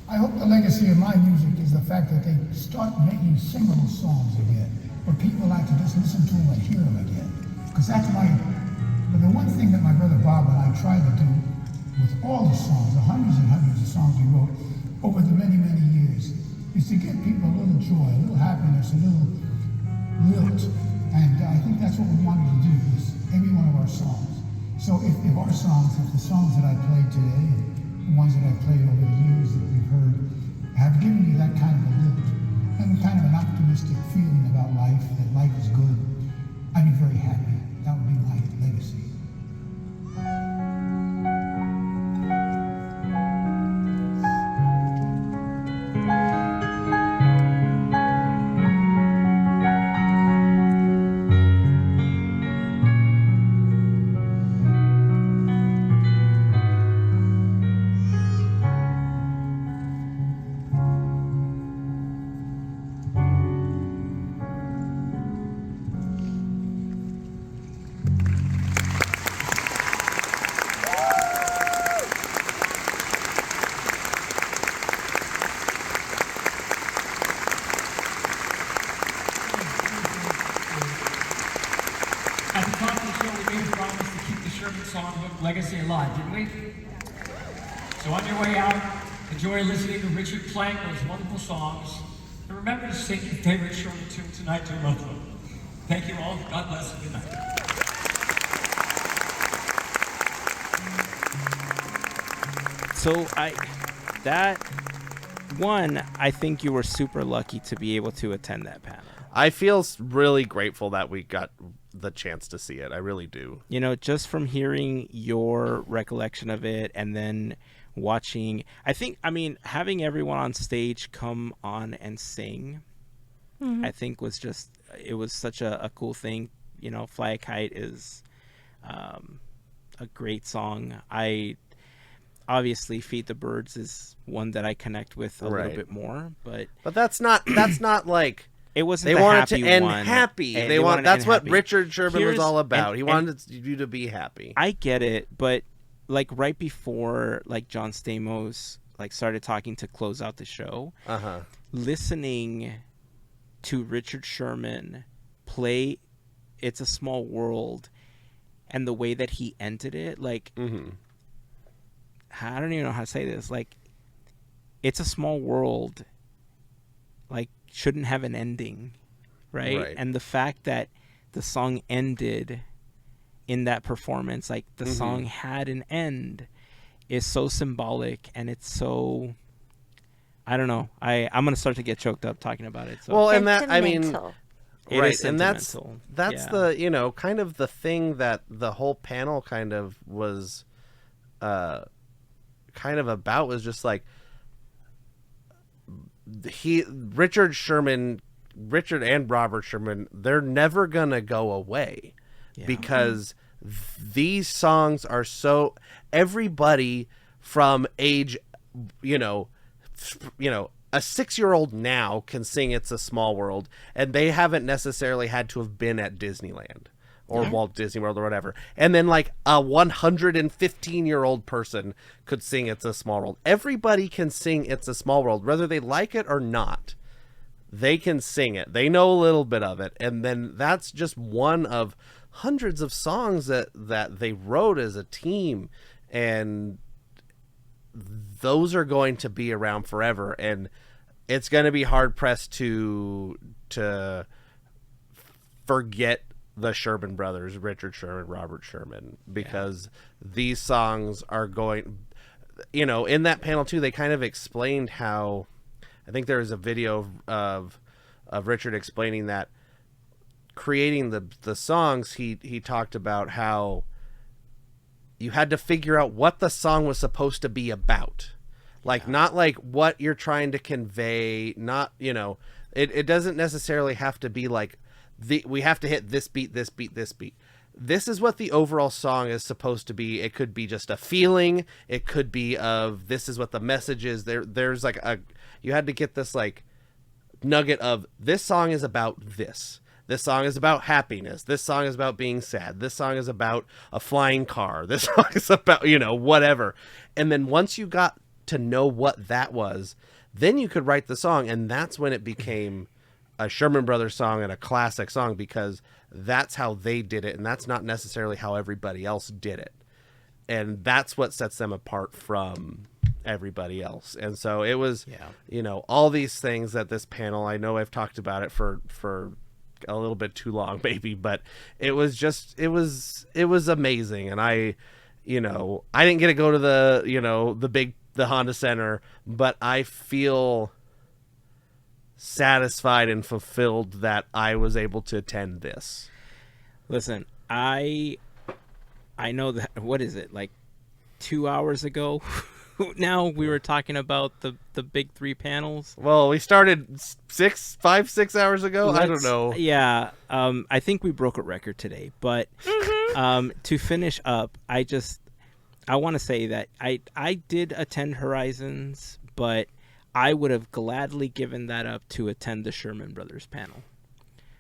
I hope the legacy of my music is the fact that they start making singable songs again, where people like to just listen to them and hear them again. Because that's but the one thing that my brother Bob and I tried to do with all the songs, the hundreds and hundreds of songs we wrote over the many, many years, is to give people a little joy, a little happiness, a little lilt. And I think that's what we wanted to do with every one of our songs. So if our songs, if the songs that I played today, and the ones that I've played over the years that you've heard, have given you that kind of a lift and kind of an optimistic feeling about life, that life is good, I'd be very happy. That would be my legacy. At the top of the show, we made a promise to keep the Sherman songbook legacy alive, didn't we? So on your way out, enjoy listening to Richard playing those wonderful songs. And remember to sing your favorite Sherman tune tonight to a loved one. Thank you all. God bless and good night. So I think you were super lucky to be able to attend that panel. I feel really grateful that we got the chance to see it. I really do. You know, just from hearing your recollection of it and then watching, having everyone on stage come on and sing, I think it was such a cool thing. You know, Fly a Kite is a great song. Obviously Feed the Birds is one that I connect with a little bit more, but that's not like it wasn't. They the wanted happy to end one. happy. That's what Richard Sherman was all about. He wanted you to be happy. I get it, but like right before like John Stamos like started talking to close out the show, listening to Richard Sherman play "It's a Small World" and the way that he ended it, like. I don't even know how to say this. Like, it's a small world. Like, shouldn't have an ending, right? And the fact that the song ended in that performance, like the song had an end, is so symbolic, and it's so. I don't know. I'm gonna start to get choked up talking about it. So. Well, and that it is sentimental. That's the kind of the thing that the whole panel kind of was. Kind of about was just like Richard and Robert Sherman, they're never gonna go away because these songs are so everybody from age a 6-year-old now can sing It's a Small World, and they haven't necessarily had to have been at Disneyland or Walt Disney World or whatever. And then like a 115-year-old person could sing It's a Small World. Everybody can sing It's a Small World, whether they like it or not. They can sing it. They know a little bit of it. And then that's just one of hundreds of songs that they wrote as a team. And those are going to be around forever. And it's going to be hard-pressed to forget the Sherman brothers, Richard Sherman, Robert Sherman, because these songs are going, in that panel too, they kind of explained how, I think there was a video of Richard explaining that creating the songs, he talked about how you had to figure out what the song was supposed to be about. Like, not like what you're trying to convey, not, it doesn't necessarily have to be like, we have to hit this beat, this beat, this beat. This is what the overall song is supposed to be. It could be just a feeling. It could be of this is what the message is. There's like you had to get this like nugget of this song is about this. This song is about happiness. This song is about being sad. This song is about a flying car. This song is about, whatever. And then once you got to know what that was, then you could write the song, and that's when it became a Sherman Brothers song and a classic song, because that's how they did it, and that's not necessarily how everybody else did it. And that's what sets them apart from everybody else. And so it was, you know, all these things that this panel, I know I've talked about it for a little bit too long, maybe, but it was just, it was amazing. And I didn't get to go to the Honda Center, but I feel satisfied and fulfilled that I was able to attend this. Listen, I know that, what is it, like 2 hours ago now we were talking about the big three panels. Well, we started 6 hours ago. I don't know. Yeah. I think we broke a record today, but to finish up, I want to say that I did attend Horizons, but I would have gladly given that up to attend the Sherman Brothers panel.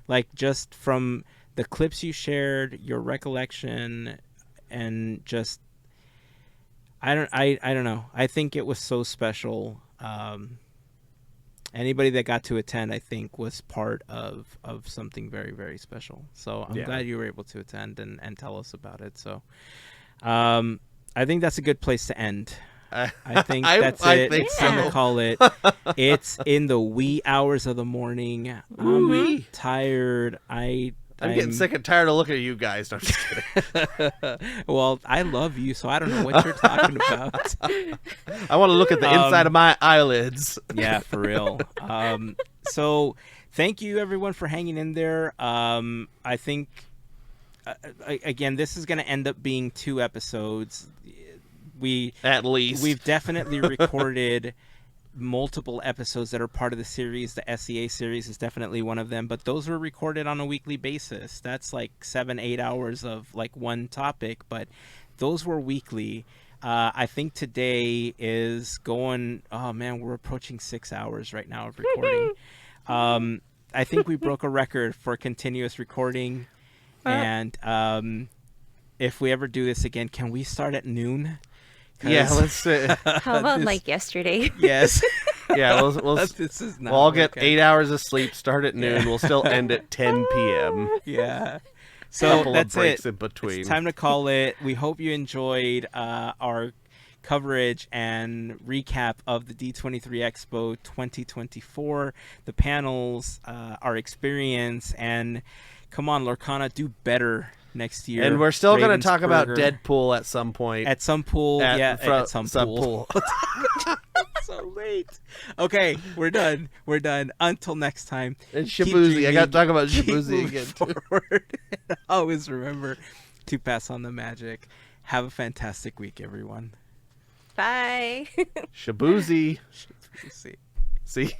Like, just from the clips you shared, your recollection, and just I don't know. I think it was so special. Anybody that got to attend, I think, was part of something very, very special. So I'm glad you were able to attend and tell us about it. So I think that's a good place to end. I think that's it. I think I'm gonna call it. It's in the wee hours of the morning. I'm tired. I'm getting sick and tired of looking at you guys. No, I'm just kidding. Well, I love you, so I don't know what you're talking about. I want to look at the inside of my eyelids. Yeah, for real. So thank you, everyone, for hanging in there. I think, again, this is going to end up being 2 episodes. At least. We've definitely recorded multiple episodes that are part of the series. The SEA series is definitely one of them, but those were recorded on a weekly basis. That's like 7-8 hours of like one topic, but those were weekly. I think today is going, oh man, we're approaching 6 hours right now of recording. I think we broke a record for continuous recording. And if we ever do this again, can we start at noon? Yeah, let's How about like yesterday? Yes. Yeah, we'll This is not we'll all get okay. 8 hours of sleep, start at noon. We'll still end at 10 p.m. Yeah. So Couple that's of breaks it. in between. It's time to call it. We hope you enjoyed our coverage and recap of the D23 Expo 2024, the panels, our experience, and come on, Lorcana, do better next year. And we're still going to talk about Ravensburger. Deadpool at some point. At some pool. At some pool. pool. So late. Okay, we're done. We're done. Until next time. And keep Shabuzi. I got to dreaming, talk about keep Shabuzi moving again, too. forward. Always remember to pass on the magic. Have a fantastic week, everyone. Bye. Shabuzi. See. See?